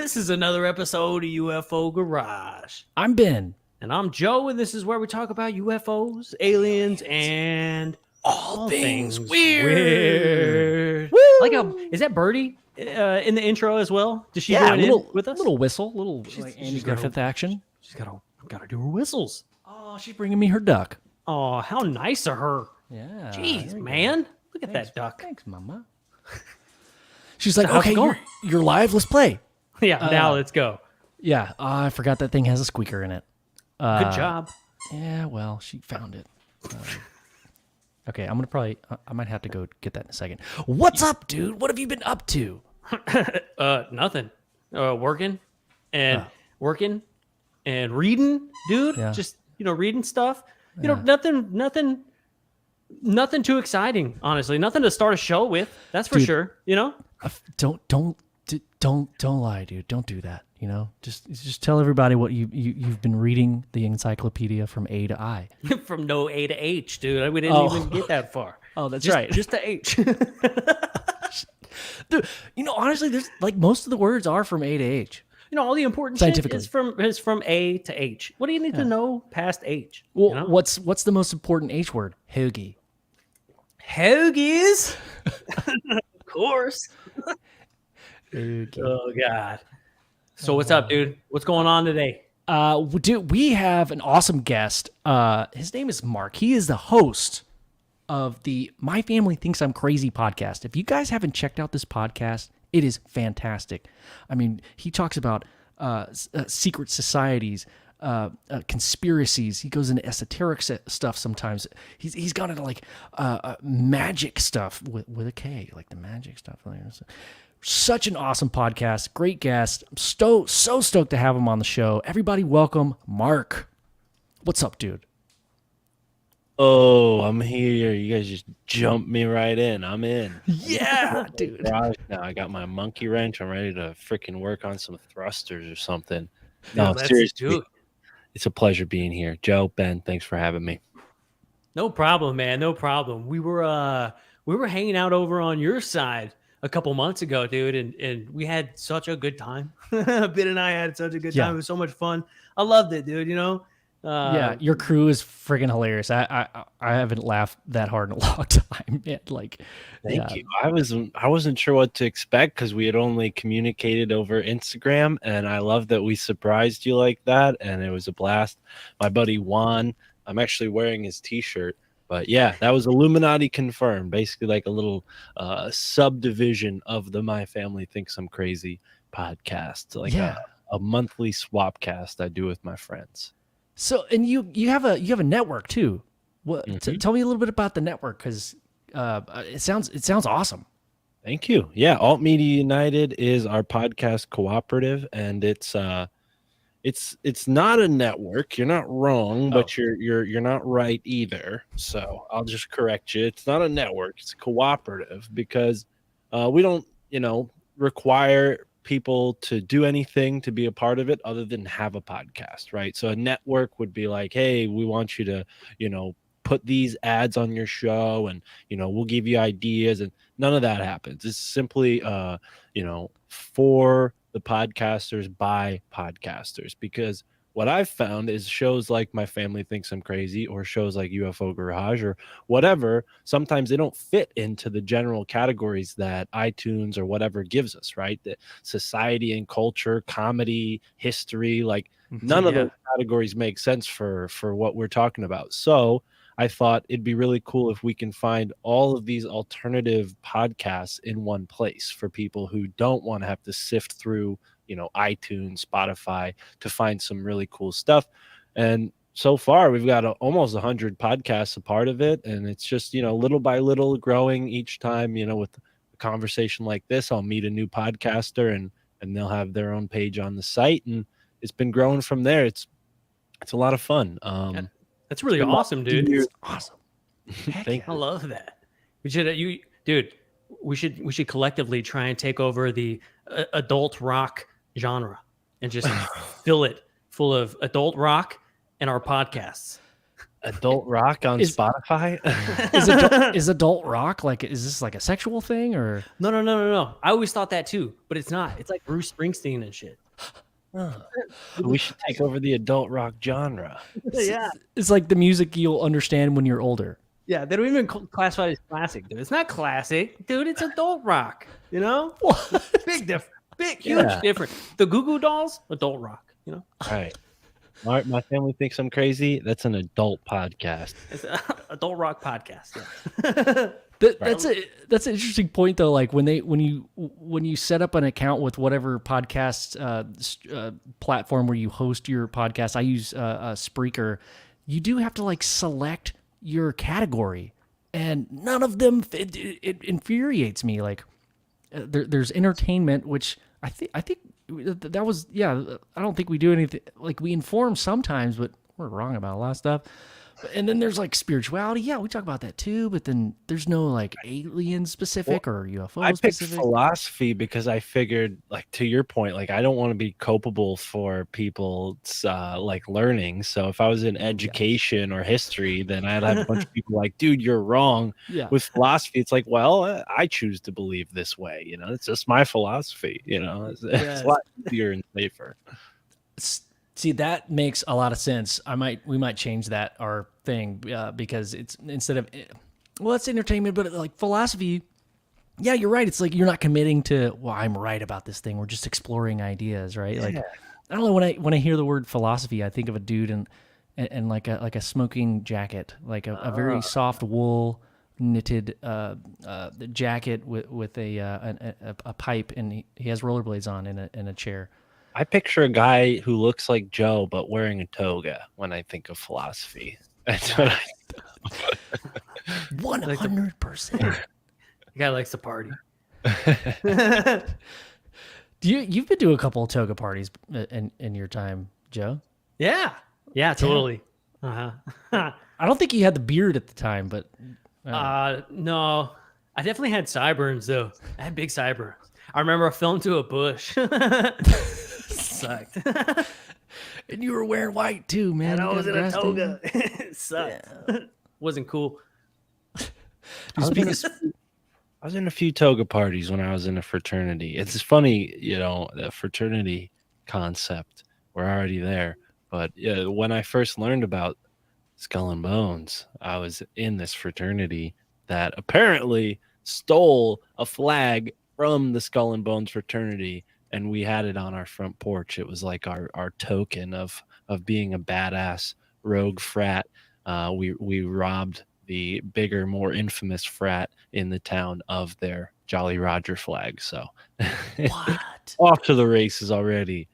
This is another episode of UFO Garage. I'm Ben. And I'm Joe, and this is where we talk about UFOs, aliens, and all things weird. Woo! Like, is that Birdie in the intro as well? Does she join in with us? Little whistle, little like Andy Griffith action. She's gotta do her whistles. Oh, she's bringing me her duck. Oh, how nice of her. Yeah. Jeez, man. Look at that duck. Thanks, Mama. She's like, how's it okay, going? you're live. Let's play. Yeah, now let's go. Yeah, I forgot that thing has a squeaker in it. Good job. Yeah, well, she found it. Okay, I might have to go get that in a second. What's up, dude? What have you been up to? Nothing. Working and reading, dude. Yeah. Just, reading stuff. Nothing too exciting, honestly. Nothing to start a show with. That's for sure. Don't lie, dude. Don't do that. Just tell everybody what you've been reading the encyclopedia from A to I. From no A to H, dude. We didn't even get that far. Oh, that's right. Just the H. Dude, honestly, there's like most of the words are from A to H. All the important shit is from A to H. What do you need to know past H? Well, what's the most important H word? Hoagie. Hoagies? Of course. Hoagie. Oh, God. So what's up, dude? What's going on today? Dude, we have an awesome guest. His name is Mark. He is the host of the My Family Thinks I'm Crazy podcast. If you guys haven't checked out this podcast, it is fantastic. I mean, he talks about secret societies, conspiracies. He goes into esoteric stuff sometimes. He's gone into like magic stuff with a K, like the magic stuff. Such an awesome podcast. Great guest. I'm so stoked to have him on the show. Everybody welcome Mark. What's up, dude? Oh, I'm here. You guys just jumped me right in. I'm in. Yeah, dude. Now I got my monkey wrench. I'm ready to freaking work on some thrusters or something. No, seriously. Dude. It's a pleasure being here. Joe, Ben, thanks for having me. No problem, man. No problem. We were hanging out over on your side a couple months ago, dude, and we had such a good time. Ben and I had such a good time. It was so much fun. I loved it, dude. Yeah, your crew is friggin' hilarious. I haven't laughed that hard in a long time. Thank you. I wasn't sure what to expect because we had only communicated over Instagram, and I love that we surprised you like that, and it was a blast. My buddy Juan, I'm actually wearing his T-shirt. But yeah, that was Illuminati confirmed, basically like a little subdivision of the My Family Thinks I'm Crazy podcast, like a monthly swap cast I do with my friends. So, and you have a network too. What? Tell me a little bit about the network because it sounds awesome. Thank you. Yeah, Alt Media United is our podcast cooperative, and it's not a network. You're not wrong, but you're not right either. So I'll just correct you. It's not a network. It's a cooperative because we don't, require people to do anything to be a part of it other than have a podcast, right? So a network would be like, hey, we want you to, put these ads on your show and, we'll give you ideas, and none of that happens. It's simply, for the podcasters by podcasters, because what I've found is shows like My Family Thinks I'm Crazy or shows like UFO Garage or whatever, sometimes they don't fit into the general categories that iTunes or whatever gives us, right? The society and culture, comedy, history, like none of those categories make sense for what we're talking about. So I thought it'd be really cool if we can find all of these alternative podcasts in one place for people who don't want to have to sift through, iTunes, Spotify to find some really cool stuff. And so far we've got almost 100 podcasts a part of it. And it's just, little by little growing each time, with a conversation like this, I'll meet a new podcaster and they'll have their own page on the site. And it's been growing from there. It's a lot of fun. That's really awesome, dude. It's awesome. I love that. We should collectively try and take over the adult rock genre and just fill it full of adult rock and our podcasts. Adult rock on Spotify? Is adult rock like, is this like a sexual thing or? No. I always thought that too, but it's not. It's like Bruce Springsteen and shit. We should take over the adult rock genre. Yeah. It's like the music you'll understand when you're older. Yeah, they don't even classify it as classic, dude. It's not classic, dude. It's adult rock. You know, big difference, huge difference. The Goo Goo Dolls, adult rock. You know, right? My family thinks I'm crazy. That's an adult podcast. It's an adult rock podcast. Yeah. That's an interesting point though. Like when you set up an account with whatever podcast platform where you host your podcast, I use Spreaker. You do have to like select your category, and none of them. It infuriates me. Like there's entertainment, which I think that was I don't think we do anything like we inform sometimes, but we're wrong about a lot of stuff. And then there's like spirituality. Yeah, we talk about that too. But then there's no like alien specific or UFO I picked specific. philosophy because I figured, like, to your point, like I don't want to be culpable for people's like learning. So if I was in education or history, then I'd have a bunch of people like, dude, you're wrong. Yeah. With philosophy, it's like, well, I choose to believe this way. You know, it's just my philosophy. You know, it's a lot easier and safer. See, that makes a lot of sense. We might change that our thing because it's instead of it's entertainment, but like philosophy. Yeah, you're right. It's like you're not committing to I'm right about this thing. We're just exploring ideas, right? Yeah. Like I don't know, when I hear the word philosophy, I think of a dude and like a smoking jacket, like a very soft wool knitted jacket with a pipe, and he has rollerblades on in a chair. I picture a guy who looks like Joe, but wearing a toga when I think of philosophy. That's what I 100%. The guy likes to party. You've been to a couple of toga parties in your time, Joe? Yeah, totally. I don't think you had the beard at the time, but no, I definitely had sideburns though. I had big sideburns. I remember I fell into a bush. Sucked. And you were wearing white too, man. And I was in a toga. It sucked. Yeah. Wasn't cool. I was in a few toga parties when I was in a fraternity. It's funny, you know, the fraternity concept. We're already there. But when I first learned about Skull and Bones, I was in this fraternity that apparently stole a flag from the Skull and Bones fraternity, and we had it on our front porch. It was like our token of being a badass rogue frat. We robbed the bigger, more infamous frat in the town of their Jolly Roger flag. So what? Off to the races already.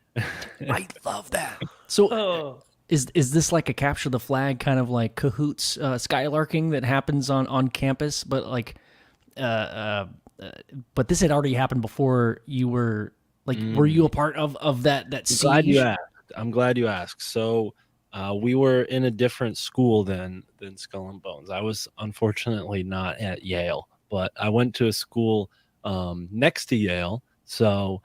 I love that. So is this like a capture the flag kind of like cahoots skylarking that happens on campus, but like but this had already happened before you were like were you a part of that siege? I'm glad you asked. So we were in a different school than Skull and Bones. I was unfortunately not at Yale, but I went to a school next to Yale. So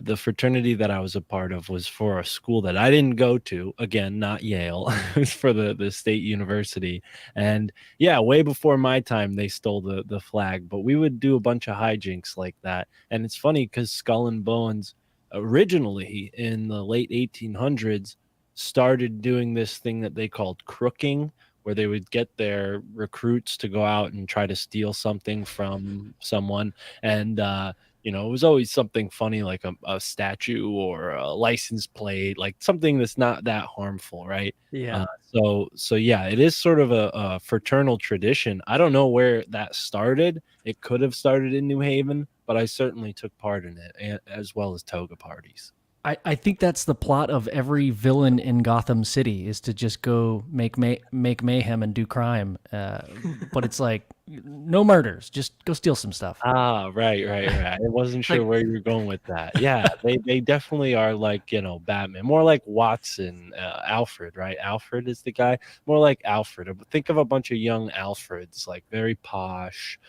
the fraternity that I was a part of was for a school that I didn't go to. Again, not Yale. It was for the state university. And yeah, way before my time, they stole the flag. But we would do a bunch of hijinks like that. And it's funny because Skull and Bones originally in the late 1800s started doing this thing that they called crooking, where they would get their recruits to go out and try to steal something from someone. And you know, it was always something funny like a statue or a license plate, like something that's not that harmful, right? Yeah. So yeah, it is sort of a fraternal tradition. I don't know where that started. It could have started in New Haven, but I certainly took part in it, as well as toga parties. I think that's the plot of every villain in Gotham City is to just go make mayhem and do crime. But it's like no murders, just go steal some stuff. Right. I wasn't sure where you were going with that. Yeah, they definitely are like, you know, Batman, more like Watson, Alfred, right? Alfred is the guy, more like Alfred. Think of a bunch of young Alfreds, like very posh,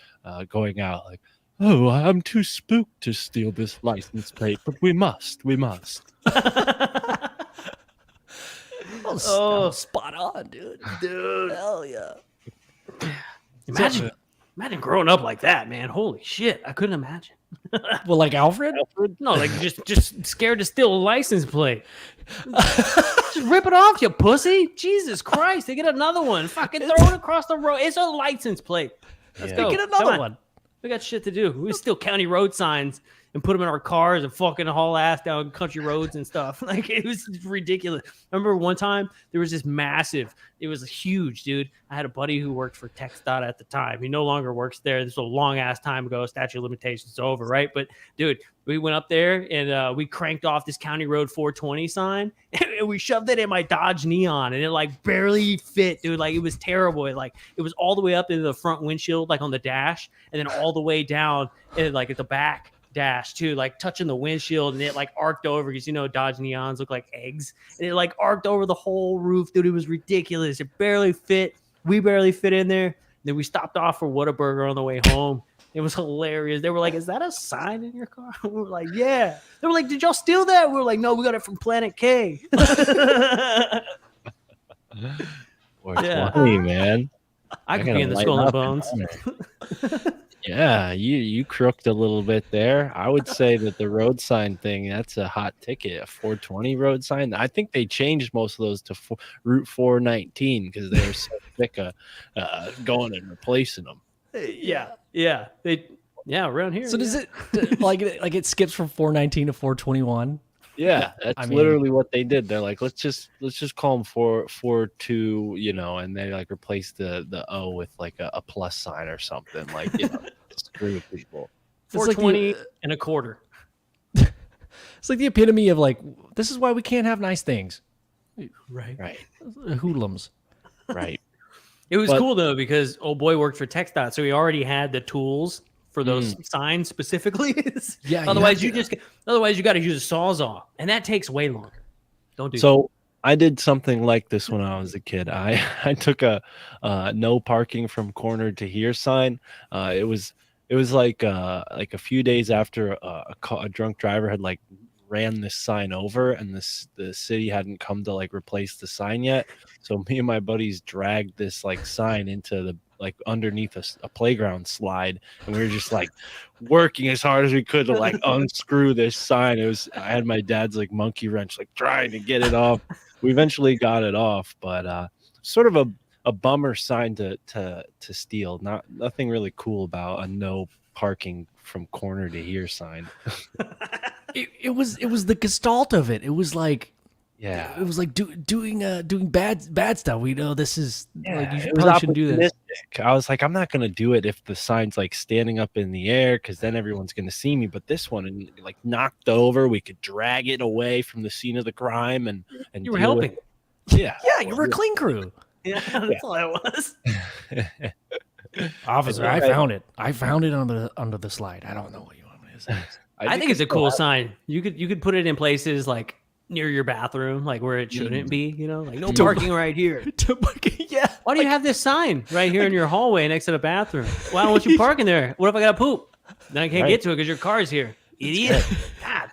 going out like, oh, I'm too spooked to steal this license plate, but we must. was spot on, dude. Dude. Hell yeah. Imagine growing up like that, man. Holy shit. I couldn't imagine. Well, like Alfred? No, like just scared to steal a license plate. Just rip it off, you pussy. Jesus Christ. They get another one. Fucking throw it across the road. It's a license plate. Let's go. Get another one. We got shit to do. We steal county road signs and put them in our cars and fucking haul ass down country roads and stuff. Like, it was ridiculous. I remember one time there was this massive, it was huge, dude. I had a buddy who worked for TxDOT at the time. He no longer works there. This was a long ass time ago. Statute of limitations is over, right? But dude, we went up there and we cranked off this County Road 420 sign and we shoved it in my Dodge Neon and it like barely fit, dude. Like, it was terrible. It was all the way up into the front windshield, like on the dash, and then all the way down and like at the back dash too, like touching the windshield, and it like arced over because Dodge Neons look like eggs, and it like arced over the whole roof, dude. It was ridiculous. It barely fit. We barely fit in there. Then we stopped off for Whataburger on the way home. It was hilarious. They were like, "Is that a sign in your car?" We were like, "Yeah." They were like, "Did y'all steal that?" We were like, "No, we got it from Planet K." Or 20, man. I could be in the Skull and Bones. Yeah, you crooked a little bit there. I would say that the road sign thing, that's a hot ticket. A 420 road sign. I think they changed most of those to Route 419 because they were so sick of going and replacing them. Yeah. Around here. So does it like it skips from 419 to 421? Yeah, that's literally what they did. They're like, let's just call them 442, and they like replace the O with like a plus sign or something, like, screw with people. 420 and a quarter. It's like the epitome of like, this is why we can't have nice things. Right. Hoodlums. Right. It was cool though because old boy worked for TxDOT, so he already had the tools for those signs specifically. Yeah. Otherwise, you got to use a Sawzall, and that takes way longer. Don't do So I did something like this when I was a kid. I took a no parking from corner to here sign. It was like a few days after a drunk driver had like ran this sign over, and the city hadn't come to like replace the sign yet. So me and my buddies dragged this like sign into the like underneath a playground slide, and we were just like working as hard as we could to like unscrew this sign. I had my dad's like monkey wrench like trying to get it off. We eventually got it off, but sort of a bummer sign to steal. Nothing really cool about a no parking from corner to here sign. It was the gestalt of it. It was like, yeah, it was like doing bad stuff. We know this is like, you probably shouldn't do this. I was like, I'm not gonna do it if the sign's like standing up in the air, because then everyone's gonna see me. But this one, like knocked over, we could drag it away from the scene of the crime, and you were helping. Yeah, you were a clean crew. Yeah, that's all that was. Officer, I found it. I found it under the slide. I don't know what you want me to say. I think it's a cool sign. You could put it in places like near your bathroom, like where it shouldn't be, like no parking right here. Yeah. Why do you have this sign right here in your hallway next to the bathroom? Why don't you park in there? What if I got to poop? Then I can't get to it because your car's here. Idiot. God.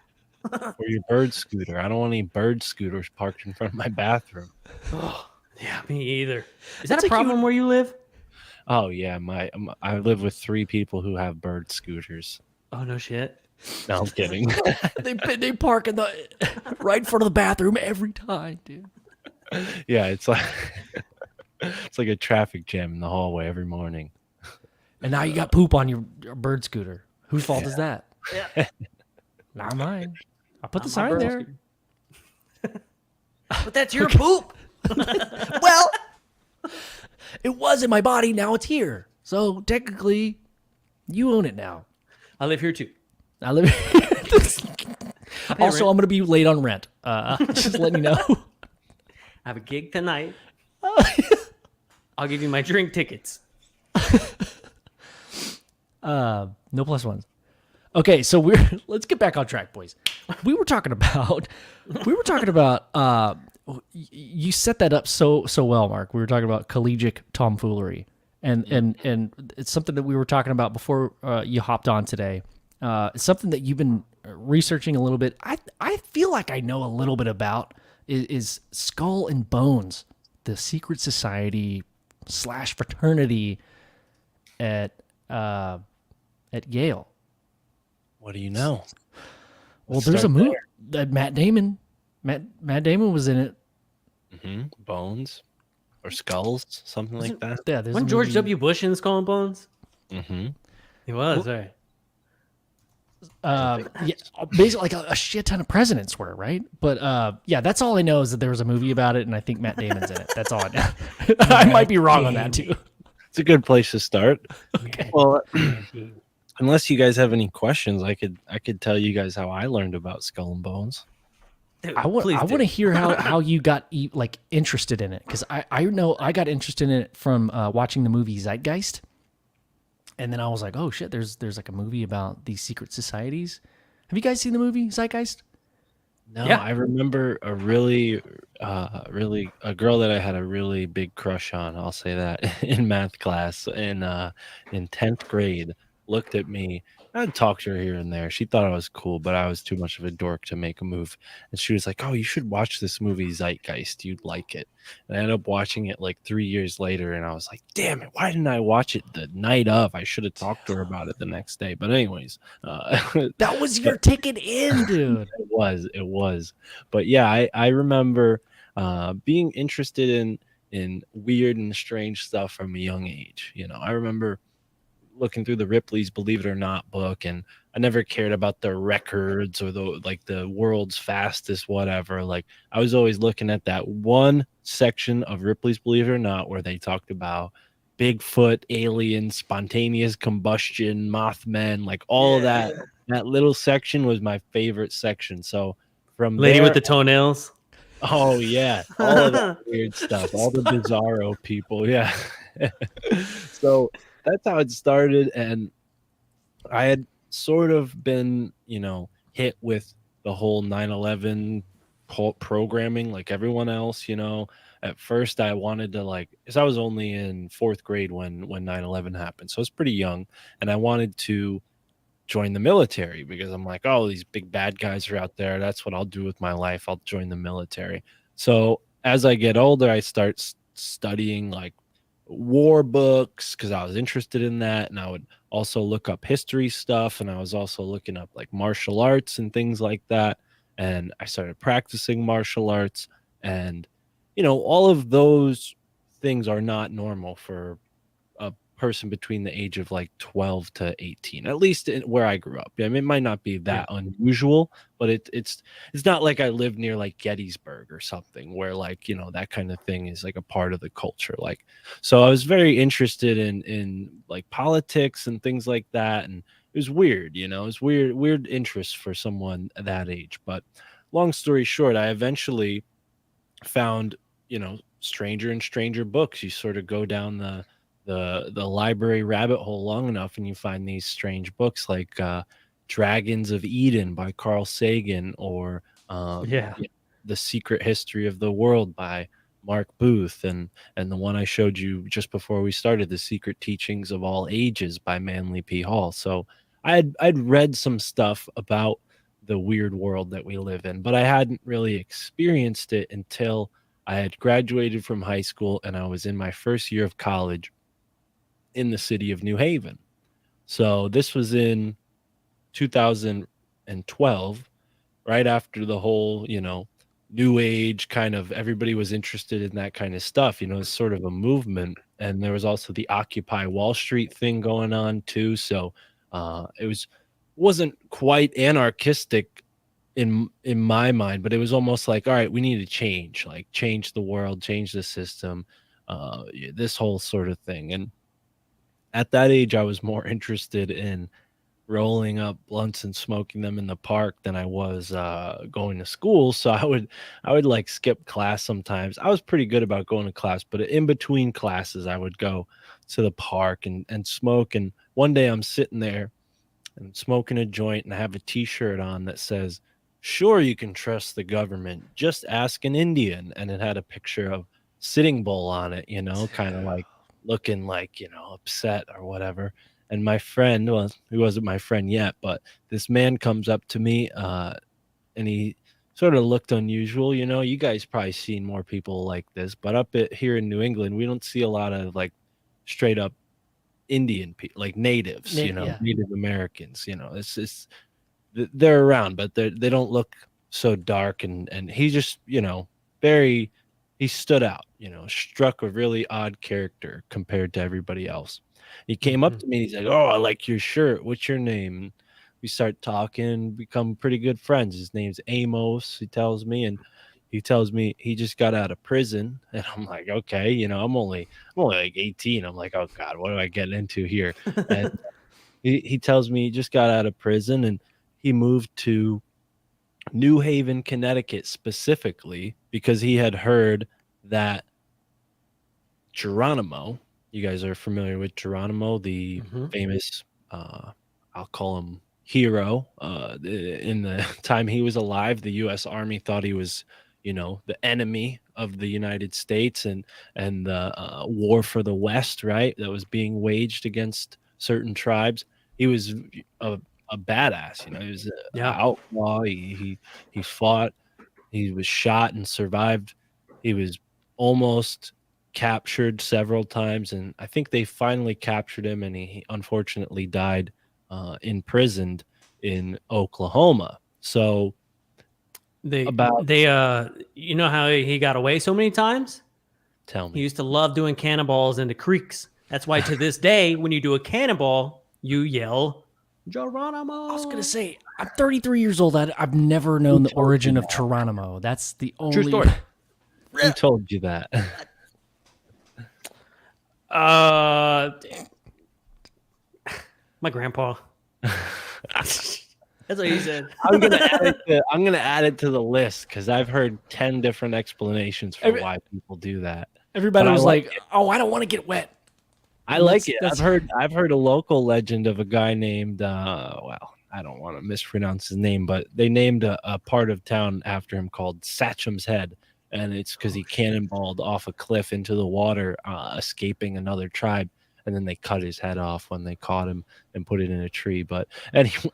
Or your bird scooter. I don't want any bird scooters parked in front of my bathroom. Oh, yeah, me either. Is that a problem where you live? Oh yeah, I live with 3 people who have bird scooters. Oh no shit. No, I'm kidding. they park right in front of the bathroom every time, dude. Yeah, it's like a traffic jam in the hallway every morning. And now you got poop on your bird scooter. Whose fault is that? Yeah. Not mine. I put the sign there. But that's your poop. Well, it was in my body. Now it's here. So technically, you own it now. I live here too. I live Also, I'm going to be late on rent. Just letting you know. I have a gig tonight. I'll give you my drink tickets. No plus ones. Okay, so let's get back on track, boys. We were talking about you set that up so well, Mark. We were talking about collegiate tomfoolery. And it's something that we were talking about before you hopped on today. It's something that you've been researching a little bit. I feel like I know a little bit about, is Skull and Bones, the secret society / fraternity at Yale. What do you know? Well, there's a movie that Matt Damon was in it. Bones or Skulls, something like that. Yeah, Wasn't George W. Bush in Skull and Bones? He was, right? Yeah, basically like a shit ton of presidents were, right? But yeah, that's all I know is that there was a movie about it, and I think Matt Damon's in it. That's all I know. I might be wrong on that too. It's a good place to start. Okay. Well, unless you guys have any questions, I could tell you guys how I learned about Skull and Bones. Dude, I want to hear how you got like interested in it, because I know I got interested in it from watching the movie Zeitgeist, and then I was like, oh shit, there's like a movie about these secret societies. Have you guys seen the movie Zeitgeist? No, yeah. I remember a really a girl that I had a really big crush on, I'll say that, in math class in 10th grade, looked at me. I'd talk to her here and there. She thought I was cool, but I was too much of a dork to make a move. And she was like, oh, you should watch this movie Zeitgeist. You'd like it. And I ended up watching it like 3 years later, and I was like, damn it, why didn't I watch it the night of? I should have talked to her about it the next day. But anyways. That was your ticket in, dude. It was. But yeah, I remember being interested in weird and strange stuff from a young age. You know, I remember looking through the Ripley's Believe It or Not book, and I never cared about the records or the world's fastest whatever. Like, I was always looking at that one section of Ripley's Believe It or Not where they talked about Bigfoot, aliens, spontaneous combustion, Mothmen, like all of that. That little section was my favorite section. So from Lady there, with the toenails. Oh yeah, all of that weird stuff, all the bizarro people. Yeah. So that's how it started, and I had sort of been, hit with the whole 9/11 programming like everyone else. At first I wanted to, because I was only in 4th grade when 9/11 happened, so I was pretty young, and I wanted to join the military because I'm like, oh, these big bad guys are out there. That's what I'll do with my life. I'll join the military. So as I get older, I start studying like war books because I was interested in that, and I would also look up history stuff, and I was also looking up like martial arts and things like that, and I started practicing martial arts, and all of those things are not normal for a person between the age of like 12 to 18, at least where I grew up. I mean, it might not be that unusual, but it's not like I live near like Gettysburg or something where that kind of thing is like a part of the culture. So I was very interested in like politics and things like that, and it was weird. It was weird interest for someone that age. But long story short, I eventually found stranger and stranger books. You sort of go down the library rabbit hole long enough, and you find these strange books like Dragons of Eden by Carl Sagan, or The Secret History of the World by Mark Booth, and the one I showed you just before we started, The Secret Teachings of All Ages by Manly P. Hall. So I'd read some stuff about the weird world that we live in, but I hadn't really experienced it until I had graduated from high school and I was in my first year of college in the city of New Haven. So this was in 2012, right after the whole, new age kind of, everybody was interested in that kind of stuff. It's sort of a movement. And there was also the Occupy Wall Street thing going on too. So it wasn't quite anarchistic in my mind, but it was almost like, all right, we need to change the world, change the system, this whole sort of thing. And at that age, I was more interested in rolling up blunts and smoking them in the park than I was going to school. So I would like skip class sometimes. I was pretty good about going to class, but in between classes, I would go to the park and smoke. And one day I'm sitting there and smoking a joint, and I have a T-shirt on that says, "Sure, you can trust the government. Just ask an Indian." And it had a picture of Sitting Bull on it, kind of like looking like, upset or whatever. And my friend, well, he wasn't my friend yet, but this man comes up to me and he sort of looked unusual. You guys probably seen more people like this, but here in New England, we don't see a lot of like straight up Indian people, like natives, Yeah. Native Americans. It's just they're around, but they don't look so dark. And he just, very he stood out. Struck a really odd character compared to everybody else. He came up Mhm. to me. He's like, "Oh, I like your shirt. What's your name?" We start talking, become pretty good friends. His name's Amos. He tells me he just got out of prison, and I'm like, okay, I'm only like 18. I'm like, oh God, what am I getting into here? And he tells me he just got out of prison and he moved to New Haven, Connecticut specifically because he had heard that Geronimo, you guys are familiar with Geronimo, the Mhm. famous, I'll call him hero. In the time he was alive, the U.S. Army thought he was, the enemy of the United States and the war for the West, right? That was being waged against certain tribes. He was a, a badass, he was an Yeah. outlaw. He fought. He was shot and survived. He was almost captured several times, and I think they finally captured him, and he unfortunately died imprisoned in Oklahoma. So about You know how he got away so many times? tell He me. used to love doing cannonballs into creeks. That's why to this day, when you do a cannonball, you yell I was gonna Geronimo. say I'm 33 years old. I've never Who known the told you origin of that? Geronimo. That's the True only. story. Who told you that? Uh, my grandpa. That's what he said. I'm gonna add it to the list because I've heard 10 different explanations for Every- why people do that. Everybody But was like, "Oh, I don't want to get wet." I And like it. that's I've heard a local legend of a guy named well, I don't want to mispronounce his name, but they named a part of town after him called Satcham's Head, and it's because he cannonballed off a cliff into the water, escaping another tribe, and then they cut his head off when they caught him and put it in a tree. But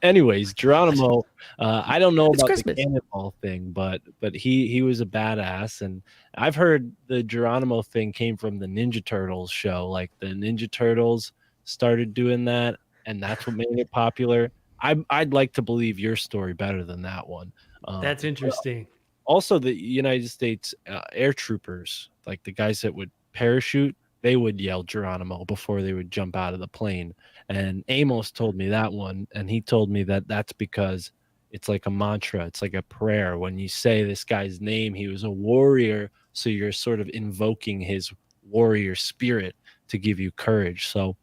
anyways, Geronimo, I don't know it's about the Christmas. cannonball thing, but he was a badass. And I've heard the Geronimo thing came from the Ninja Turtles show. Like the Ninja Turtles started doing that, and that's what made it popular. I'd like to believe your story better than that one. That's But interesting. also, the United States air troopers, like the guys that would parachute, they would yell Geronimo before they would jump out of the plane. And Amos told me that one, and he told me that that's because it's like a mantra, it's like a prayer. When you say this guy's name, he was a warrior, so you're sort of invoking his warrior spirit to give you courage. So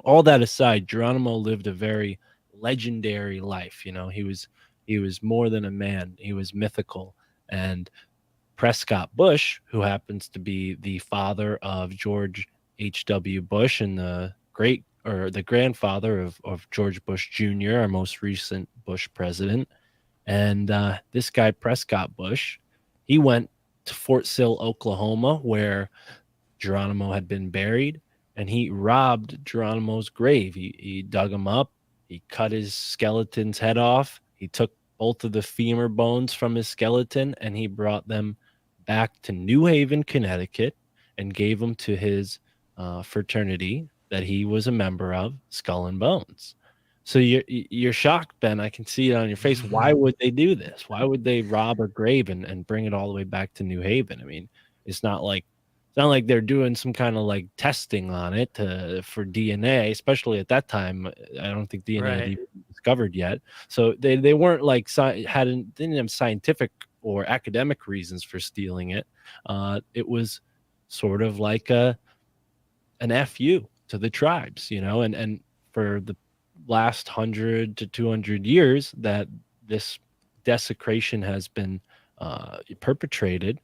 all that aside, Geronimo lived a very legendary life. He was more than a man. He was mythical. And Prescott Bush, who happens to be the father of George H.W. Bush and the grandfather of George Bush Jr., our most recent Bush president. And this guy, Prescott Bush, he went to Fort Sill, Oklahoma, where Geronimo had been buried, and he robbed Geronimo's grave. He dug him up, he cut his skeleton's head off, he took both of the femur bones from his skeleton, and he brought them back to New Haven, Connecticut, and gave them to his fraternity that he was a member of, Skull and Bones. So you're shocked, Ben. I can see it on your face. Why would they do this? Why would they rob a grave and bring it all the way back to New Haven? I mean, it's not like they're doing some kind of like testing on it for DNA, especially at that time. I don't think DNA had Right. even been discovered yet. So they weren't like didn't have scientific or academic reasons for stealing it. It was sort of like an fu to the tribes, and for the last 100 to 200 years that this desecration has been perpetrated,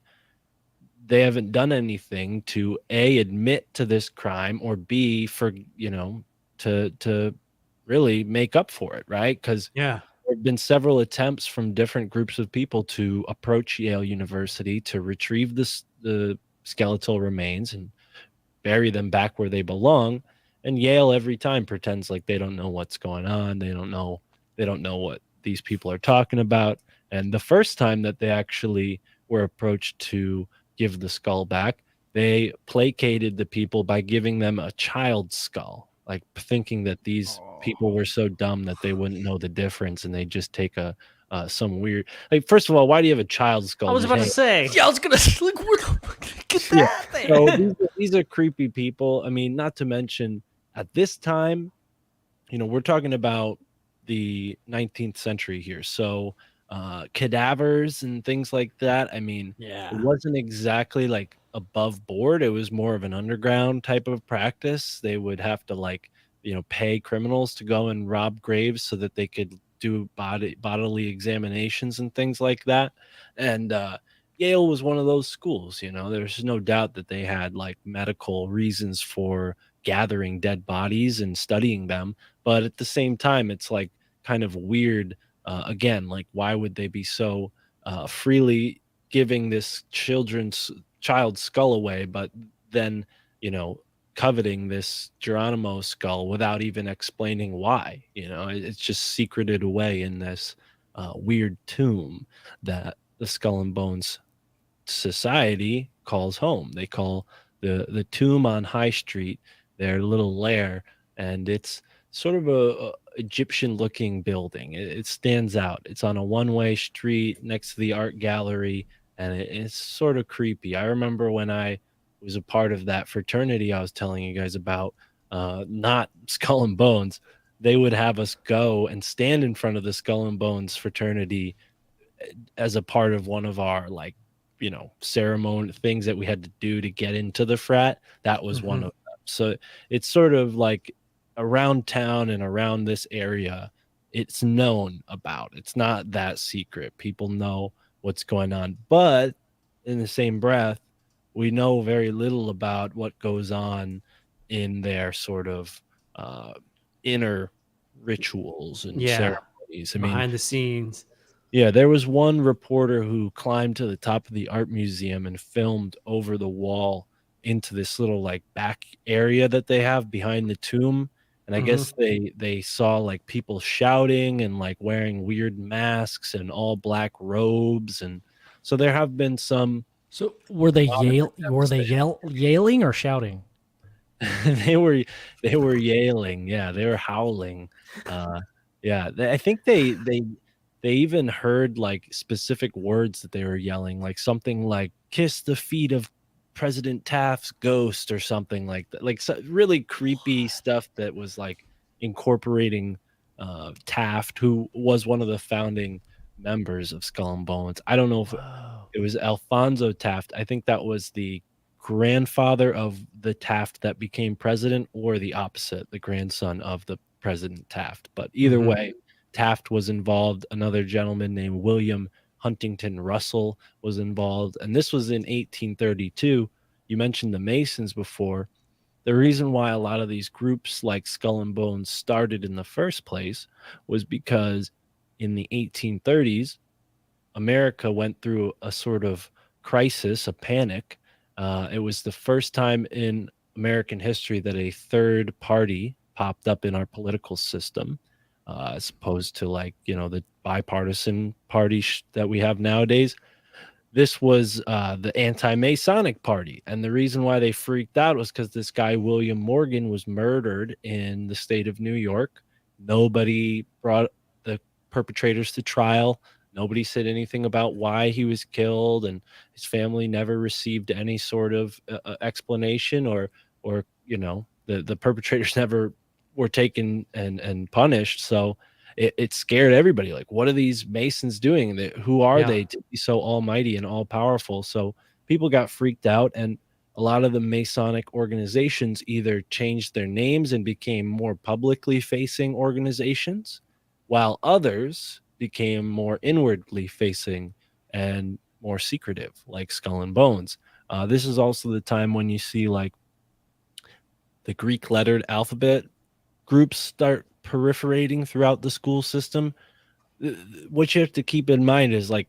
they haven't done anything to A, admit to this crime, or B, for to really make up for it, right? Because Yeah. there have been several attempts from different groups of people to approach Yale University to retrieve the skeletal remains and bury them back where they belong. And Yale every time pretends like they don't know what's going on. They don't know what these people are talking about. And the first time that they actually were approached to give the skull back, they placated the people by giving them a child's skull, like thinking that these people were so dumb that they wouldn't know the difference, and they just take a some weird, like, first of all, why do you have a child's I skull was just about to hanging? say. Yeah, I was gonna like, where the fuck get Yeah. that So thing? these are creepy people. I mean, not to mention at this time, we're talking about the 19th century here. So cadavers and things like that. I mean, it Yeah. wasn't exactly like above board. It was more of an underground type of practice. They would have to like, pay criminals to go and rob graves so that they could do bodily examinations and things like that. And Yale was one of those schools. There's no doubt that they had like medical reasons for gathering dead bodies and studying them, but at the same time it's like kind of weird. Again, like, why would they be so freely giving this child skull away, but then, you know coveting this Geronimo skull without even explaining why? It's just secreted away in this weird tomb that the Skull and Bones Society calls home. They call the tomb on High Street their little lair, and it's sort of a Egyptian looking building. It stands out. It's on a one-way street next to the art gallery, and it's sort of creepy. I remember when I was a part of that fraternity I was telling you guys about, not Skull and Bones. They would have us go and stand in front of the Skull and Bones fraternity as a part of one of our, like, ceremony things that we had to do to get into the frat. That was one Hmm. of them. So it's sort of like around town and around this area, it's known about. It's not that secret. People know what's going on. But in the same breath, we know very little about what goes on in their sort of uh, inner rituals and Yeah. ceremonies. I mean, Behind the scenes. yeah, there was one reporter who climbed to the top of the art museum and filmed over the wall into this little, like, back area that they have behind the tomb. And I Hmm. guess they saw like people shouting and like wearing weird masks and all black robes, and so there have been some So were they lot of yell? Were attempts they yelling or shouting? they were they were yelling, yeah, they were howling. Uh, yeah, I think they even heard like specific words that they were yelling, like something like "kiss the feet of President Taft's ghost" or something like that, like really creepy stuff that was like incorporating Taft, who was one of the founding members of Skull and Bones. I don't know if Whoa. it was Alfonso Taft. I think that was the grandfather of the Taft that became president, or the opposite, the grandson of the President Taft. But either Hmm. way, Taft was involved. Another gentleman named William Huntington Russell was involved. And this was in 1832. You mentioned the Masons before. The reason why a lot of these groups like Skull and Bones started in the first place was because in the 1830s, America went through a sort of crisis, a panic. It was the first time in American history that a third party popped up in our political system, as opposed to, like, the bipartisan party that we have nowadays. This was the anti-Masonic party, and the reason why they freaked out was because this guy William Morgan was murdered in the state of New York. Nobody brought the perpetrators to trial. Nobody said anything about why he was killed, and his family never received any sort of explanation, or the perpetrators never were taken and punished. So it scared everybody. Like, what are these Masons doing? Who are Yeah. they to be so almighty and all powerful? So people got freaked out, and a lot of the Masonic organizations either changed their names and became more publicly facing organizations, while others became more inwardly facing and more secretive, like Skull and Bones. This is also the time when you see like the Greek lettered alphabet groups start proliferating throughout the school system. What you have to keep in mind is, like,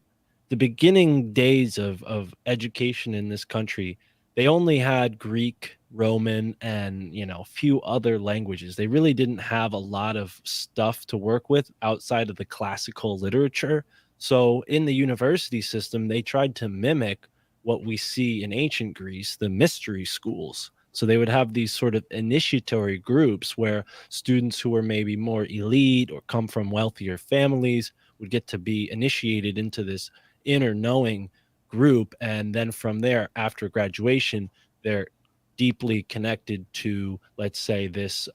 the beginning days of education in this country, they only had Greek, Roman, and a few other languages. They really didn't have a lot of stuff to work with outside of the classical literature. So in the university system, they tried to mimic what we see in ancient Greece, the mystery schools. So they would have these sort of initiatory groups where students who were maybe more elite or come from wealthier families would get to be initiated into this inner knowing group. And then from there, after graduation, they're deeply connected to, let's say, this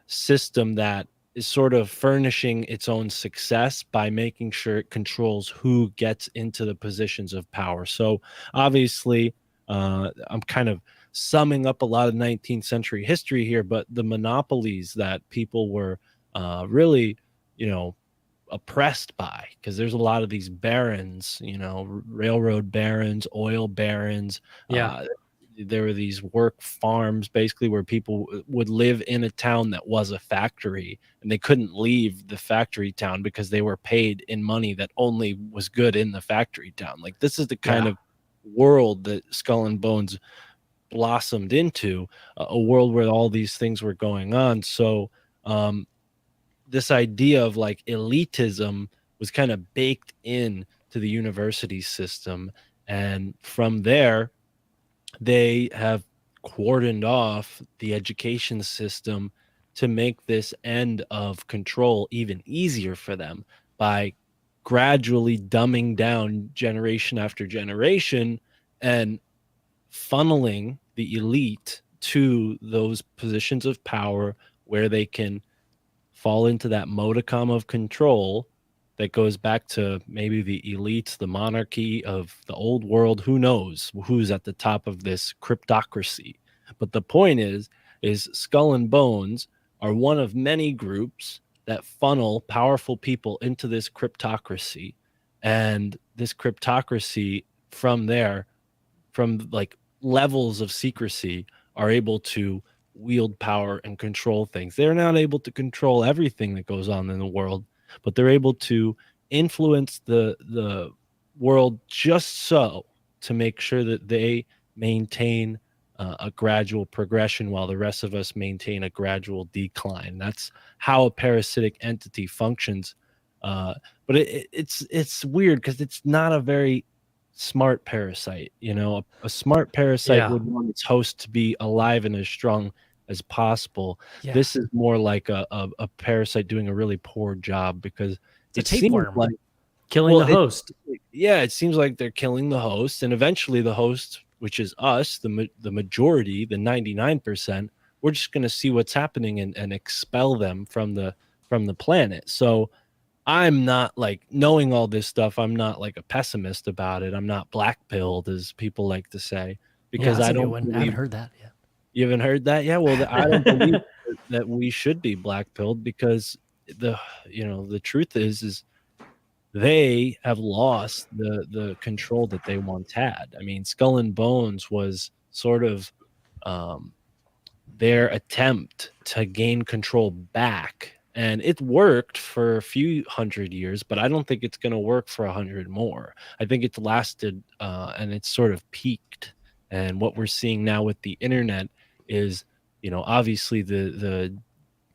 system that is sort of furnishing its own success by making sure it controls who gets into the positions of power. So obviously, I'm kind of summing up a lot of 19th century history here, but the monopolies that people were really, you know, oppressed by, because there's a lot of these barons, you know, railroad barons, oil barons. Yeah. There were these work farms basically where people would live in a town that was a factory, and they couldn't leave the factory town because they were paid in money that only was good in the factory town. Like, this is the kind Yeah. of world that Skull and Bones blossomed into, a world where all these things were going on. So this idea of like elitism was kind of baked in to the university system, and from there they have cordoned off the education system to make this end of control even easier for them by gradually dumbing down generation after generation and funneling the elite to those positions of power where they can fall into that modicum of control that goes back to maybe the elites, the monarchy of the old world. Who knows who's at the top of this cryptocracy? But the point is Skull and Bones are one of many groups that funnel powerful people into this cryptocracy. And this cryptocracy from there, from like levels of secrecy, are able to wield power and control things. They're not able to control everything that goes on in the world, but they're able to influence the world just so to make sure that they maintain a gradual progression while the rest of us maintain a gradual decline. That's how a parasitic entity functions. But it's weird because it's not a very smart parasite. You know, a smart parasite Yeah. would want its host to be alive and as strong as possible. Yeah. This is more like a parasite doing a really poor job, because It's a it seems tapeworm. like, Killing well, the host. yeah, it seems like they're killing the host, and eventually the host, which is us, the majority, the 99%, we're just going to see what's happening and expel them from the planet. So I'm not like, knowing all this stuff, I'm not like a pessimist about it. I'm not black pilled, as people like to say, Yeah, because that's I a good don't one. I haven't believe. heard that yet. You haven't heard that yet? Well, I don't believe that we should be black pilled, because the truth is they have lost the control that they once had. I mean, Skull and Bones was sort of um, their attempt to gain control back. And it worked for a few hundred years, but I don't think it's going to work for 100 more. I think it's lasted and it's sort of peaked. And what we're seeing now with the internet is, obviously the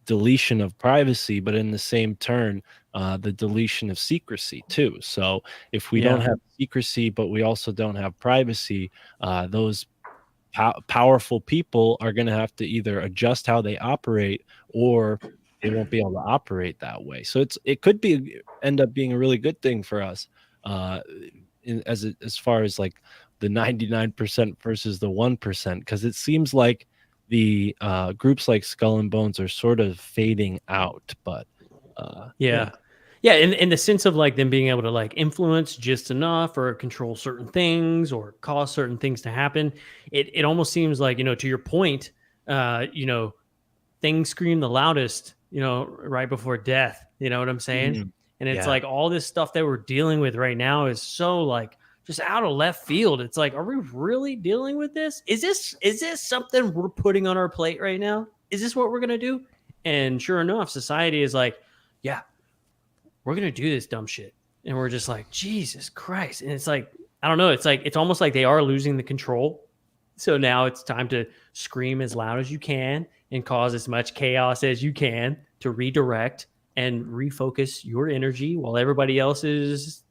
deletion of privacy, but in the same turn, the deletion of secrecy too. So if we don't Yeah. have secrecy, but we also don't have privacy, those powerful people are going to have to either adjust how they operate, or they won't be able to operate that way. So it could be end up being a really good thing for us, uh, as far as like the 99% versus the 1%, because it seems like the groups like Skull and Bones are sort of fading out. But yeah. Yeah. Yeah. In the sense of like them being able to like influence just enough or control certain things or cause certain things to happen. It almost seems like, to your point, things scream the loudest, right before death. You know what I'm saying? Mhm. And it's Yeah. like all this stuff that we're dealing with right now is so like just out of left field. It's like, are we really dealing with this? Is this something we're putting on our plate right now? Is this what we're gonna do? And sure enough, society is like, yeah, we're gonna do this dumb shit. And we're just like, Jesus Christ. And it's like, I don't know, it's almost like they are losing the control. So now it's time to scream as loud as you can and cause as much chaos as you can to redirect and refocus your energy while everybody else is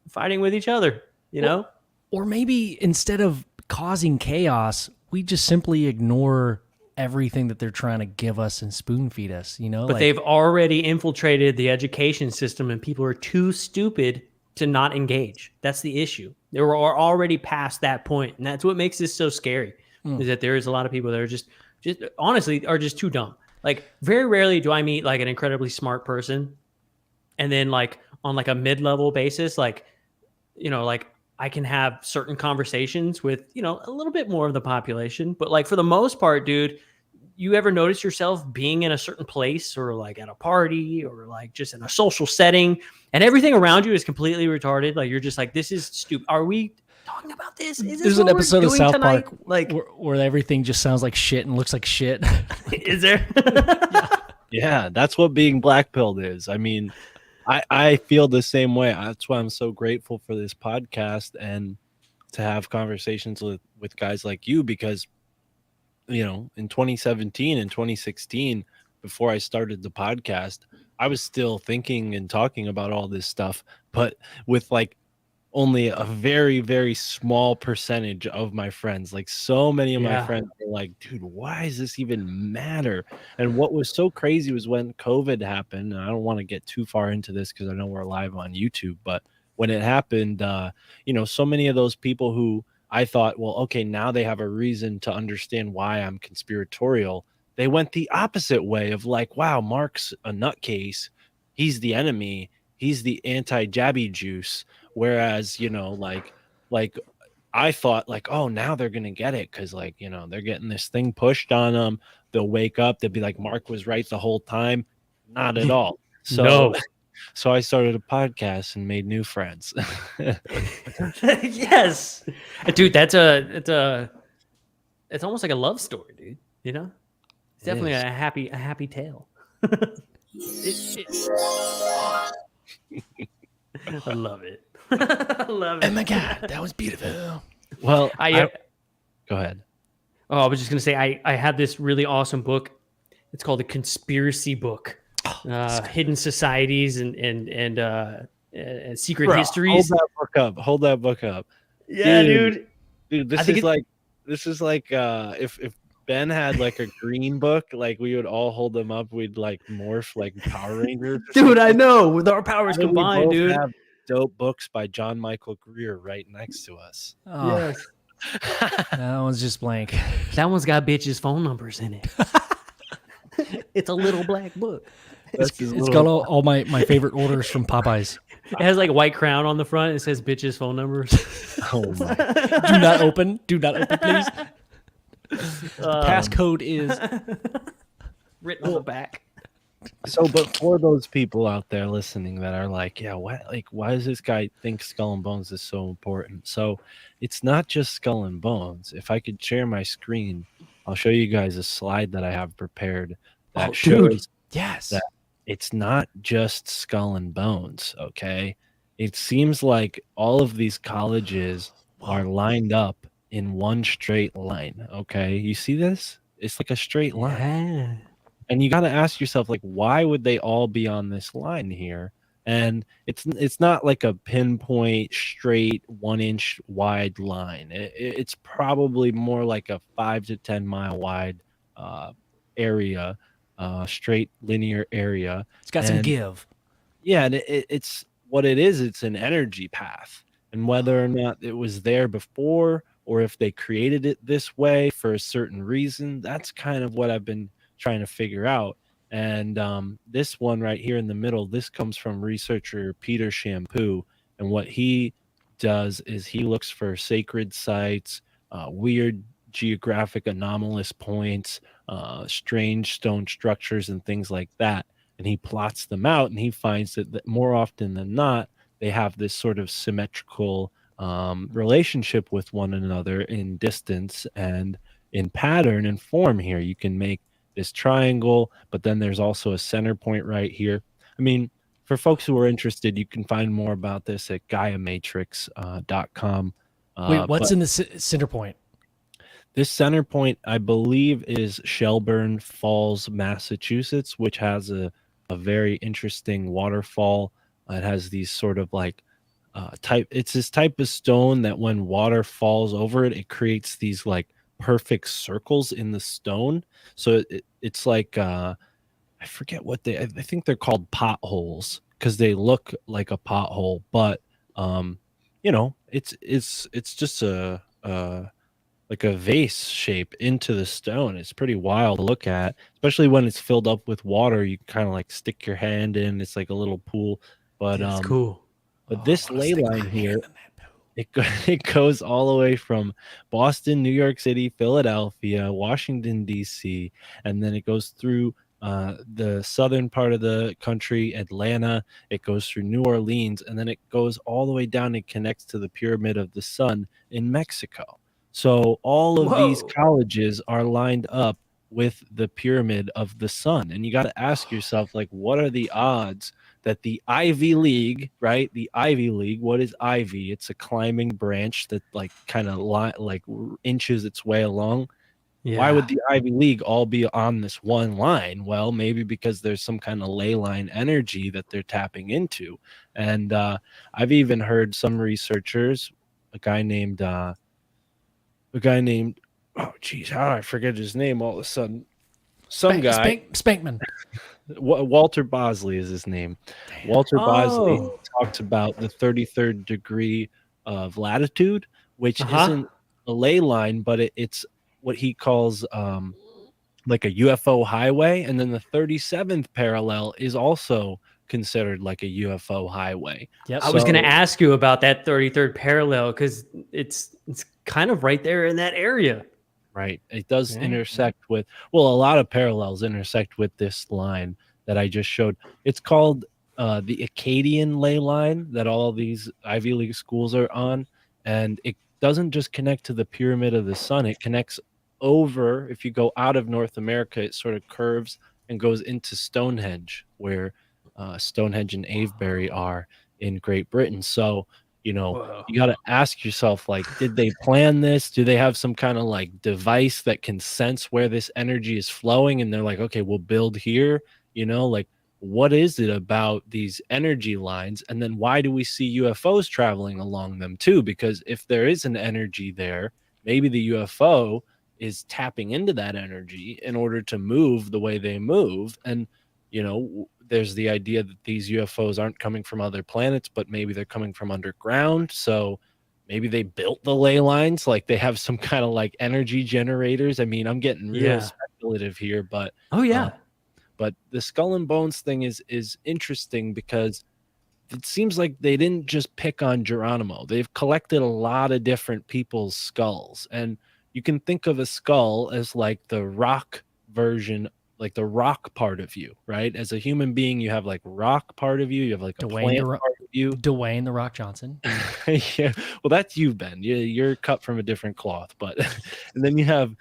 fighting with each other, you know? Or maybe instead of causing chaos, we just simply ignore everything that they're trying to give us and spoon feed us, you know? But they've already infiltrated the education system and people are too stupid to not engage. That's the issue. They were already past that point, and that's what makes this so scary. Is that there is a lot of people that are just honestly are just too dumb. Like very rarely do I meet like an incredibly smart person, and then like on like a mid-level basis, like like I can have certain conversations with a little bit more of the population, but like for the most part, dude. You ever notice yourself being in a certain place or like at a party or like just in a social setting and everything around you is completely retarded? Like you're just like, this is stupid. Are we talking about this? Is this There's an episode of South Park like where everything just sounds like shit and looks like shit. Is there? Yeah, that's what being blackpilled is. I mean, I feel the same way. That's why I'm so grateful for this podcast and to have conversations with guys like you, because in 2017 and 2016, before I started the podcast, I was still thinking and talking about all this stuff, but with like only a very, very small percentage of my friends. Like so many of my friends were like, dude, why does this even matter? And what was so crazy was when COVID happened, and I don't want to get too far into this because I know we're live on YouTube, but when it happened, so many of those people who I thought, well, okay, now they have a reason to understand why I'm conspiratorial. They went the opposite way of like, wow, Mark's a nutcase. He's the enemy. He's the anti-jabby juice. Whereas, like I thought like, oh, now they're going to get it. Cause like, they're getting this thing pushed on them. They'll wake up. They'll be like, Mark was right the whole time. Not at all. So No. So I started a podcast and made new friends. Yes, dude, it's almost like a love story, dude. It's definitely a happy tale. I love it. I love it. Oh my God, that was beautiful. Well, go ahead. Oh, I was just gonna say I have this really awesome book. It's called a conspiracy book. Hidden societies and secret histories. Hold that book up. Yeah, dude. This is like if Ben had like a green book, like we would all hold them up. We'd like morph like Power Rangers. Dude, I know, with our powers combined, dude. Have dope books by John Michael Greer right next to us. Oh, yes. That one's just blank. That one's got bitches' phone numbers in it. It's a little black book. It's got all my favorite orders from Popeyes. It has like a white crown on the front. It says bitches' phone numbers. Oh my. Do not open, please. Passcode is written on the back. So, but for those people out there listening that are like, yeah, why does this guy think Skull and Bones is so important? So it's not just Skull and Bones. If I could share my screen, I'll show you guys a slide that I have prepared that shows that it's not just Skull and Bones, okay? It seems like all of these colleges are lined up in one straight line, okay? You see this? It's like a straight line. Yeah. And you got to ask yourself, like, why would they all be on this line here? And it's not like a pinpoint straight 1 inch wide line. It's probably more like a 5 to 10 mile wide area, straight linear area. It's got some give. Yeah, and it's what it is. It's an energy path, and whether or not it was there before or if they created it this way for a certain reason, that's kind of what I've been trying to figure out. And this one right here in the middle, this comes from researcher Peter Shampoo, and what he does is he looks for sacred sites, weird geographic anomalous points, strange stone structures and things like that, and he plots them out, and he finds that more often than not they have this sort of symmetrical relationship with one another in distance and in pattern and form. Here you can make this triangle, but then there's also a center point right here. I mean, for folks who are interested, you can find more about this at GaiaMatrix.com. Wait, what's in the center point? This center point, I believe, is Shelburne Falls, Massachusetts, which has a a very interesting waterfall. It has these sort of like type. It's this type of stone that when water falls over it, it creates these like perfect circles in the stone. So it's like I forget what I think they're called potholes because they look like a pothole, but um, it's just a like a vase shape into the stone. It's pretty wild to look at, especially when it's filled up with water. You kind of like stick your hand in. It's like a little pool. But It's cool. but Oh, I this want to ley stick my line hand here, in that poo. it goes all the way from Boston, New York City, Philadelphia, Washington D.C., and then it goes through the southern part of the country, Atlanta. It goes through New Orleans, and then it goes all the way down and connects to the Pyramid of the Sun in Mexico. So all of these Whoa. colleges are lined up with the Pyramid of the Sun, and you got to ask yourself, like, what are the odds that the Ivy League, right? The Ivy League, what is Ivy? It's a climbing branch that like kind of inches its way along. Why would Yeah. the Ivy League all be on this one line? Well, maybe because there's some kind of ley line energy that they're tapping into. And I've even heard some researchers, a guy named oh geez, how did I forget his name all of a sudden? Some guy, Spankman. Walter Bosley is his name. Damn. Walter Bosley Oh. talks about the 33rd degree of latitude, which Uh-huh. isn't a ley line, but it's what he calls like a UFO highway. And then the 37th parallel is also considered like a UFO highway. Yep. I was going to So, ask you about that 33rd parallel because it's kind of right there in that area. right. It does Right? intersect with, well, a lot of parallels intersect with this line that I just showed. It's called the Acadian ley line that all these Ivy League schools are on. And it doesn't just connect to the Pyramid of the Sun, it connects over. If you go out of North America, it sort of curves and goes into Stonehenge, where Stonehenge and Avebury are in Great Britain. So, Whoa. you got to ask yourself, like, did they plan this? Do they have some kind of like device that can sense where this energy is flowing, and they're like, okay, we'll build here? Like, what is it about these energy lines, and then why do we see UFOs traveling along them too? Because if there is an energy there, maybe the UFO is tapping into that energy in order to move the way they move. And there's the idea that these UFOs aren't coming from other planets, but maybe they're coming from underground. So maybe they built the ley lines, like they have some kind of like energy generators. I mean, I'm getting real Yeah. speculative here, but Oh, uh, yeah. but the skull and bones thing is interesting because it seems like they didn't just pick on Geronimo. They've collected a lot of different people's skulls. And you can think of a skull as like the rock version, like the rock part of you, right? As a human being, you have like rock part of you, you have like a Dwayne plant part of you. Dwayne the Rock Johnson. Yeah, well, that's you, Ben. You're cut from a different cloth, but and then you have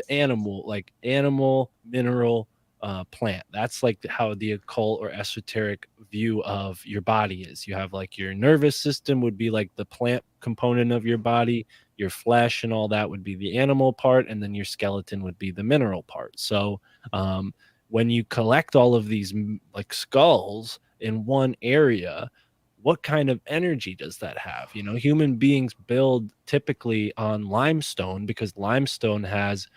animal, like animal, mineral, plant. That's like how the occult or esoteric view of your body is. You have like your nervous system would be like the plant component of your body, your flesh and all that would be the animal part, and then your skeleton would be the mineral part. So um, when you collect all of these like skulls in one area, what kind of energy does that have? Human beings build typically on limestone because limestone has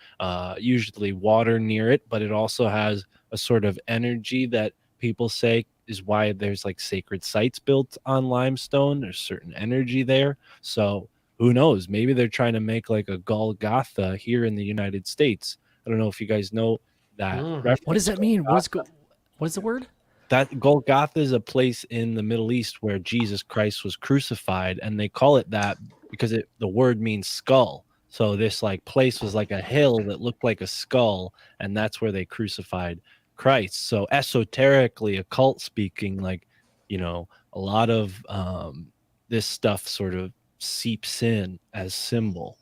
usually water near it, but it also has a sort of energy that people say is why there's like sacred sites built on limestone. There's certain energy there. So who knows? Maybe they're trying to make like a Golgotha here in the United States. I don't know if you guys know that What does reference. that mean? What is the word? That Golgotha is a place in the Middle East where Jesus Christ was crucified, and they call it that because the word means skull. So this like place was like a hill that looked like a skull, and that's where they crucified Christ. So esoterically, occult speaking, like a lot of this stuff sort of seeps in as symbol,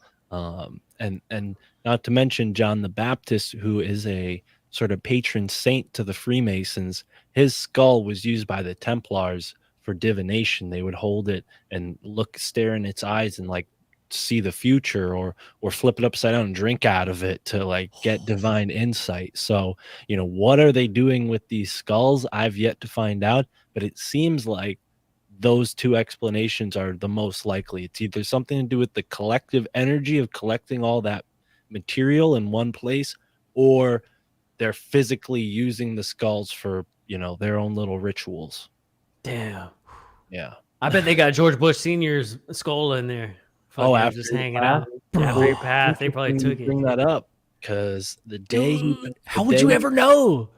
and not to mention John the Baptist, who is a sort of patron saint to the Freemasons. His skull was used by the Templars for divination. They would hold it and stare in its eyes and like see the future or flip it upside down and drink out of it to like get divine insight. So, what are they doing with these skulls? I've yet to find out, but it seems like those two explanations are the most likely. It's either something to do with the collective energy of collecting all that material in one place, or they're physically using the skulls for, their own little rituals. Damn. Yeah. I bet they got George Bush Senior's skull in there. Fucking After just he hanging passed? out. After he passed, they probably Interesting you took it. bring that up, because the day how would you ever know?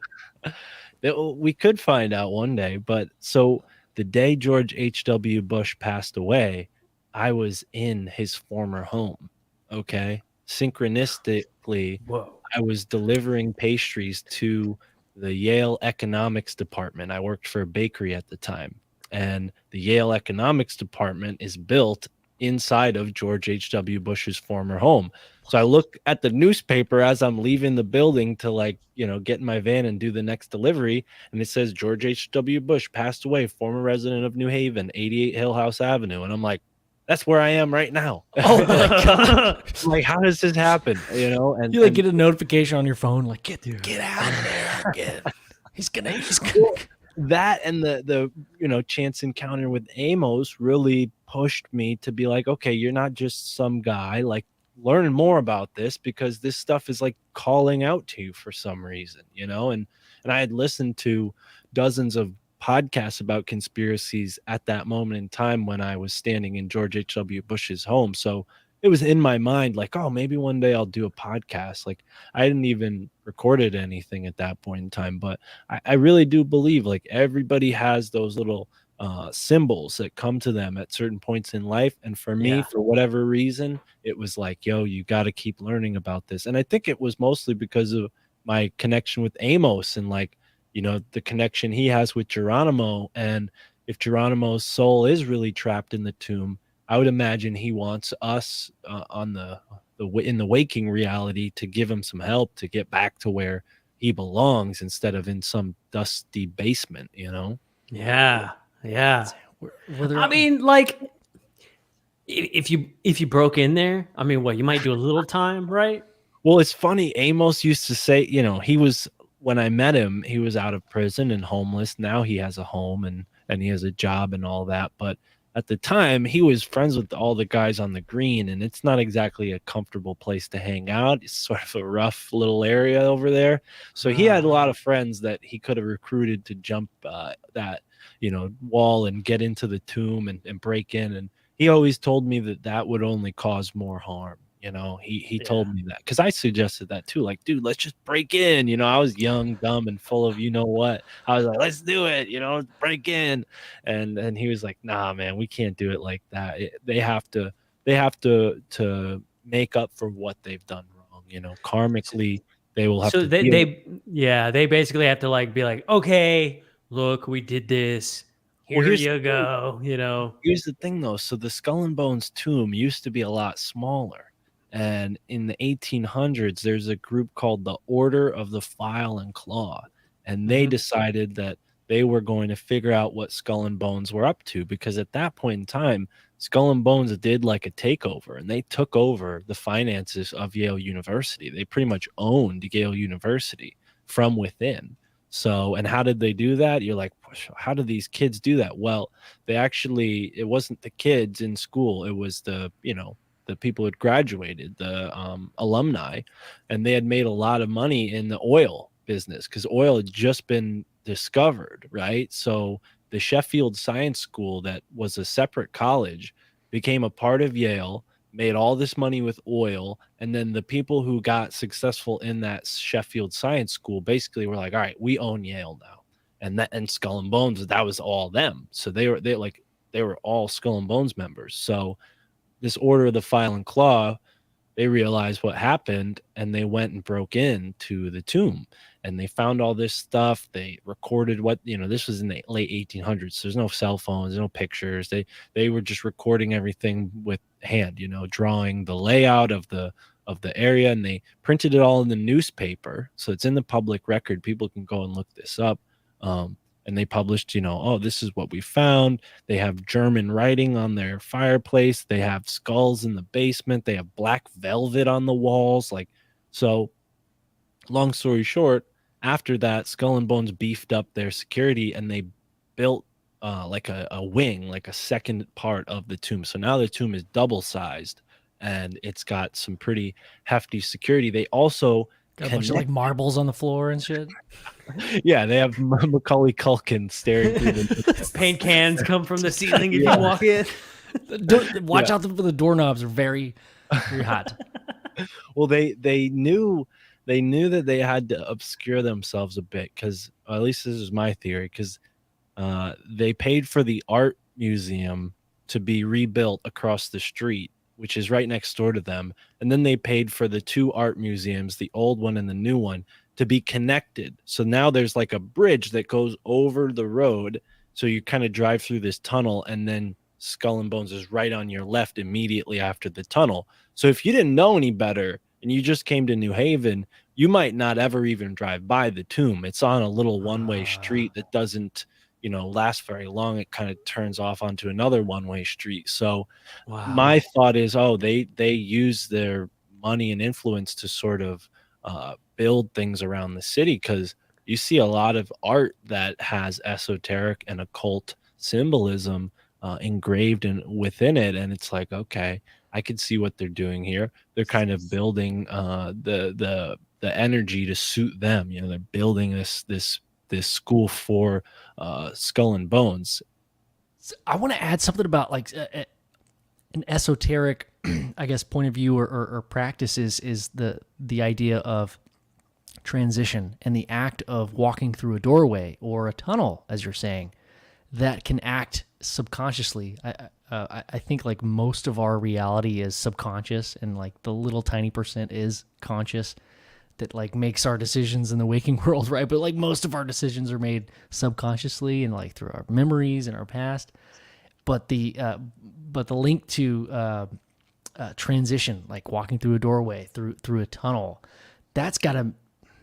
we could find out one day, but so the day George H.W. Bush passed away, I was in his former home. Okay. Synchronistically, Whoa. I was delivering pastries to the Yale economics department. I worked for a bakery at the time, and the Yale economics department is built inside of George H.W. Bush's former home. So I look at the newspaper as I'm leaving the building to get in my van and do the next delivery. And it says George H.W. Bush passed away, former resident of New Haven, 88 Hill House Avenue. And I'm like, that's where I am right now. Oh my God. Like, how does this happen? And You get a notification on your phone, like, get out of there. He's gonna that and the chance encounter with Amos really pushed me to be like, okay, you're not just some guy, like learn more about this, because this stuff is like calling out to you for some reason, and I had listened to dozens of podcasts about conspiracies at that moment in time when I was standing in George H.W. Bush's home. So it was in my mind like, oh, maybe one day I'll do a podcast. Like, I hadn't even recorded anything at that point in time, but I really do believe like everybody has those little symbols that come to them at certain points in life. And for me, for whatever reason, it was like, yo, you got to keep learning about this. And I think it was mostly because of my connection with Amos and like, the connection he has with Geronimo. And if Geronimo's soul is really trapped in the tomb, I would imagine he wants us on in the waking reality to give him some help to get back to where he belongs instead of in some dusty basement, Yeah. I mean, like, if you broke in there, I mean, what, you might do a little time, right? Well, it's funny. Amos used to say, he was, when I met him, he was out of prison and homeless. Now he has a home and he has a job and all that. But at the time, he was friends with all the guys on the green, and it's not exactly a comfortable place to hang out. It's sort of a rough little area over there. So he had a lot of friends that he could have recruited to jump that, wall and get into the tomb and break in. And he always told me that would only cause more harm. He told me that, because I suggested that too. Like, dude, let's just break in. I was young, dumb, and full of what. I was like, let's do it. Break in. And he was like, nah, man, we can't do it like that. They have to make up for what they've done wrong. Karmically, they will have so to. They basically have to like be like, okay, look, we did this. Here you go. Here's the thing, though. So the Skull and Bones tomb used to be a lot smaller. And in the 1800s, there's a group called the Order of the File and Claw. And they decided that they were going to figure out what Skull and Bones were up to, because at that point in time, Skull and Bones did like a takeover, and they took over the finances of Yale University. They pretty much owned Yale University from within. So, and how did they do that? You're like, how do these kids do that? Well, it wasn't the kids in school. It was the people who had graduated, the alumni, and they had made a lot of money in the oil business because oil had just been discovered, right? So the Sheffield Science School, that was a separate college, became a part of Yale, made all this money with oil, and then the people who got successful in that Sheffield Science School basically were like, all right, we own Yale now. And Skull and Bones, that was all them. So they were all Skull and Bones members. So this Order of the File and Claw, they realized what happened, and they went and broke into the tomb, and they found all this stuff. They recorded this was in the late 1800s. So there's no cell phones, no pictures. They were just recording everything with hand, drawing the layout of the area, and they printed it all in the newspaper. So it's in the public record. People can go and look this up. and they published, oh, this is what we found. They have German writing on their fireplace. They have skulls in the basement. They have black velvet on the walls. Like, so long story short, after that, Skull and Bones beefed up their security and they built like a wing, like a second part of the tomb. So now the tomb is double sized and it's got some pretty hefty security. They also got a bunch of like marbles on the floor and shit. Yeah, they have Macaulay Culkin staring through the paint cans come from the ceiling if you walk in. Watch out for the doorknobs are very, very hot. Well, they knew that they had to obscure themselves a bit because, at least this is my theory, because they paid for the art museum to be rebuilt across the street, which is right next door to them, and then they paid for the two art museums, the old one and the new one, to be connected. So now there's like a bridge that goes over the road, so you kind of drive through this tunnel, and then Skull and Bones is right on your left immediately after the tunnel. So if you didn't know any better and you just came to New Haven, you might not ever even drive by the tomb. It's on a little one-way street that doesn't, last very long. It kind of turns off onto another one-way street. So my thought is, they use their money and influence to sort of build things around the city, because you see a lot of art that has esoteric and occult symbolism engraved within it, and it's like, okay, I can see what they're doing here. They're kind of building the energy to suit them. They're building this school for Skull and Bones. So I want to add something about like an esoteric, I guess, point of view or practice is the idea of transition and the act of walking through a doorway or a tunnel, as you're saying, that can act subconsciously. I think like most of our reality is subconscious, and like the little tiny percent is conscious that like makes our decisions in the waking world, right? But like most of our decisions are made subconsciously and like through our memories and our past. But the link to transition, like walking through a doorway, through a tunnel, that's got to,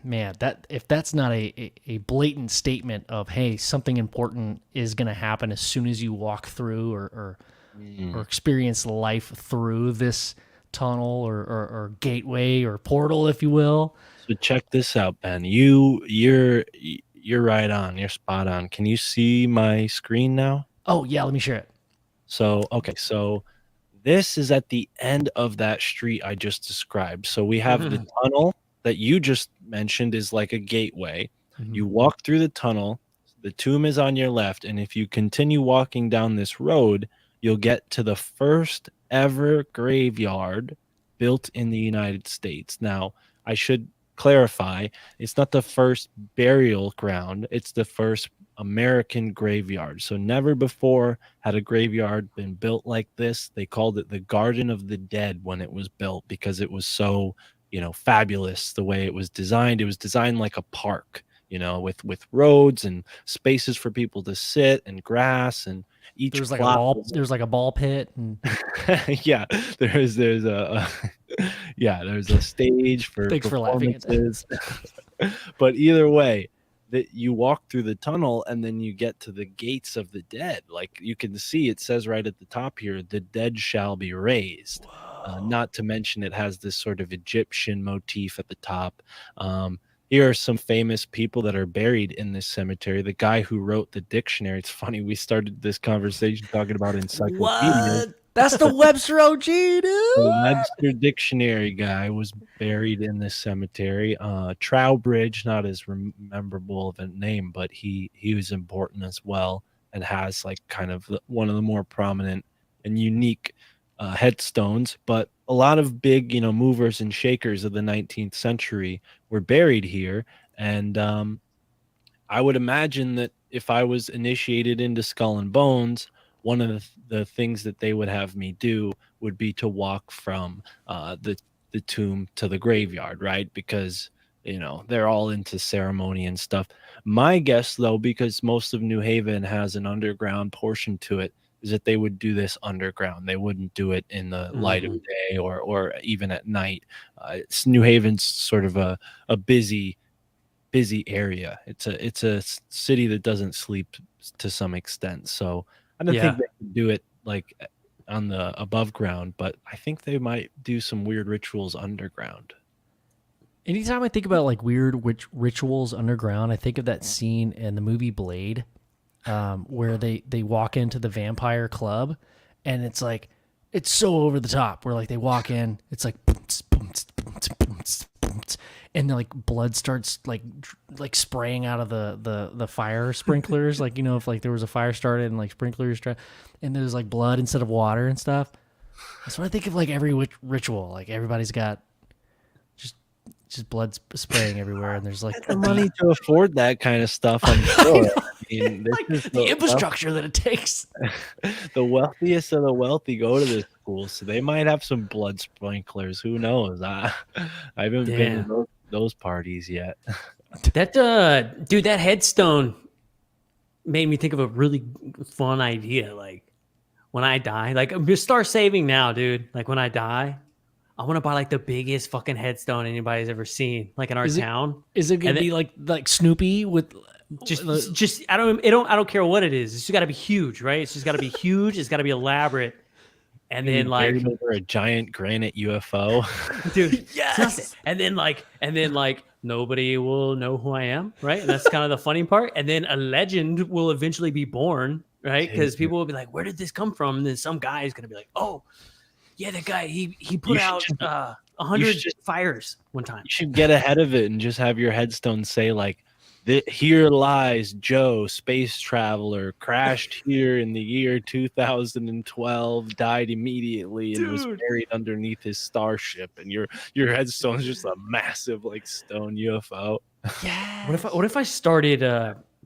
man, that if that's not a blatant statement of, hey, something important is going to happen as soon as you walk through or experience life through this tunnel or gateway or portal, if you will. So check this out, Ben. You're right on. You're spot on. Can you see my screen now? Oh yeah, let me share it. So so this is at the end of that street I just described. So we have the tunnel that you just mentioned is like a gateway. You walk through the tunnel, the tomb is on your left, and if you continue walking down this road, you'll get to the first ever graveyard built in the United States. Now, I should clarify, it's not the first burial ground, it's the first American graveyard. So never before had a graveyard been built like this. They called it the Garden of the Dead when it was built because it was so, fabulous the way it was designed. It was designed like a park, with roads and spaces for people to sit and grass, and each there's like a ball pit and yeah, there's a there's a stage for thanks for laughing at that. But either way, that you walk through the tunnel and then you get to the gates of the dead. Like you can see, it says right at the top here, the dead shall be raised. Not to mention it has this sort of Egyptian motif at the top. Here are some famous people that are buried in this cemetery. The guy who wrote the dictionary. It's funny, we started this conversation talking about encyclopedias. What? That's the Webster OG, dude. The Webster Dictionary guy was buried in this cemetery. Trowbridge, not as memorable of a name, but he was important as well, and has like kind of one of the more prominent and unique headstones. But a lot of big, movers and shakers of the 19th century were buried here. And I would imagine that if I was initiated into Skull and Bones, one of the things that they would have me do would be to walk from the tomb to the graveyard, right? Because, they're all into ceremony and stuff. My guess, though, because most of New Haven has an underground portion to it, is that they would do this underground. They wouldn't do it in the light of day or even at night. New Haven's sort of a busy busy area. It's a city that doesn't sleep to some extent. So I don't think they can do it like on the above ground, but I think they might do some weird rituals underground. Anytime I think about like weird rituals underground, I think of that scene in the movie Blade, where they walk into the vampire club, and it's like it's so over the top. Where like they walk in, it's like and like blood starts like spraying out of the fire sprinklers. Like, you know, if like there was a fire started and like sprinklers and there's like blood instead of water and stuff. That's what I think of like every ritual. Like everybody's got just blood spraying everywhere, and there's like the money to afford that kind of stuff. I'm sure. I mean, this like is the infrastructure that it takes. The wealthiest of the wealthy go to this school, so they might have some blood sprinklers. Who knows? I haven't been to those parties yet. That dude, that headstone made me think of a really fun idea. Like when I die, like just start saving now, dude. Like when I die, I want to buy like the biggest fucking headstone anybody's ever seen, like in our town. Is it gonna be like Snoopy with just I don't care what it is. It's just got to be huge, right? It's just got to be huge. It's got to be elaborate, and then like over a giant granite UFO, dude. Yes, and then like nobody will know who I am, right? And that's kind of the funny part. And then a legend will eventually be born, right? Because people will be like, "Where did this come from?" And then some guy is gonna be like, "Oh. Yeah, that guy, he put out 100 fires one time." You should get ahead of it and just have your headstone say like, "Here lies Joe, space traveler, crashed here in the year 2012, died immediately, and was buried underneath his starship." And your headstone is just a massive like stone UFO. Yeah. What if I started,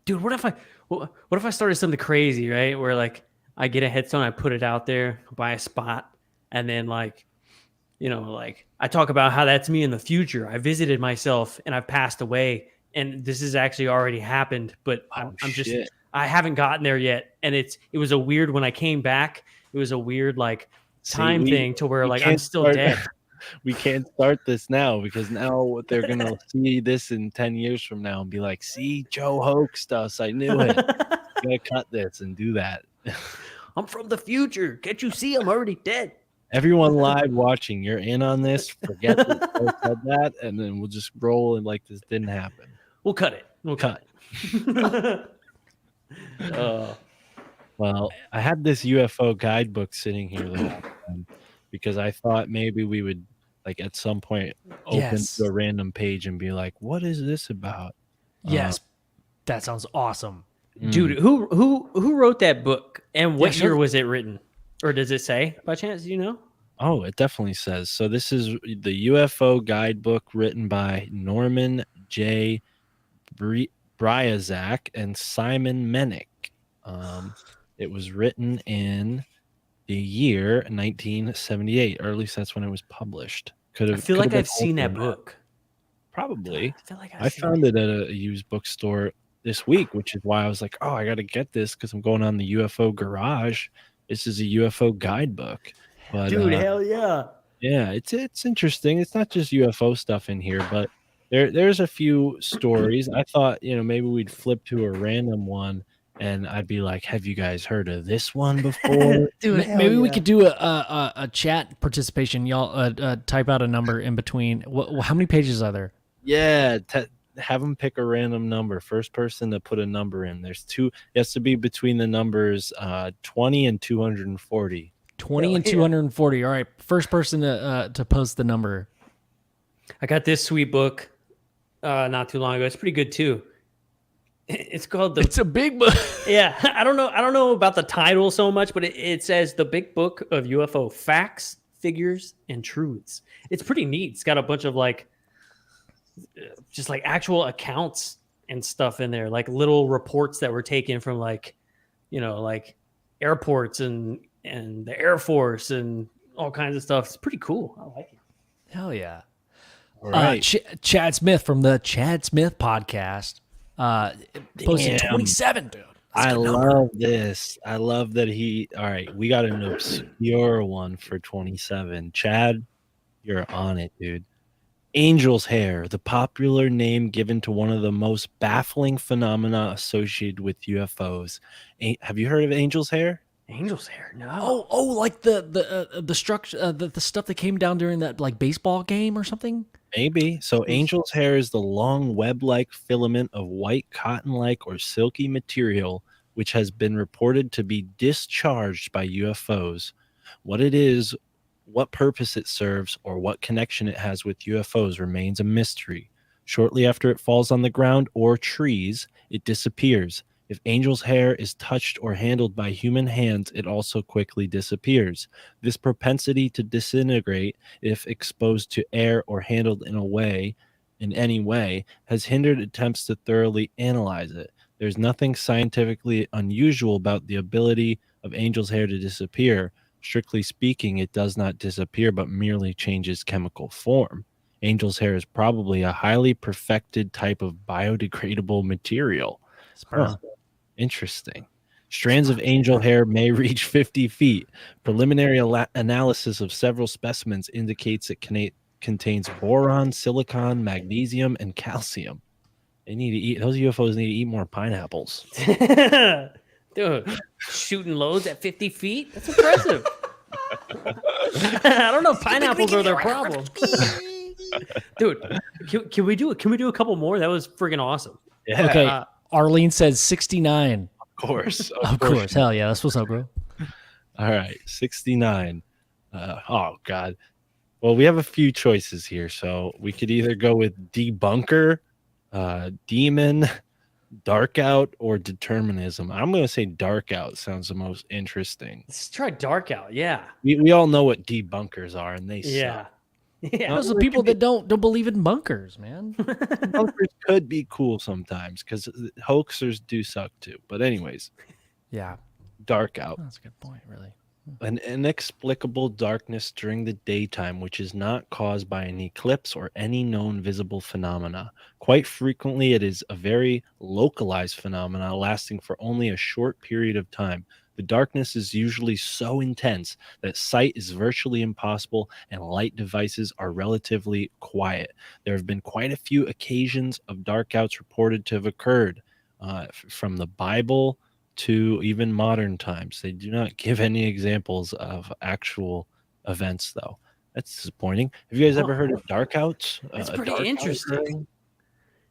dude? What if I started something crazy, right? Where like I get a headstone, I put it out there, buy a spot. And then like, you know, like I talk about how that's me in the future. I visited myself and I've passed away, and this has actually already happened, but I haven't gotten there yet. And it was a weird, when I came back, it was a weird like time thing to where like I'm still dead. We can't start this now, because now they're going to see this in 10 years from now and be like, "See, Joe hoaxed us. I knew it. I'm going to cut this and do that." I'm from the future. Can't you see I'm already dead? Everyone live watching, you're in on this. Forget that I said that, and then we'll just roll and like this didn't happen. We'll cut it. We'll cut it. Well, I had this UFO guidebook sitting here the last time because I thought maybe we would like at some point open to a random page and be like, "What is this about?" Yes, that sounds awesome, dude. Who wrote that book, and what year was it written? Or does it say by chance? Do you know? Oh, it definitely says. So this is the UFO guidebook written by Norman J. Bryazak and Simon Mennick. It was written in the year 1978, or at least that's when it was published. I feel like I've seen that book. Probably. I feel like I found it at a used bookstore this week, which is why I was like, "Oh, I got to get this because I'm going on the UFO Garage." This is a UFO guidebook. But, dude, hell yeah. Yeah, it's interesting. It's not just UFO stuff in here, but there's a few stories. I thought, you know, maybe we'd flip to a random one and I'd be like, "Have you guys heard of this one before?" Dude, maybe we could do a chat participation. Y'all type out a number in between. How many pages are there? Yeah, have them pick a random number. First person to put a number in. There's two. It has to be between the numbers 20 and 240. 20 and 240. All right. First person to post the number. I got this sweet book not too long ago. It's pretty good too. It's called It's a big book. Yeah, I don't know about the title so much, but it says The Big Book of UFO Facts, Figures, and Truths. It's pretty neat. It's got a bunch of like just like actual accounts and stuff in there, like little reports that were taken from like, you know, like airports and the Air Force and all kinds of stuff. It's pretty cool. I like it. Hell yeah. All right. Chad Smith from the Chad Smith podcast posted 27, dude. I love this. I love that all right, we got an obscure one for 27. Chad, you're on it, dude. Angel's hair, the popular name given to one of the most baffling phenomena associated with UFOs. Have you heard of angel's hair? Angel's hair? No. Oh, like the structure, the stuff that came down during that like baseball game or something. Maybe. So, angel's hair is the long web like filament of white cotton like or silky material which has been reported to be discharged by UFOs. What it is, what purpose it serves, or what connection it has with UFOs remains a mystery. Shortly after it falls on the ground or trees, it disappears. If angel's hair is touched or handled by human hands, it also quickly disappears. This propensity to disintegrate, if exposed to air or handled in any way, has hindered attempts to thoroughly analyze it. There's nothing scientifically unusual about the ability of angel's hair to disappear. Strictly speaking, it does not disappear, but merely changes chemical form. Angel's hair is probably a highly perfected type of biodegradable material. Sperm. Interesting. Strands of angel hair may reach 50 feet. Preliminary analysis of several specimens indicates it contains boron, silicon, magnesium, and calcium. They need to eat. Those UFOs need to eat more pineapples. Dude, shooting loads at 50 feet? That's impressive. I don't know if pineapples are their problem. Dude, can we do a couple more? That was friggin' awesome. Yeah, Okay. Arlene says 69. of course. Of course. Hell yeah. That's what's up, bro. All right, 69. Oh, God. Well, we have a few choices here. So we could either go with debunker, demon, dark out, or determinism. I'm going to say dark out sounds the most interesting. Let's try dark out. Yeah. We all know what debunkers are, and they Yeah. suck. Yeah. Those are the people that don't believe in bunkers, man. Bunkers could be cool sometimes because hoaxers do suck too. But anyways, Yeah. dark out. That's a good point, really. An inexplicable darkness during the daytime which is not caused by an eclipse or any known visible phenomena. Quite frequently, it is a very localized phenomena lasting for only a short period of time. The darkness is usually so intense that sight is virtually impossible and light devices are relatively quiet. There have been quite a few occasions of darkouts reported to have occurred, from the Bible to even modern times. They do not give any examples of actual events, though. That's disappointing. Have you guys ever heard of darkouts? That's A pretty dark out interesting. occurring?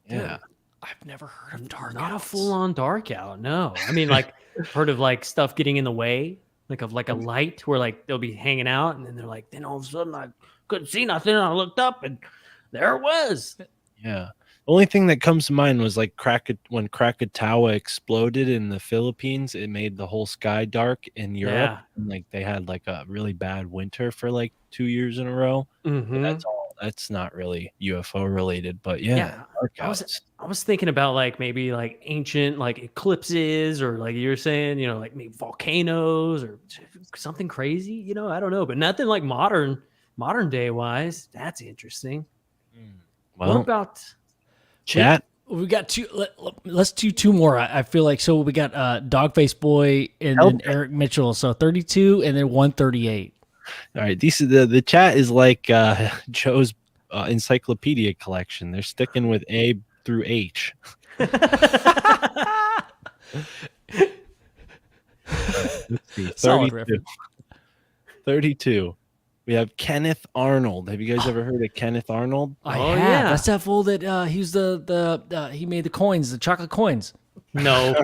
Yeah. I've never heard of dark Not a outs. full-on dark out. No. I mean, like, heard of like stuff getting in the way, like of like a light where like they'll be hanging out and then they're like, then all of a sudden I couldn't see nothing. And I looked up and there it was. Yeah. The only thing that comes to mind was like when Krakatoa exploded in the Philippines, it made the whole sky dark in Europe. Yeah. And like they had like a really bad winter for like 2 years in a row. But Mhm. that's all. That's not really UFO related, but yeah, darkouts. I was thinking about like maybe like ancient like eclipses or like you were saying, like maybe volcanoes or something crazy, I don't know, but nothing like modern day wise. That's interesting. What Well, about chat. We got two. Let's do two more. I feel like so. We got Dogface Boy and then Eric Mitchell. So 32 and then 138. All right, the chat is like Joe's encyclopedia collection. They're sticking with A through H. Let's see. Solid 32. 32. We have Kenneth Arnold. Have you guys ever heard of Kenneth Arnold? I Oh, have. yeah. That's that fool that he's he made the coins, the chocolate coins. no?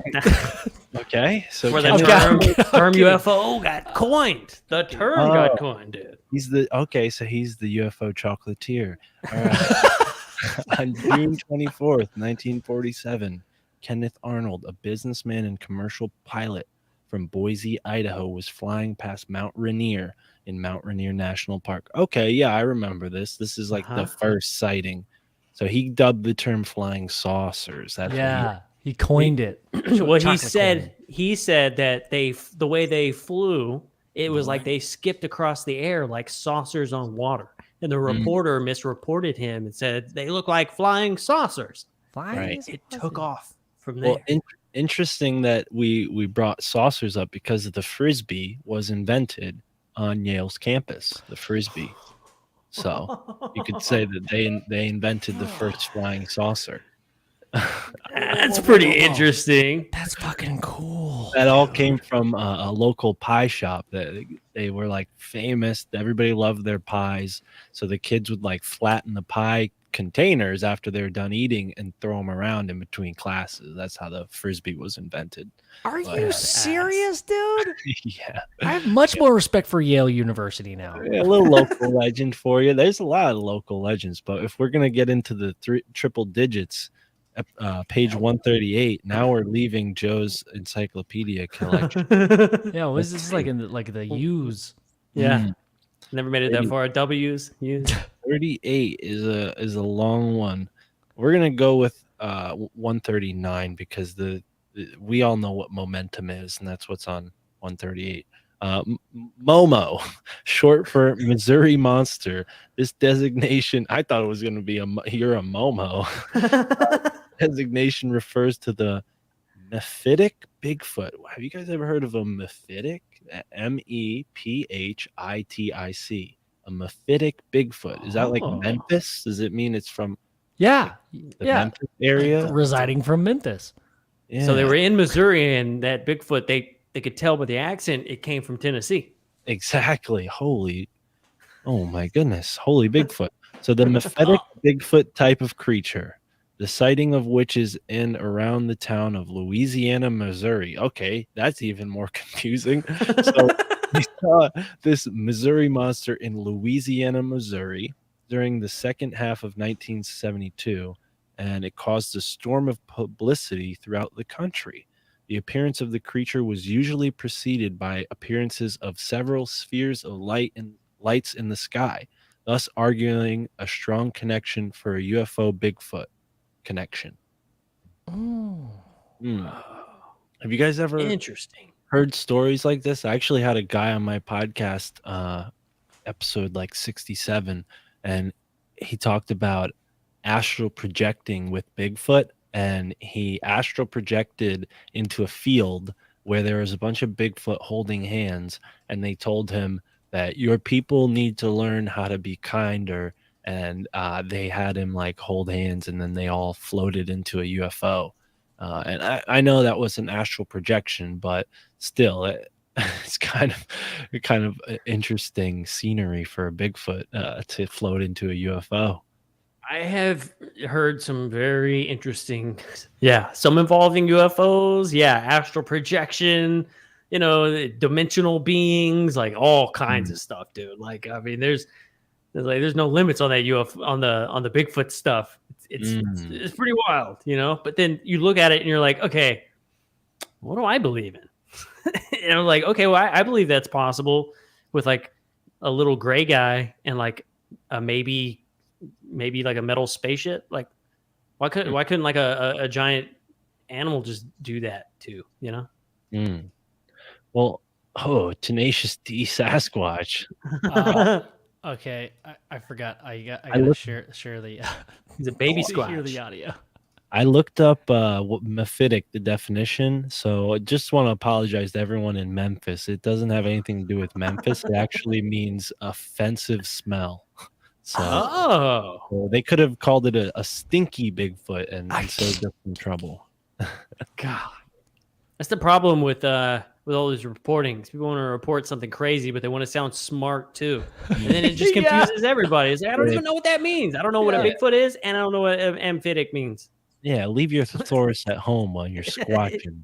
Okay, so Where the Kenneth- term UFO got coined. The term got coined, dude. he's the UFO chocolatier. All right. On June 24th, 1947, Kenneth Arnold, a businessman and commercial pilot from Boise, Idaho, was flying past Mount Rainier in Mount Rainier National Park. Okay, yeah, I remember this. This is like the first sighting. So he dubbed the term flying saucers. That's what he coined it. Well, Chocolate he said that the way they flew, it was like they skipped across the air like saucers on water. And the reporter misreported him and said they look like flying saucers. Right. It took off from there. Well, interesting that we brought saucers up because the Frisbee was invented on Yale's campus, the Frisbee. So you could say that they invented the first flying saucer. That's pretty interesting. That's fucking cool. That all came from a local pie shop that they were like famous. Everybody loved their pies. So the kids would like flatten the pie containers after they were done eating and throw them around in between classes. That's how the Frisbee was invented. Are But- you serious, dude? Yeah. I have much more respect for Yale University now. A little local legend for you. There's a lot of local legends, but if we're going to get into the triple digits, page 138, now we're leaving Joe's encyclopedia collection. Yeah, well, this is like in the U's. Yeah. Never made it that far. W's. U's. 38 is a long one. We're gonna go with 139 because we all know what momentum is, and that's what's on 138. Momo, short for Missouri Monster. This designation, I thought it was gonna be you're a Momo. Designation refers to the mephitic Bigfoot. Have you guys ever heard of a mephitic? MEPHITIC. A mephitic Bigfoot. Is that like Memphis? Does it mean it's from Yeah. the Memphis area? Residing from Memphis. Yeah. So they were in Missouri, and that Bigfoot, they could tell by the accent it came from Tennessee. Exactly. Oh my goodness. Holy Bigfoot. So the mephitic Bigfoot type of creature, the sighting of which is in around the town of Louisiana, Missouri. Okay, that's even more confusing. So we saw this Missouri Monster in Louisiana, Missouri during the second half of 1972, and it caused a storm of publicity throughout the country. The appearance of the creature was usually preceded by appearances of several spheres of lights in the sky, thus arguing a strong connection for a UFO Bigfoot connection. Have you guys ever Interesting. heard stories like this? I actually had a guy on my podcast, episode like 67, and he talked about astral projecting with Bigfoot, and he astral projected into a field where there was a bunch of Bigfoot holding hands, and they told him that your people need to learn how to be kinder, and they had him like hold hands, and then they all floated into a UFO. And I know that was an astral projection, but still, it's kind of interesting scenery for a Bigfoot to float into a UFO. I have heard some very interesting, some involving UFOs, astral projection, dimensional beings, like all kinds of stuff, dude. Like, I mean, there's no limits on that UFO on the Bigfoot stuff. It's pretty wild, But then you look at it and you're like, okay, what do I believe in? And I'm like, okay, well, I believe that's possible with like a little gray guy and like maybe like a metal spaceship. Like, why couldn't like a giant animal just do that too? Well, Tenacious D Sasquatch. Okay, I forgot. I gotta share the. He's a baby hear squatch. the audio. I looked up mephitic, the definition. So I just want to apologize to everyone in Memphis. It doesn't have anything to do with Memphis. It actually means offensive smell. So they could have called it a stinky Bigfoot and saved us some trouble. God, that's the problem with all these reportings. People want to report something crazy, but they want to sound smart too, and then it just confuses everybody. It's like, I don't even know what that means. I don't know what a Bigfoot is, and I don't know what amphitic means. Yeah, leave your thesaurus at home while you're squatching.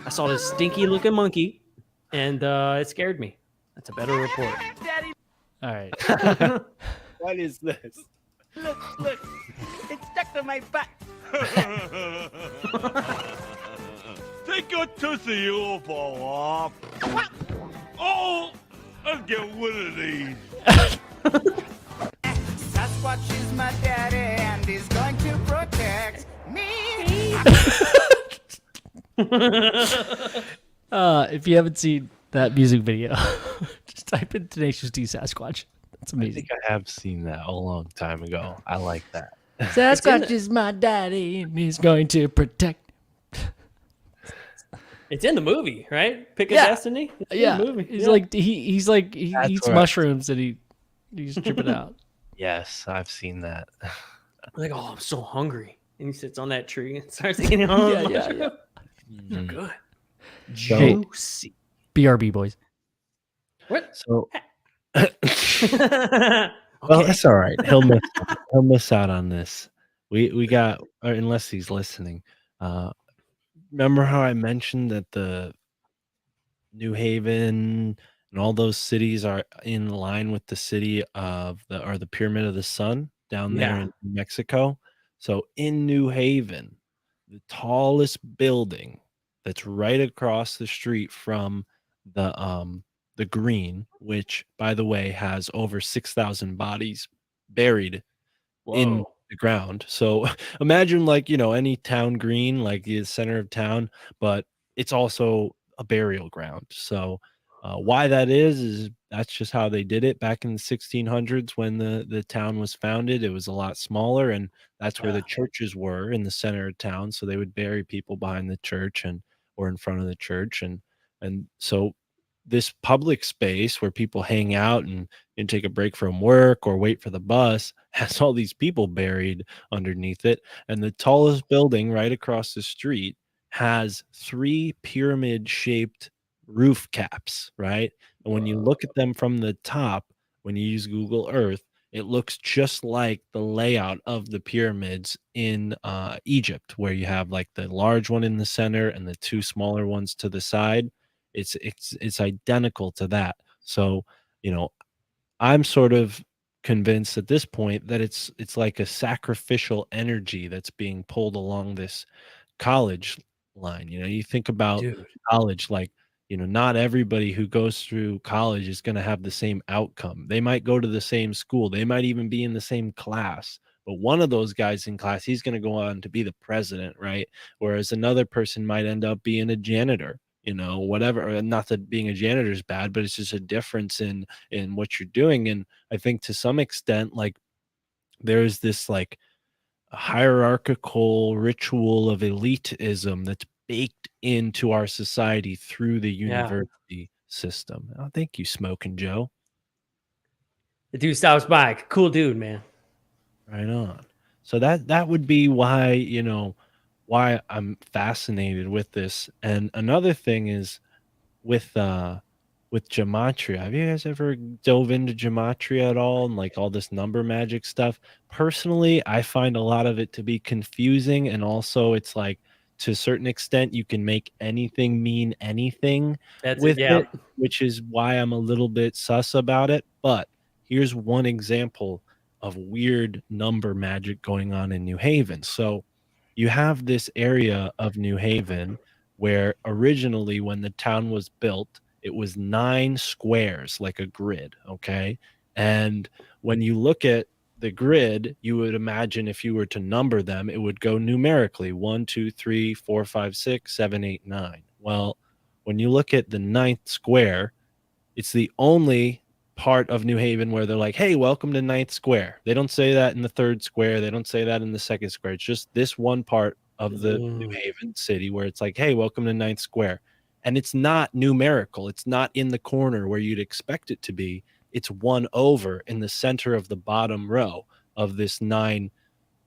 I saw this stinky looking monkey, and it scared me. That's a better report. All right. What is this? Look, it's stuck to my butt. Take your tootsie UFO off. Oh, I'll get one of these. Sasquatch is my daddy and he's going to protect me. If you haven't seen that music video, just type in Tenacious D Sasquatch. That's I amazing. think I have seen that a long time ago. I like that. Sasquatch is my daddy and he's going to protect. It's in the movie, right? Pick a Destiny. It's in the movie. He's like he eats where mushrooms and he You just trip it out. Yes, I've seen that. Like, oh, I'm so hungry. And he sits on that tree and starts eating all the mushrooms. They're Mhm. good. Hey. Juicy. BRB boys. What? So, Okay. well, that's all right. He'll miss out on this. We got, or unless he's listening. Remember how I mentioned that the New Haven and all those cities are in line with the city of the Pyramid of the Sun down there Yeah. in Mexico? So in New Haven, the tallest building that's right across the street from the green, which by the way has over 6,000 bodies buried in Whoa. the ground. So imagine like, any town green, like the center of town, but it's also a burial ground. So why that is that's just how they did it back in the 1600s when the town was founded. It was a lot smaller, and that's where Yeah. the churches were, in the center of town. So they would bury people behind the church and or in front of the church, and so this public space where people hang out and take a break from work or wait for the bus has all these people buried underneath it. And the tallest building right across the street has three pyramid shaped roof caps, right? And when you look at them from the top, when you use Google Earth, it looks just like the layout of the pyramids in Egypt, where you have like the large one in the center and the two smaller ones to the side. It's identical to that. So, you know, I'm sort of convinced at this point that it's like a sacrificial energy that's being pulled along this college line. You think about Dude. college, like, not everybody who goes through college is going to have the same outcome. They might go to the same school, they might even be in the same class, but one of those guys in class, he's going to go on to be the president, right? Whereas another person might end up being a janitor, whatever. Not that being a janitor is bad, but it's just a difference in what you're doing. And I think to some extent, like, there's this like hierarchical ritual of elitism that's baked into our society through the Yeah. university system. Oh, thank you, Smoking Joe. The dude stops by. Cool dude, man. Right on. So that would be why, why I'm fascinated with this. And another thing is with gematria. Have you guys ever dove into gematria at all, and like all this number magic stuff? Personally, I find a lot of it to be confusing, and also it's like, to a certain extent, you can make anything mean anything That's it. with Yeah. it, which is why I'm a little bit sus about it. But here's one example of weird number magic going on in New Haven. So you have this area of New Haven where originally, when the town was built, it was 9 squares, like a grid, okay? And when you look at the grid, you would imagine if you were to number them, it would go numerically: 1, 2, 3, 4, 5, 6, 7, 8, 9. Well, when you look at the ninth square, it's the only part of New Haven where they're like, "Hey, welcome to Ninth Square." They don't say that in the third square. They don't say that in the second square. It's just this one part of the New Haven city where it's like, "Hey, welcome to Ninth Square." And it's not numerical. It's not in the corner where you'd expect it to be. It's one over in the center of the bottom row of this 9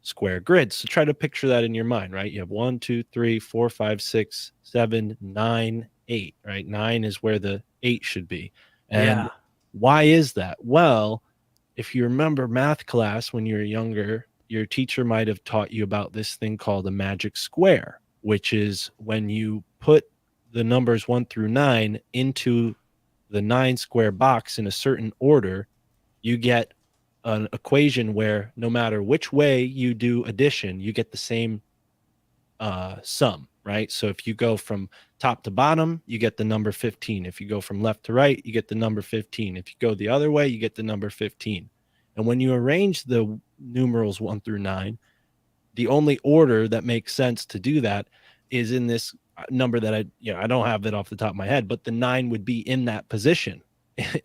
square grid. So try to picture that in your mind, right? You have 1, 2, 3, 4, 5, 6, 7, 9, 8, right? 9 is where the 8 should be. And Yeah. why is that? Well, if you remember math class when you were younger, your teacher might have taught you about this thing called a magic square, which is when you put the numbers 1 through 9 into the 9 square box in a certain order, you get an equation where no matter which way you do addition, you get the same sum, right? So if you go from top to bottom, you get the number 15. If you go from left to right, you get the number 15. If you go the other way, you get the number 15. And when you arrange the numerals 1 through 9, the only order that makes sense to do that is in this number that I don't have it off the top of my head, but the 9 would be in that position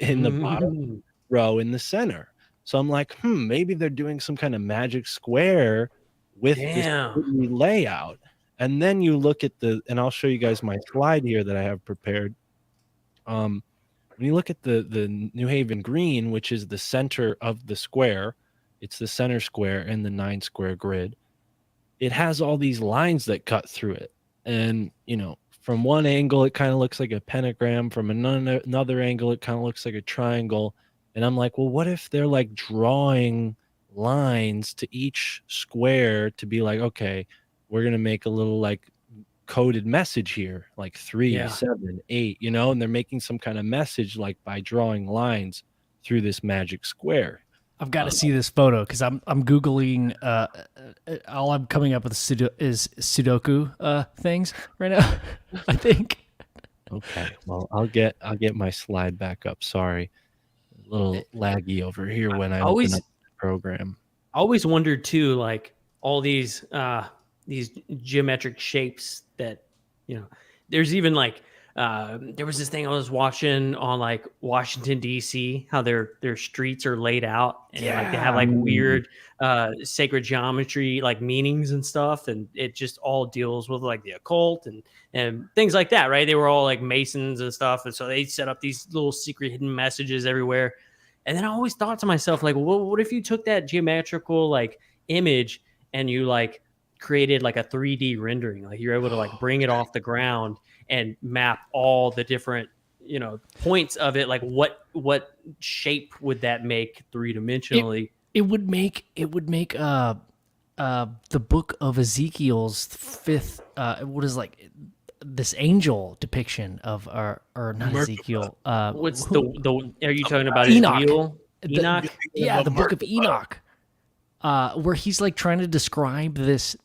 in the bottom row in the center. So I'm like, maybe they're doing some kind of magic square with this Damn. layout. And then you look at and I'll show you guys my slide here that I have prepared. when you look at the New Haven green, which is the center of the square, it's the center square in the 9 square grid. It has all these lines that cut through it. And, from one angle, it kind of looks like a pentagram. From another angle, it kind of looks like a triangle. And I'm like, well, what if they're like drawing lines to each square to be like, okay, we're going to make a little like coded message here, like 3, Yeah. 7, 8, and they're making some kind of message like by drawing lines through this magic square. I've got to see this photo because I'm googling. All I'm coming up with is Sudoku things right now. I think. Okay, well, I'll get my slide back up. Sorry, a little laggy over here when I open up the program. I always wondered too, like all these geometric shapes that there's even like there was this thing I was watching on like Washington D.C. how their streets are laid out and like they have like weird sacred geometry like meanings and stuff, and it just all deals with like the occult and things like that, right? They were all like Masons and stuff, and so they set up these little secret hidden messages everywhere. And then I always thought to myself, like, well, what if you took that geometrical like image and you like created like a 3D rendering, like you're able to like bring it off the ground and map all the different points of it, like what shape would that make three-dimensionally? It would make the book of Ezekiel's 5th what is like this angel depiction of or not Ezekiel, what's the are you talking about Enoch. Enoch? The book of Enoch, where he's like trying to describe this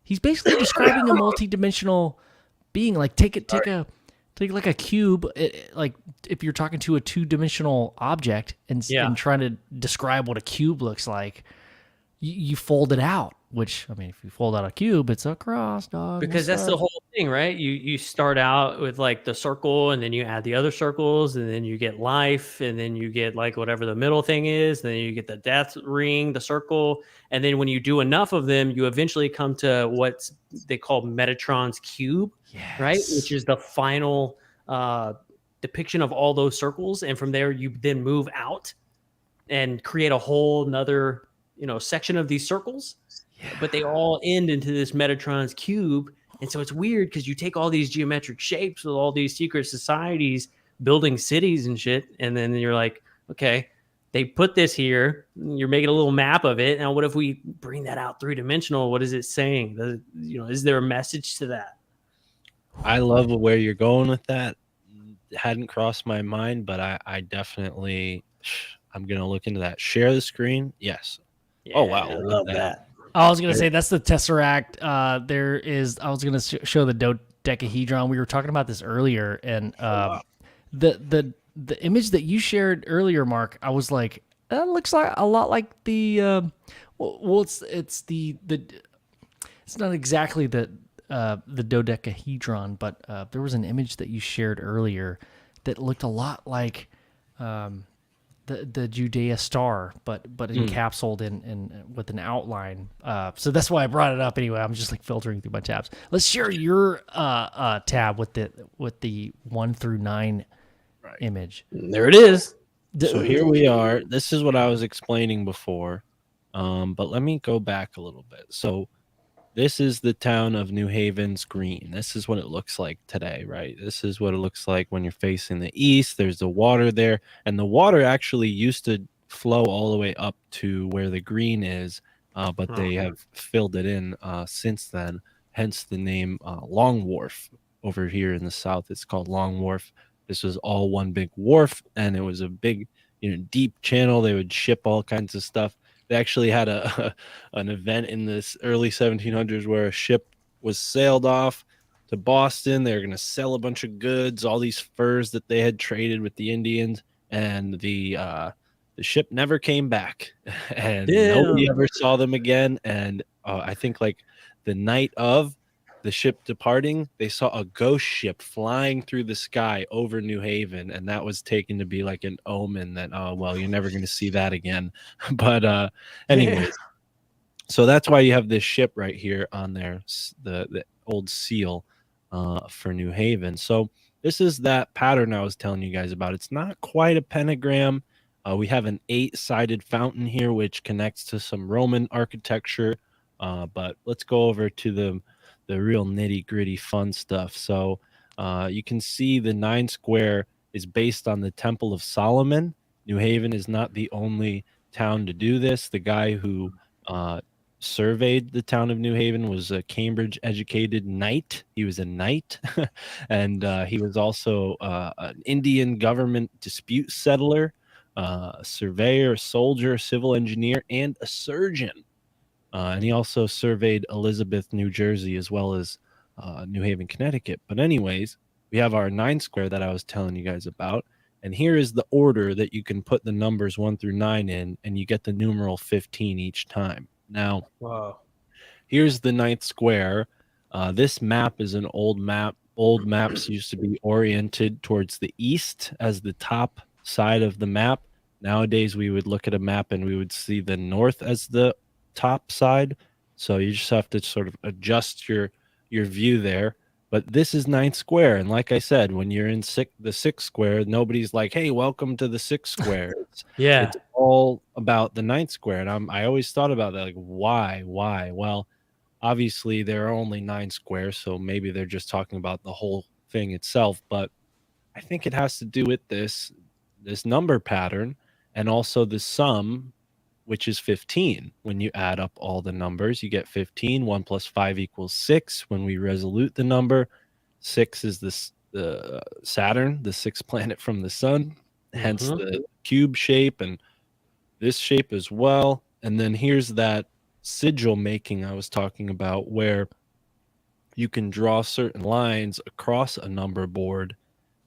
he's basically describing a multi-dimensional being. Like take like a cube, like if you're talking to a 2-dimensional object and trying to describe what a cube looks like, you fold it out. Which, I mean, if you fold out a cube, it's a cross, dog. Because that's the whole thing, right? You start out with like the circle, and then you add the other circles, and then you get life, and then you get like whatever the middle thing is, then you get the death ring, the circle, and then when you do enough of them, you eventually come to what they call Metatron's cube, right? Which is the final depiction of all those circles, and from there you then move out and create a whole nother section of these circles. But they all end into this Metatron's cube. And so it's weird because you take all these geometric shapes with all these secret societies building cities and shit. And then you're like, okay, they put this here. You're making a little map of it. Now, what if we bring that out 3-dimensional? What is it saying? Is there a message to that? I love where you're going with that. It hadn't crossed my mind, but I definitely, I'm going to look into that. Share the screen. Yes. Yeah, oh, wow. I love that. I was gonna say that's the Tesseract. I was gonna show the dodecahedron. We were talking about this earlier, and the image that you shared earlier, Mark. I was like, that looks like a lot like the. It's not exactly the dodecahedron, but there was an image that you shared earlier that looked a lot like the Judea star, but encapsulated in with an outline. So that's why I brought it up anyway. I'm just like filtering through my tabs. Let's share your tab with the 1 through 9 image. There it is. So here we are. This is what I was explaining before. But let me go back a little bit. So this is the town of New Haven's green. This is what it looks like today, right? This is what it looks like when you're facing the east. There's the water there. And the water actually used to flow all the way up to where the green is, but they have filled it in since then. Hence the name Long Wharf. Over here in the south, it's called Long Wharf. This was all one big wharf, and it was a big, deep channel. They would ship all kinds of stuff. They actually had an event in this early 1700s where a ship was sailed off to Boston. They were going to sell a bunch of goods, all these furs that they had traded with the Indians, and the ship never came back, and nobody ever saw them again. And I think like the night of the ship departing, they saw a ghost ship flying through the sky over New Haven, and that was taken to be like an omen that, oh, well, you're never going to see that again. But anyway, so that's why you have this ship right here on there, the old seal for New Haven. So this is that pattern I was telling you guys about. It's not quite a pentagram. We have an 8-sided fountain here, which connects to some Roman architecture. But let's go over to the real nitty gritty fun stuff. So you can see the 9 square is based on the Temple of Solomon. New Haven is not the only town to do this. The guy who surveyed the town of New Haven was a Cambridge educated knight. He was a knight, and he was also an Indian government dispute settler, a surveyor, a soldier, a civil engineer, and a surgeon. And he also surveyed Elizabeth, New Jersey, as well as New Haven, Connecticut. But anyways, we have our 9 square that I was telling you guys about. And here is the order that you can put the numbers 1 through 9 in, and you get the numeral 15 each time. Now, Wow. here's the 9th square. This map is an old map. Old maps used to be oriented towards the east as the top side of the map. Nowadays, we would look at a map and we would see the north as the top side. So you just have to sort of adjust your view there. But this is 9th square, and like I said, when you're in the 6th square, nobody's like, "Hey, welcome to the 6th square." Yeah. It's all about the 9th square, and I always thought about that, like, why? Well, obviously there are only 9 squares, so maybe they're just talking about the whole thing itself. But I think it has to do with this number pattern, and also the sum, which is 15. When you add up all the numbers, you get 15. 1 plus 5 equals 6. When we resolute the number, 6 is the Saturn, the 6th planet from the sun, hence the cube shape, and this shape as well. And then here's that sigil making I was talking about, where you can draw certain lines across a number board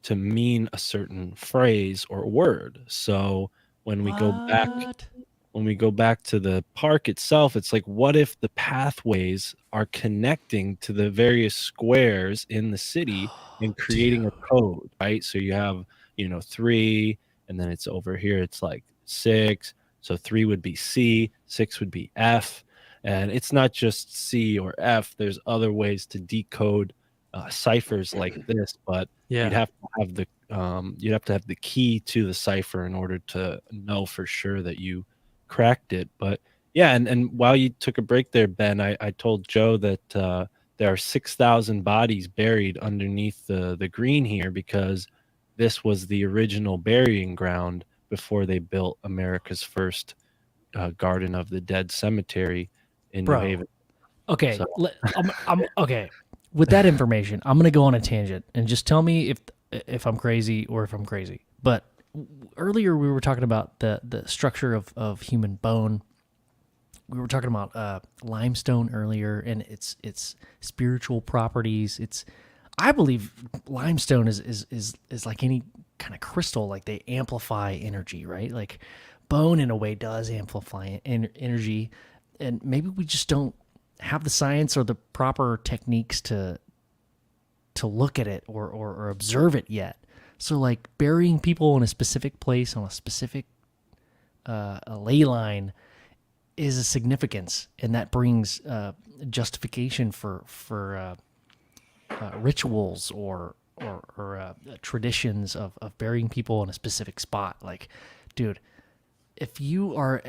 to mean a certain phrase or word. So when we go back to the park itself, it's like, what if the pathways are connecting to the various squares in the city and creating a code, right? So you have, 3, and then it's over here, it's like 6. So 3 would be C, 6 would be F. And it's not just C or F. There's other ways to decode ciphers like this, but Yeah. you'd have to have the key to the cipher in order to know for sure that you cracked it. But yeah, and while you took a break there, Ben, I told Joe that there are 6,000 bodies buried underneath the green here, because this was the original burying ground before they built America's first Garden of the Dead cemetery in New Haven. Okay, So- I'm okay. With that information, I'm gonna go on a tangent and just tell me if I'm crazy or if I'm crazy. But earlier we were talking about the structure of human bone. We were talking about limestone earlier and its spiritual properties. I believe limestone is like any kind of crystal. Like, they amplify energy, right? Like, bone in a way does amplify energy, and maybe we just don't have the science or the proper techniques to look at it or observe it yet. So, like, burying people in a specific place on a specific a ley line is a significance, and that brings justification for rituals or traditions of burying people in a specific spot. Like, dude, if you are,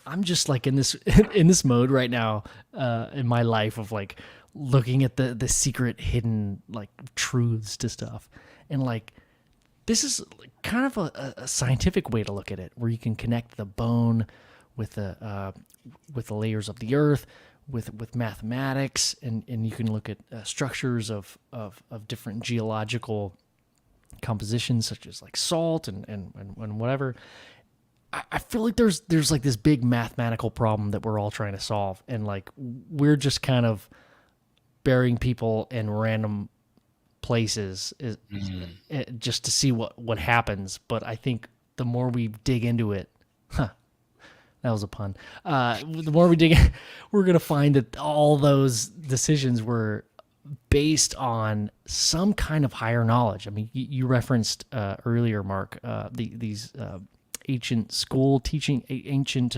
I'm just like in this mode right now in my life of like looking at the secret hidden like truths to stuff, and like this is kind of a scientific way to look at it, where you can connect the bone with the layers of the earth, with mathematics, and you can look at structures of different geological compositions, such as like salt and whatever. I feel like there's like this big mathematical problem that we're all trying to solve, and like we're just kind of burying people in random places just to see what happens. But I think the more we dig into it, that was a pun. The more we dig in, we're going to find that all those decisions were based on some kind of higher knowledge. I mean, you referenced earlier, Mark, these ancient school teaching, ancient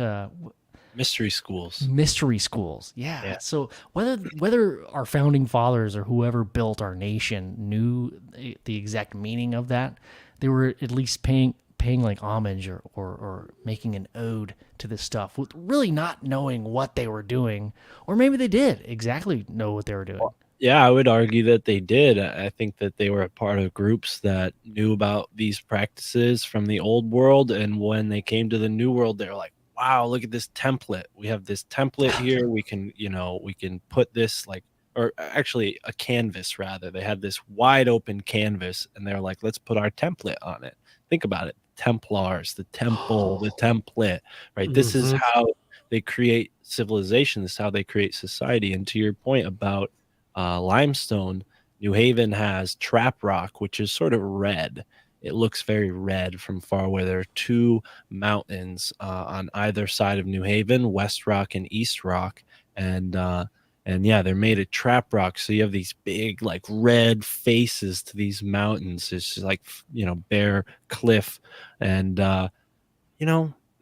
Mystery schools. Mystery schools. Yeah. Yeah. So whether our founding fathers or whoever built our nation knew the exact meaning of that, they were at least paying like homage or making an ode to this stuff with really not knowing what they were doing, or maybe they did exactly know what they were doing. Yeah, I would argue that they did. I think that they were a part of groups that knew about these practices from the old world, and when they came to the new world, they're like, "Wow, look at this template. We have this template here. We can, we can put this like, or actually a canvas rather. They had this wide open canvas, and they're like, let's put our template on it. Think about it: Templars, the temple, the template. Right? This is Mhm. how they create civilization. This is how they create society. And to your point about limestone, New Haven has trap rock, which is sort of red. It looks very red from far away. There are two mountains on either side of New Haven, West Rock and East Rock, and yeah, they're made of trap rock. So you have these big like red faces to these mountains. It's just like bare cliff, and there's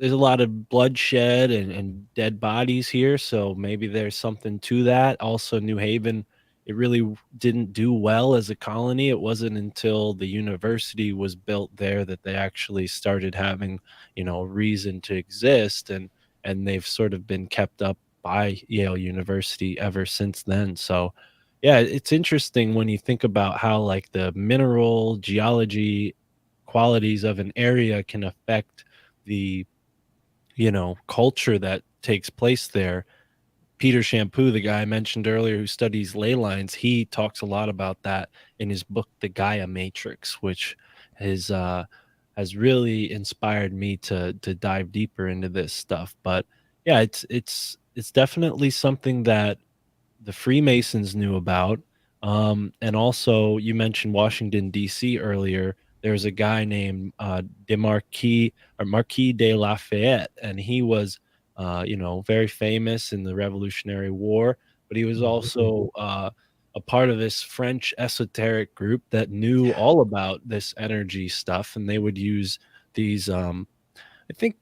a lot of bloodshed and dead bodies here, so maybe there's something to that. Also, New Haven, it really didn't do well as a colony. It wasn't until the university was built there that they actually started having, a reason to exist, and they've sort of been kept up by Yale University ever since then. So, yeah, it's interesting when you think about how like the mineral geology qualities of an area can affect the culture that takes place there. Peter Shampoo, the guy I mentioned earlier who studies ley lines, he talks a lot about that in his book, The Gaia Matrix, which has really inspired me to dive deeper into this stuff. But yeah, it's definitely something that the Freemasons knew about. And also, you mentioned Washington, D.C. earlier. There's a guy named Marquis de Lafayette, and he was, very famous in the Revolutionary War, but he was also a part of this French esoteric group that knew all about this energy stuff, and they would use these, I think,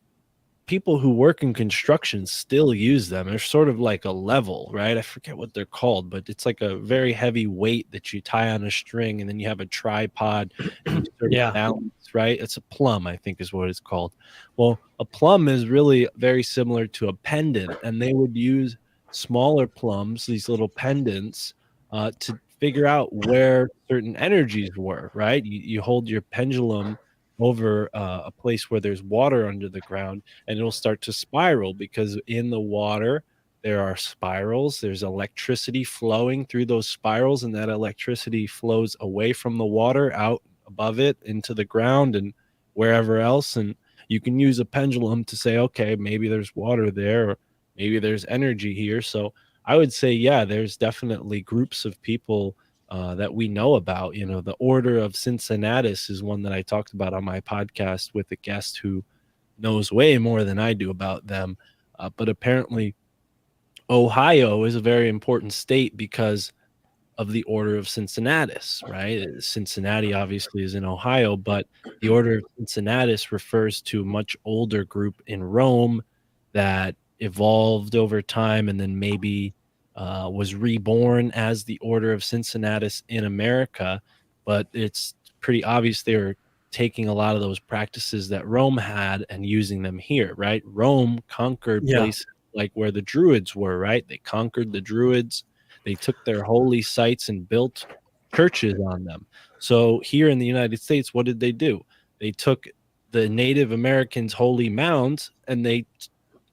people who work in construction still use them. They're sort of like a level, right? I forget what they're called, but it's like a very heavy weight that you tie on a string, and then you have a tripod and you sort of Yeah. balance, right? It's a plumb, I think is what it's called. Well, a plumb is really very similar to a pendant, and they would use smaller plums, these little pendants, to figure out where certain energies were, right? You hold your pendulum over a place where there's water under the ground, and it'll start to spiral because in the water there are spirals. There's electricity flowing through those spirals, and that electricity flows away from the water out above it into the ground and wherever else. And you can use a pendulum to say, okay, maybe there's water there, or maybe there's energy here. So I would say, yeah, there's definitely groups of people that we know about. The Order of Cincinnatus is one that I talked about on my podcast with a guest who knows way more than I do about them. But apparently, Ohio is a very important state because of the Order of Cincinnatus, right? Cincinnati obviously is in Ohio, but the Order of Cincinnatus refers to a much older group in Rome that evolved over time and then maybe was reborn as the Order of Cincinnatus in America. But it's pretty obvious they were taking a lot of those practices that Rome had and using them here, right? Rome conquered Yeah. places like where the Druids were, right? They conquered the Druids. They took their holy sites and built churches on them. So here in the United States, what did they do? They took the Native Americans' holy mounds and they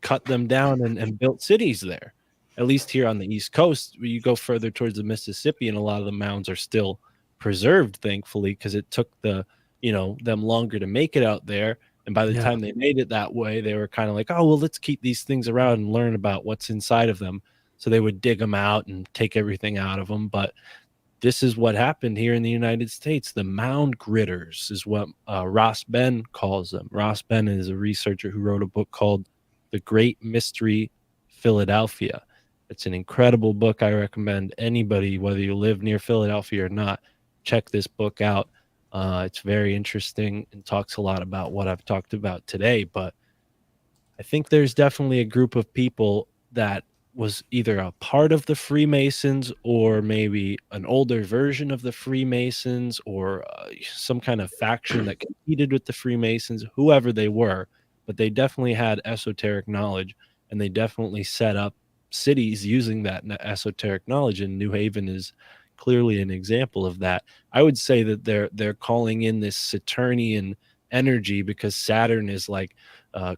cut them down and built cities there. At least here on the East Coast, you go further towards the Mississippi, and a lot of the mounds are still preserved, thankfully, because it took them longer to make it out there. And by the Yeah. time they made it that way, they were kind of like, oh, well, let's keep these things around and learn about what's inside of them. So they would dig them out and take everything out of them. But this is what happened here in the United States. The mound gritters is what Ross Ben calls them. Ross Ben is a researcher who wrote a book called The Great Mystery Philadelphia. It's an incredible book. I recommend anybody, whether you live near Philadelphia or not, check this book out. It's very interesting and talks a lot about what I've talked about today. But I think there's definitely a group of people that was either a part of the Freemasons or maybe an older version of the Freemasons or some kind of faction that competed with the Freemasons, whoever they were, but they definitely had esoteric knowledge and they definitely set up cities using that esoteric knowledge, and New Haven is clearly an example of that. I would say that they're calling in this Saturnian energy because Saturn is like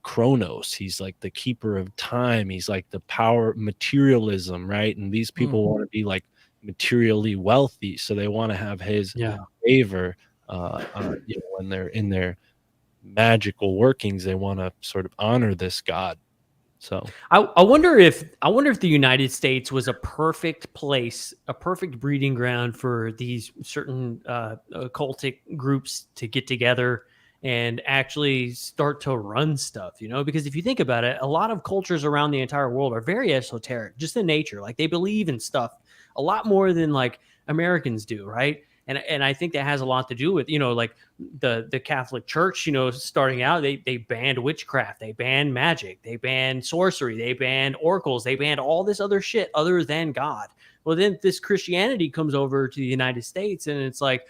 Chronos. He's like the keeper of time. He's like the power materialism, right? And these people want to be like materially wealthy, so they want to have his favor. When they're in their magical workings, they want to sort of honor this god. So I wonder if the United States was a perfect place, a perfect breeding ground for these certain occultic groups to get together and actually start to run stuff, because if you think about it, a lot of cultures around the entire world are very esoteric, just in nature. Like they believe in stuff a lot more than like Americans do, right? And I think that has a lot to do with, like the Catholic Church, starting out, they banned witchcraft, they banned magic, they banned sorcery, they banned oracles, they banned all this other shit other than God. Well, then this Christianity comes over to the United States and it's like,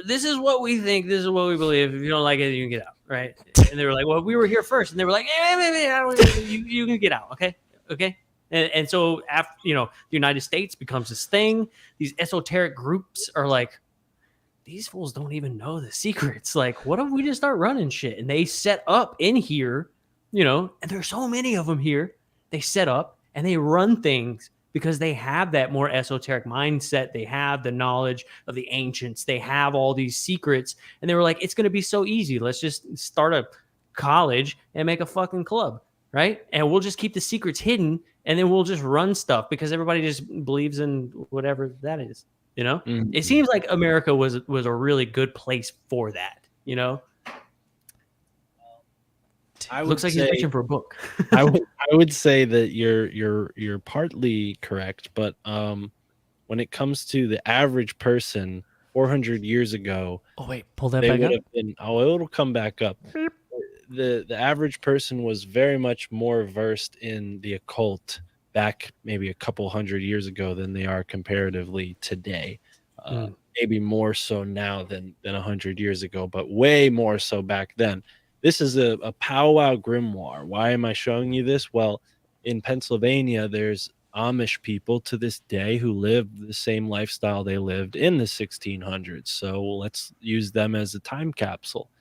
this is what we think, this is what we believe. If you don't like it, you can get out, right? And they were like, well, we were here first. And they were like, you can get out, okay? And so after, the United States becomes this thing. These esoteric groups are like, these fools don't even know the secrets. Like, what if we just start running shit? And they set up in here, and there's so many of them here. They set up and they run things because they have that more esoteric mindset. They have the knowledge of the ancients. They have all these secrets. And they were like, it's going to be so easy. Let's just start a college and make a fucking club, right? And we'll just keep the secrets hidden and then we'll just run stuff because everybody just believes in whatever that is. It seems like America was a really good place for that. Looks like he's pitching for a book. I would say that you're partly correct, but when it comes to the average person 400 years ago, pull that back up. It'll come back up. The average person was very much more versed in the occult back maybe a couple hundred years ago than they are comparatively today. Maybe more so now than 100 years ago, but way more so back then. This is a powwow grimoire. Why am I showing you this? Well, in Pennsylvania, there's Amish people to this day who live the same lifestyle they lived in the 1600s. So let's use them as a time capsule.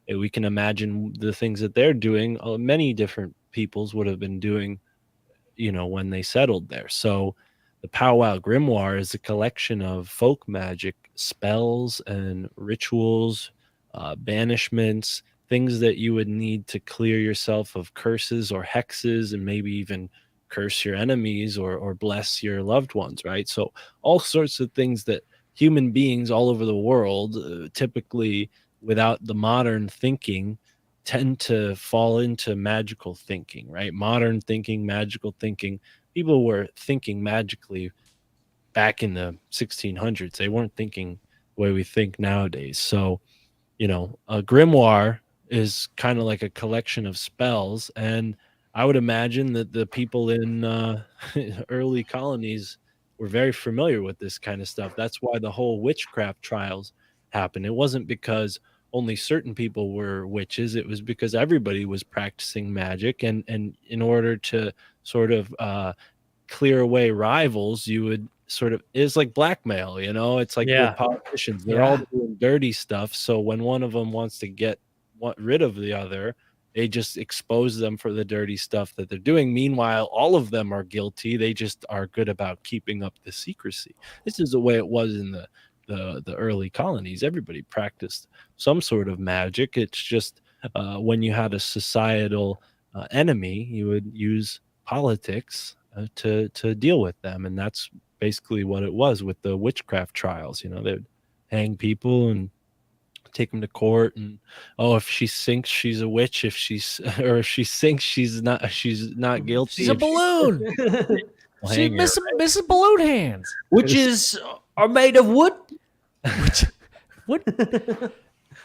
We can imagine the things that they're doing. Many different peoples would have been doing when they settled there. So the powwow grimoire is a collection of folk magic spells and rituals, banishments, things that you would need to clear yourself of curses or hexes and maybe even curse your enemies or bless your loved ones, right? So all sorts of things that human beings all over the world, typically without the modern thinking, tend to fall into magical thinking, right? Modern thinking, magical thinking. People were thinking magically back in the 1600s. They weren't thinking the way we think nowadays. So, a grimoire is kind of like a collection of spells. And I would imagine that the people in early colonies were very familiar with this kind of stuff. That's why the whole witchcraft trials happened. It wasn't because only certain people were witches. It was because everybody was practicing magic. And in order to sort of clear away rivals, you would it's like blackmail, it's like with politicians. They're all doing dirty stuff. So when one of them wants to get rid of the other, they just expose them for the dirty stuff that they're doing. Meanwhile, all of them are guilty. They just are good about keeping up the secrecy. This is the way it was in the early colonies. Everybody practiced some sort of magic. It's just when you had a societal enemy, you would use politics to deal with them. And that's basically what it was with the witchcraft trials. They'd hang people and take them to court, and if she sinks, she's a witch. If she sinks, she's not guilty. She's a balloon. She's missing balloon hands. Witches are made of wood. What?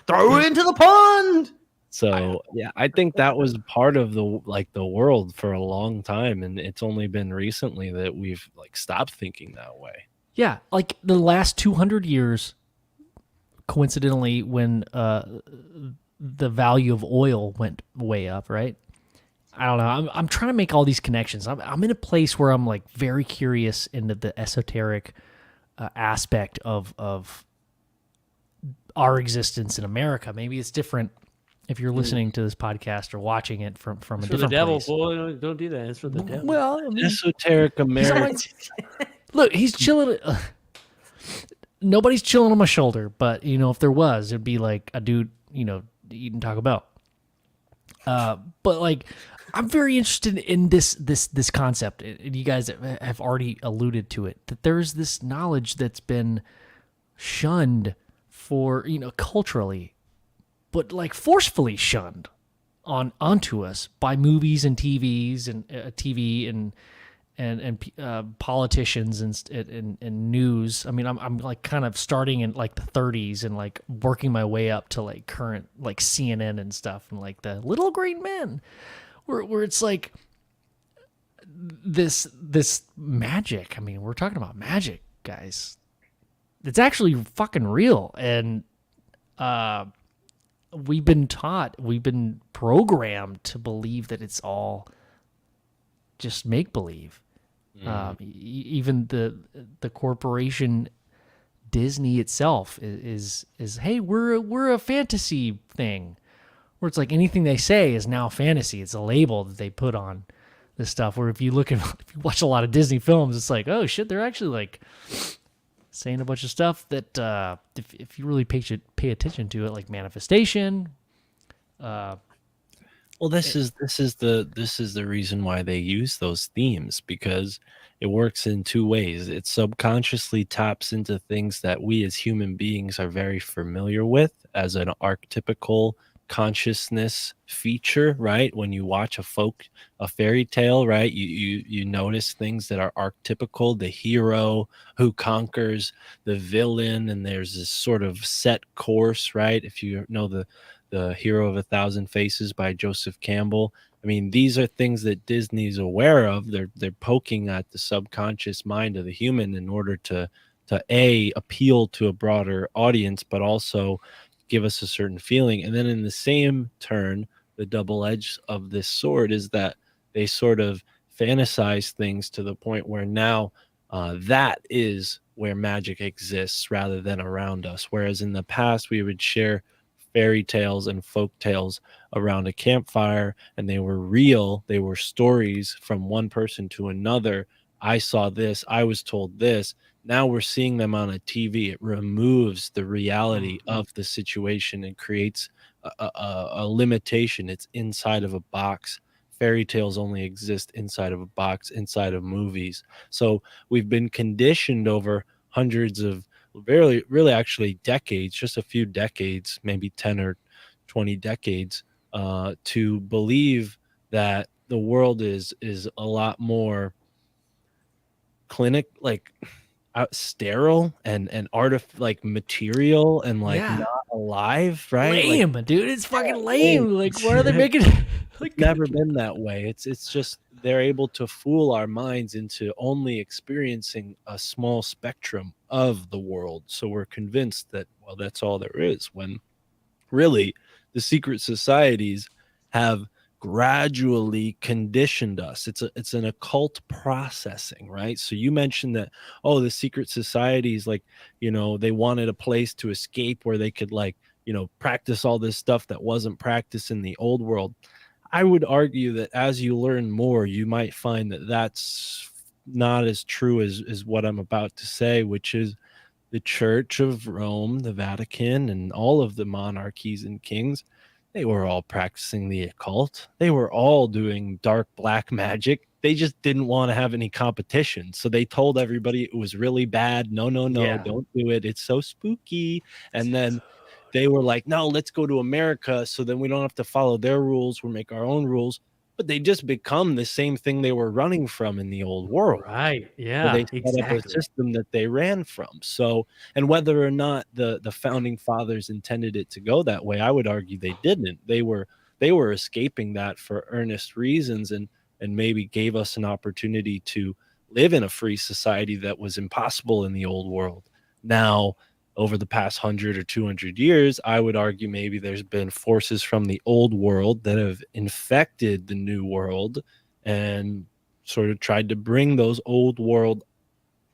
Throw her into the pond. So yeah, I think that was part of the world for a long time, and it's only been recently that we've like stopped thinking that way. Yeah, like the last 200 years, coincidentally, when the value of oil went way up, right? I don't know. I'm trying to make all these connections. I'm in a place where I'm like very curious into the esoteric aspect of our existence in America. Maybe it's different if you're listening to this podcast or watching it from a It's for the different devil, place. boy. Don't do that. It's for the devil. Well, I mean, Esoteric America. look, he's chilling. Nobody's chilling on my shoulder, but you know, if there was, it'd be like a dude, you know, eating Taco Bell. But like, I'm very interested in this concept, and you guys have already alluded to it. That there's this knowledge that's been shunned for, you know, culturally, but like forcefully shunned onto us by movies and TVs and TV and politicians and news. I mean, I'm like kind of starting in like the 30s and like working my way up to like current like CNN and stuff and like the little green men, where it's like this magic. I mean, we're talking about magic, guys. It's actually fucking real, and we've been programmed to believe that it's all just make believe. Even the corporation Disney itself is hey, we're a fantasy thing, where it's like anything they say is now fantasy. It's a label that they put on this stuff. Where if you watch a lot of Disney films, it's like, oh shit, they're actually like saying a bunch of stuff that if you really pay attention to it, like manifestation. Well, this is the reason why they use those themes, because it works in two ways. It subconsciously taps into things that we as human beings are very familiar with as an archetypical consciousness feature, right? When you watch a fairy tale, right? You notice things that are archetypical, the hero who conquers the villain, and there's this sort of set course, right? If you know the Hero of a Thousand Faces by Joseph Campbell. I mean, these are things that Disney's aware of. They're poking at the subconscious mind of the human in order to appeal to a broader audience, but also give us a certain feeling. And then in the same turn, the double edge of this sword is that they sort of fantasize things to the point where now that is where magic exists rather than around us. Whereas in the past, we would share fairy tales and folk tales around a campfire, and they were real. They were stories from one person to another. I saw this, I was told this. Now we're seeing them on a TV. It removes the reality of the situation and creates a limitation. It's inside of a box. Fairy tales only exist inside of a box, inside of movies. So we've been conditioned over hundreds of really actually decades, just a few decades, maybe 10 or 20 decades, to believe that the world is a lot more sterile and like material and like not alive, right? Lame, like, dude. It's fucking lame. Like, what are they making? Like, never been that way. It's just they're able to fool our minds into only experiencing a small spectrum of the world. So we're convinced that, well, that's all there is, when really the secret societies have gradually conditioned us. It's an occult processing, right? So you mentioned that, oh, the secret societies, like, you know, they wanted a place to escape where they could, like, you know, practice all this stuff that wasn't practiced in the old world. I would argue that as you learn more, you might find that that's not as true as what I'm about to say, which is the Church of Rome, the Vatican, and all of the monarchies and kings. They were all practicing the occult. They were all doing dark black magic. They just didn't want to have any competition. So they told everybody it was really bad. No, don't do it. It's so spooky. And then they were like, no, let's go to America, so then we don't have to follow their rules. We'll make our own rules. but they just become the same thing they were running from in the old world. Right. So they Yeah, set up a exactly. system that they ran from. So, and whether or not the founding fathers intended it to go that way, I would argue they didn't. They were escaping that for earnest reasons, and maybe gave us an opportunity to live in a free society that was impossible in the old world. Now, over the past 100 or 200 years, I would argue maybe there's been forces from the old world that have infected the new world and sort of tried to bring those old world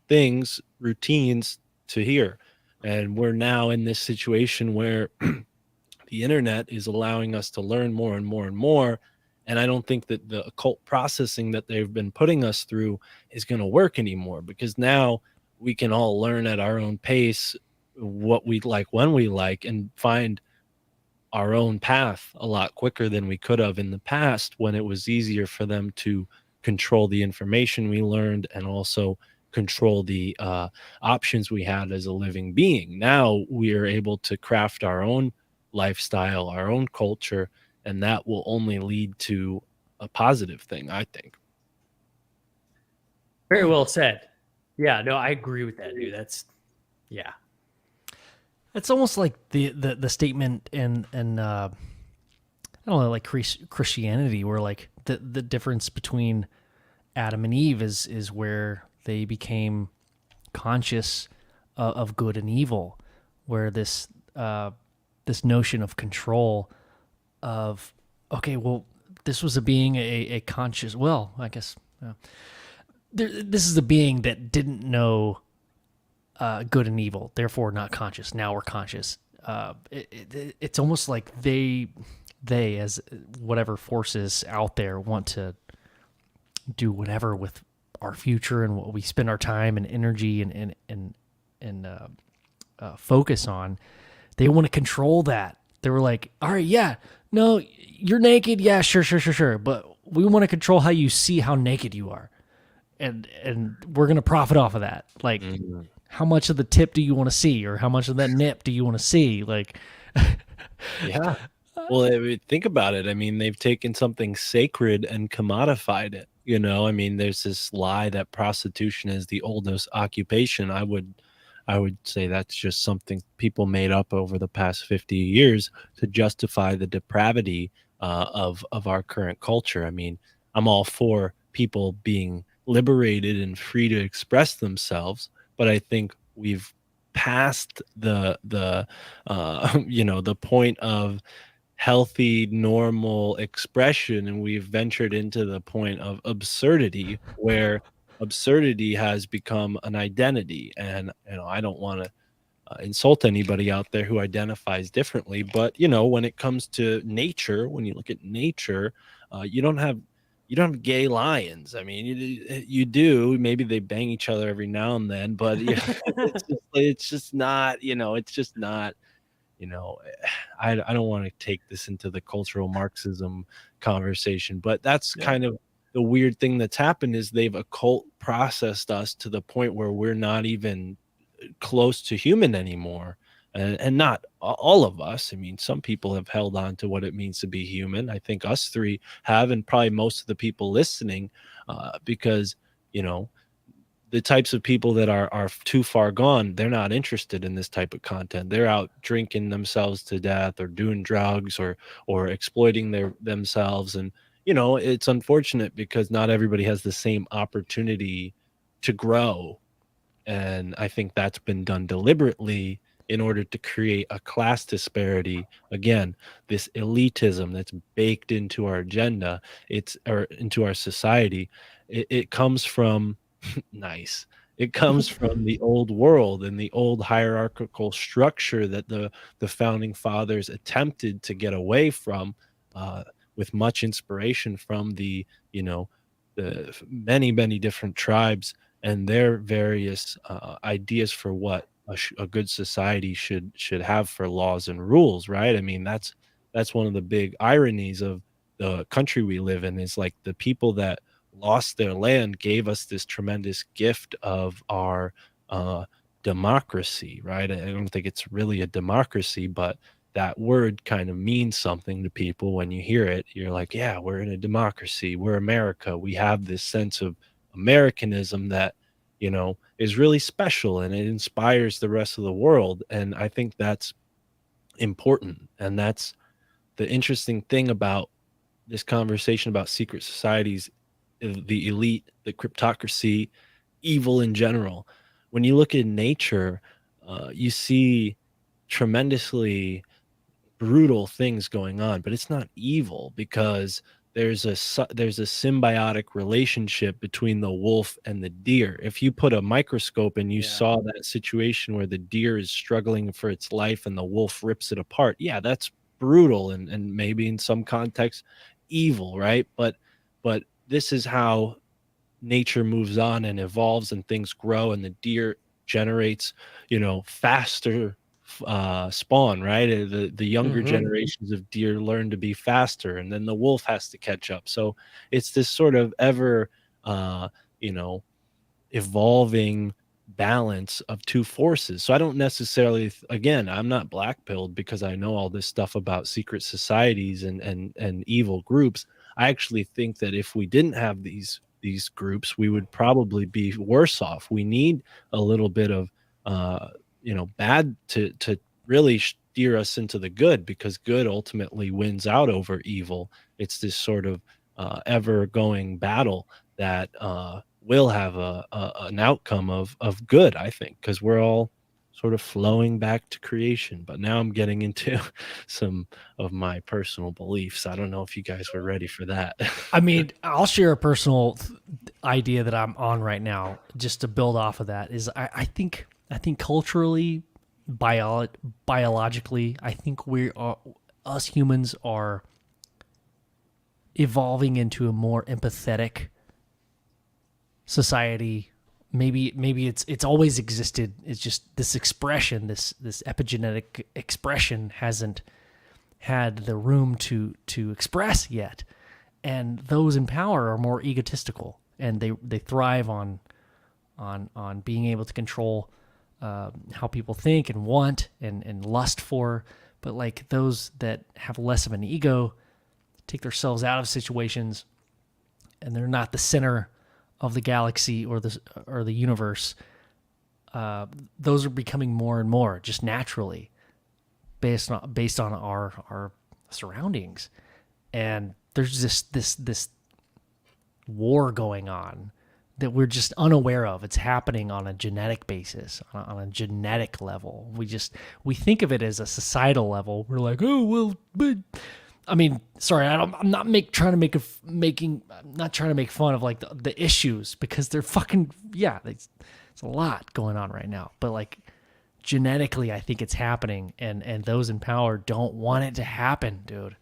things, routines to here. And we're now in this situation where the internet is allowing us to learn more and more and more. And I don't think that the occult processing that they've been putting us through is going to work anymore, because now we can all learn at our own pace what we like when we like, and find our own path a lot quicker than we could have in the past, when it was easier for them to control the information we learned and also control the options we had as a living being. Now we are able to craft our own lifestyle, our own culture, and that will only lead to a positive thing, I think. Very well said. Yeah, no, I agree with that, dude. That's yeah. It's almost like the statement in I don't know, like Christianity, where like the difference between Adam and Eve is where they became conscious of good and evil, where this this notion of control of, okay, well, this was a being, a conscious, well, I guess this is a being that didn't know good and evil, therefore not conscious. Now we're conscious. It's almost like they as whatever forces out there want to do whatever with our future and what we spend our time and energy and focus on. They want to control that. They were like, all right, yeah, no, you're naked, yeah, sure, but we want to control how you see how naked you are, and we're gonna profit off of that. Like, how much of the tip do you want to see, or how much of that nip do you want to see? Like, Yeah. Well, think about it. I mean, they've taken something sacred and commodified it. I mean, there's this lie that prostitution is the oldest occupation. I would say that's just something people made up over the past 50 years to justify the depravity of our current culture. I mean, I'm all for people being liberated and free to express themselves, but I think we've passed the the point of healthy, normal expression, and we've ventured into the point of absurdity, where absurdity has become an identity. And I don't want to insult anybody out there who identifies differently, but when it comes to nature, when you look at nature, you don't have gay lions. I mean, you do. Maybe they bang each other every now and then, but it's just not. It's just not. I don't want to take this into the cultural Marxism conversation, but that's kind of the weird thing that's happened, is they've occult processed us to the point where we're not even close to human anymore. And not all of us. I mean, some people have held on to what it means to be human. I think us three have, and probably most of the people listening, because the types of people that are too far gone, they're not interested in this type of content. They're out drinking themselves to death, or doing drugs, or exploiting themselves. And it's unfortunate, because not everybody has the same opportunity to grow. And I think that's been done deliberately in order to create a class disparity. Again, this elitism that's baked into our agenda, or into our society. It comes from nice. It comes from the old world and the old hierarchical structure that the founding fathers attempted to get away from, with much inspiration from the many different tribes and their various ideas for what a good society should have for laws and rules, right? I mean, that's one of the big ironies of the country we live in, is like the people that lost their land gave us this tremendous gift of our democracy, right? I don't think it's really a democracy, but that word kind of means something to people. When you hear it, you're like, yeah, we're in a democracy, we're America, we have this sense of Americanism that, is really special, and it inspires the rest of the world. And I think that's important. And that's the interesting thing about this conversation about secret societies, the elite, the cryptocracy, evil in general. When you look at nature, you see tremendously brutal things going on, but it's not evil, because there's a symbiotic relationship between the wolf and the deer. If you put a microscope and you saw that situation where the deer is struggling for its life and the wolf rips it apart, yeah, that's brutal, and maybe in some context evil, right? But this is how nature moves on and evolves, and things grow, and the deer generates, faster spawn, right? The younger generations of deer learn to be faster, and then the wolf has to catch up. So it's this sort of ever you know evolving balance of two forces. So I don't necessarily, again, I'm not black pilled because I know all this stuff about secret societies and evil groups. I actually think that if we didn't have these groups, we would probably be worse off. We need a little bit of bad to really steer us into the good, because good ultimately wins out over evil. It's this sort of ever going battle that will have an outcome of good, I think, because we're all sort of flowing back to creation. But now I'm getting into some of my personal beliefs. I don't know if you guys were ready for that. I mean, I'll share a personal idea that I'm on right now, just to build off of that. Is I think culturally, biologically, I think us humans are evolving into a more empathetic society. Maybe it's always existed. It's just this expression, this epigenetic expression hasn't had the room to express yet. And those in power are more egotistical, and they thrive on being able to control how people think and want and lust for. But like those that have less of an ego take themselves out of situations, and they're not the center of the galaxy or the universe. Those are becoming more and more just naturally based on our surroundings. And there's this war going on that we're just unaware of. It's happening on a genetic basis, on a genetic level. We think of it as a societal level. We're like, oh well, but I mean, sorry, I'm not trying to make fun of like the issues, because they're fucking, it's a lot going on right now. But like genetically, I think it's happening, and those in power don't want it to happen, dude.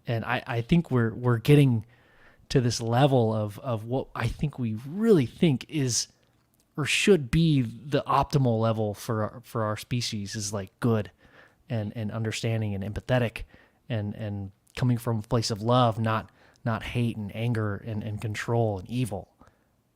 And I think we're getting to this level of what I think we really think is or should be the optimal level for our species, is like good and understanding and empathetic and coming from a place of love, not hate and anger and control and evil.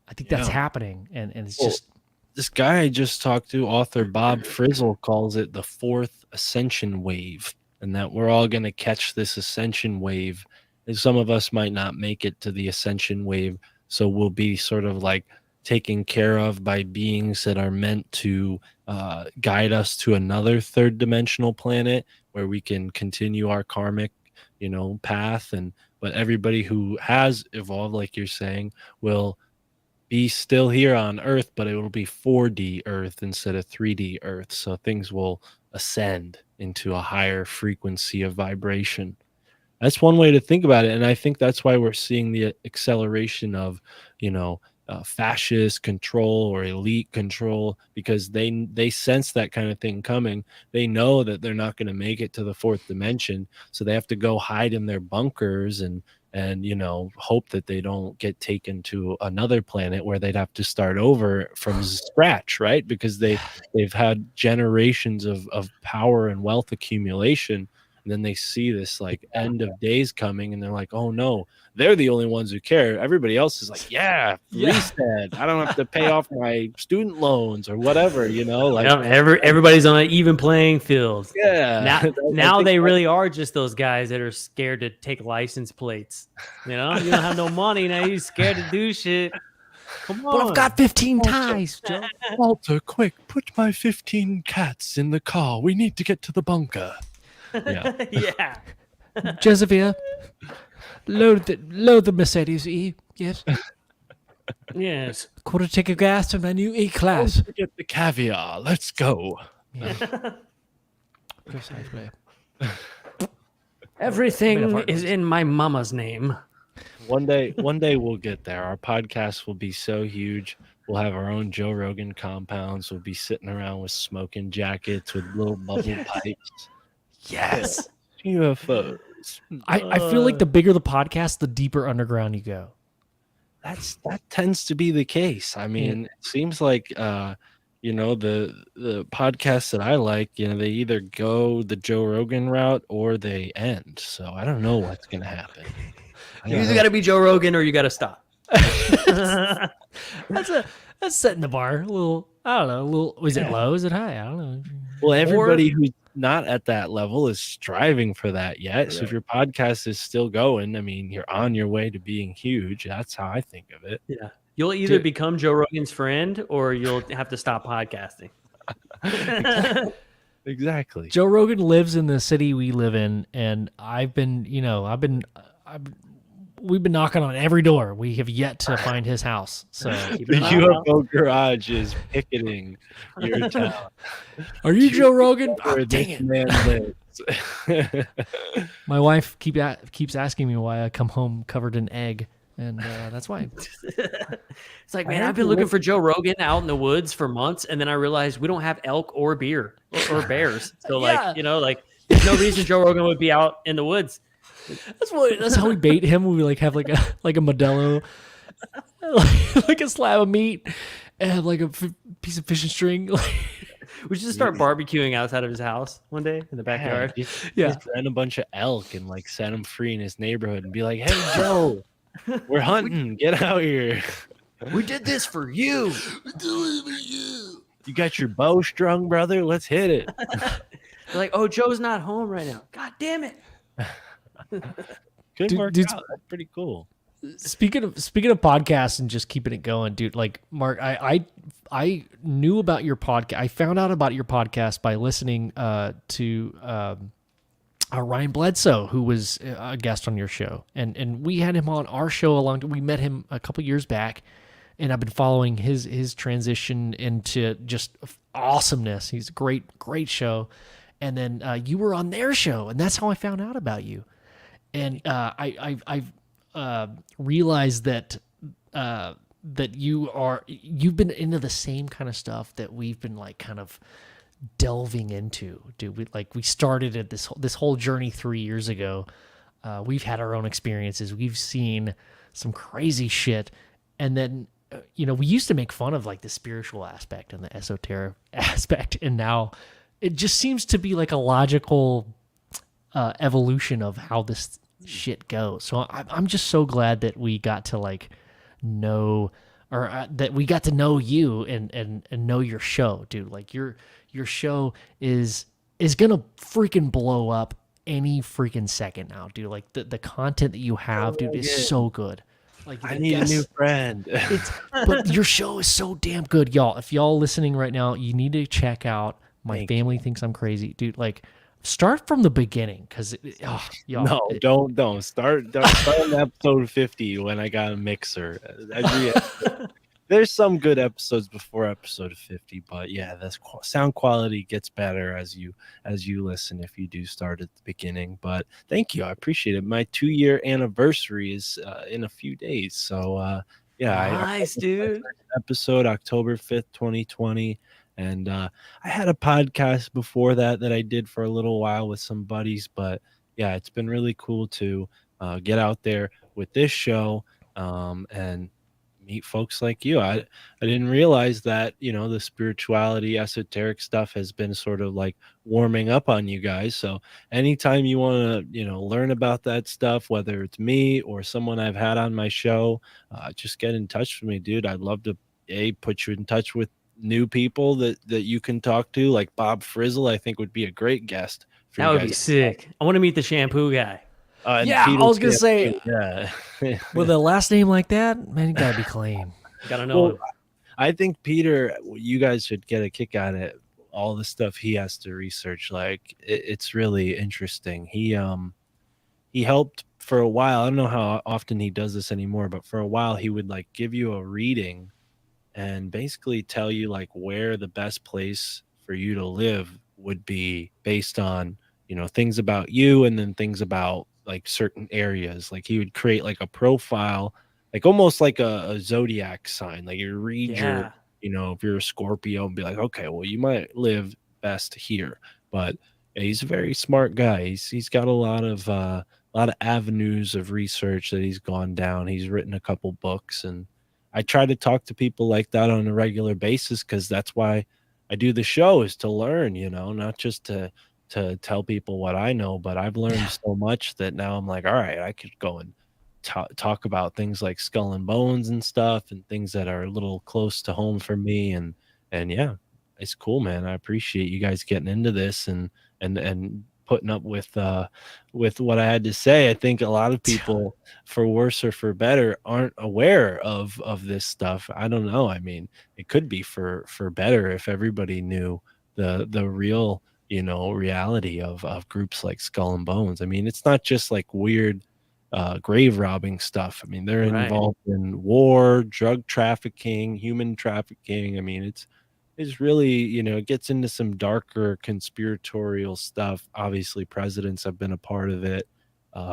I think that's happening, and it's just this guy I just talked to, author Bob Frizzle, calls it the fourth ascension wave, and that we're all going to catch this ascension wave. And some of us might not make it to the ascension wave, so we'll be sort of like taken care of by beings that are meant to guide us to another third dimensional planet where we can continue our karmic path. But everybody who has evolved, like you're saying, will be still here on Earth, but it will be 4D Earth instead of 3D Earth. So things will ascend into a higher frequency of vibration. That's one way to think about it. And I think that's why we're seeing the acceleration of, fascist control or elite control, because they sense that kind of thing coming. They know that they're not going to make it to the fourth dimension, so they have to go hide in their bunkers and hope that they don't get taken to another planet where they'd have to start over from scratch, right? Because they've had generations of power and wealth accumulation, And then they see this like end of days coming, and they're like, oh no, they're the only ones who care. Everybody else is like, yeah, reset. I don't have to pay off my student loans or whatever, like everybody's on an even playing field. yeah. Now they really are just those guys that are scared to take license plates. You don't have no money now. You're scared to do shit. Come on. But I've got 15 ties, Joe. Walter, quick, put my 15 cats in the car. We need to get to the bunker. Yeah. Yeah. Jezevere, load the Mercedes E. Yes. Yes. Quarter tank of gas to my new E-Class. Don't forget the caviar. Let's go. Yeah. Precisely. Everything is in my mama's name. One day we'll get there. Our podcast will be so huge. We'll have our own Joe Rogan compounds. We'll be sitting around with smoking jackets with little bubble pipes. Yes. UFOs. I feel like the bigger the podcast, the deeper underground you go. That tends to be the case. I mean, it seems like the podcasts that I like, they either go the Joe Rogan route or they end. So I don't know what's gonna happen. You either got to be Joe Rogan or you got to stop. That's setting the bar a little. I don't know. A little. Is it low? Is it high? I don't know. Well, everybody who's not at that level is striving for that yet. So if your podcast is still going, I mean, you're on your way to being huge. That's how I think of it. Yeah. You'll either become Joe Rogan's friend or you'll have to stop podcasting. Exactly. Joe Rogan lives in the city we live in, and we've been knocking on every door. We have yet to find his house. So the UFO Garage is picketing your town. Are you Joe Rogan? Where Dang this it. man lives. My wife keeps asking me why I come home covered in egg, and that's why. It's like, man, I've been looking for Joe Rogan out in the woods for months, and then I realized we don't have elk or beer or bears. So there's no reason Joe Rogan would be out in the woods. That's how we bait him. We have like a Modelo, like a slab of meat, and have like a piece of fishing string. We should just start barbecuing outside of his house one day in the backyard. Just rent a bunch of elk and like set them free in his neighborhood and be like, "Hey Joe, we're hunting. Get out here. We did this for you. You got your bow strung, brother? Let's hit it." They're like, "Oh, Joe's not home right now. God damn it." Could work out. That's pretty cool. Speaking of podcasts and just keeping it going, dude. Like Mark, I knew about your podcast. I found out about your podcast by listening to Ryan Bledsoe, who was a guest on your show, and we had him on our show we met him a couple years back, and I've been following his transition into just awesomeness. He's a great show, and then you were on their show, and that's how I found out about you. And I've realized that you've been into the same kind of stuff that we've been like kind of delving into, dude. We started at this whole journey 3 years ago. We've had our own experiences. We've seen some crazy shit, and then we used to make fun of like the spiritual aspect and the esoteric aspect, and now it just seems to be like a logical evolution of how this shit goes. So I'm just so glad that we got to like know, or that we got to know you and know your show, dude. Like your show is gonna freaking blow up any freaking second now, dude. Like the content that you have, dude, is so good. Like I need a new friend. But your show is so damn good, y'all. If y'all listening right now, you need to check out My Family Thinks I'm Crazy, dude. Like, start from the beginning, because don't start on episode 50 when I got a mixer. There's some good episodes before episode 50, but yeah, the sound quality gets better as you listen if you do start at the beginning. But thank you, I appreciate it. My 2-year anniversary is in a few days, so nice, dude. Episode October 5th, 2020. And I had a podcast before that I did for a little while with some buddies, but yeah, it's been really cool to get out there with this show and meet folks like you. I didn't realize that, the spirituality, esoteric stuff has been sort of like warming up on you guys. So anytime you want to, learn about that stuff, whether it's me or someone I've had on my show, just get in touch with me, dude. I'd love to put you in touch with new people that you can talk to, like Bob Frizzle. I think would be a great guest for That you would be guys. sick. I want to meet the shampoo guy. And Yeah, Peter I was gonna say, Shampoo, yeah. with a last name like that, man, you gotta be clean. Gotta know him. I think Peter, you guys should get a kick out of all the stuff he has to research. Like it's really interesting. He helped for a while. I don't know how often he does this anymore, but for a while he would like give you a reading and basically tell you like where the best place for you to live would be based on, things about you and then things about like certain areas. Like he would create like a profile, like almost like a zodiac sign. Like you read Yeah. if you're a Scorpio and be like, okay, well, you might live best here. But he's a very smart guy. He's got a lot of avenues of research that he's gone down. He's written a couple books, and I try to talk to people like that on a regular basis because that's why I do the show, is to learn, not just to tell people what I know, but I've learned so much that now I'm like, all right, I could go and talk about things like Skull and Bones and stuff, and things that are a little close to home for me. And yeah, it's cool, man. I appreciate you guys getting into this and putting up with what I had to say. I think a lot of people, for worse or for better, aren't aware of this stuff. I don't know. I mean, it could be for better if everybody knew the real, reality of groups like Skull and Bones. I mean, it's not just like weird grave robbing stuff. I mean, they're involved in war, drug trafficking, human trafficking. I mean, it's really, it gets into some darker conspiratorial stuff. Obviously, presidents have been a part of it.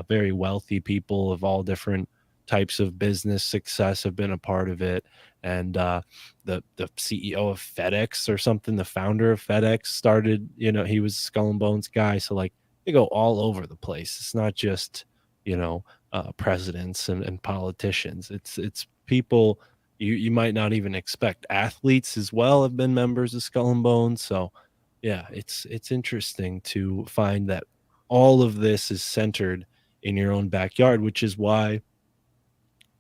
Very wealthy people of all different types of business success have been a part of it. And the CEO of FedEx or something, the founder of FedEx started, he was a Skull and Bones guy. So like they go all over the place. It's not just, presidents and politicians. It's people you might not even expect. Athletes as well have been members of Skull and Bones. So yeah, it's interesting to find that all of this is centered in your own backyard, which is why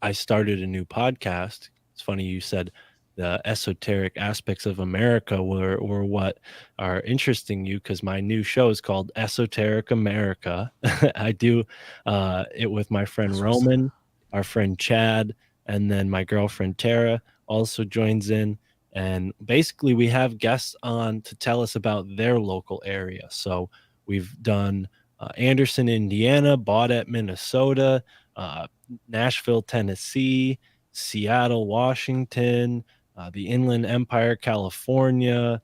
I started a new podcast. It's funny you said the esoteric aspects of America were what are interesting you, because my new show is called Esoteric America. I do it with my friend Roman, our friend Chad, and then my girlfriend Tara also joins in. And basically we have guests on to tell us about their local area. So we've done Anderson, Indiana, Baudette, Minnesota, Nashville, Tennessee, Seattle, Washington, the Inland Empire, California,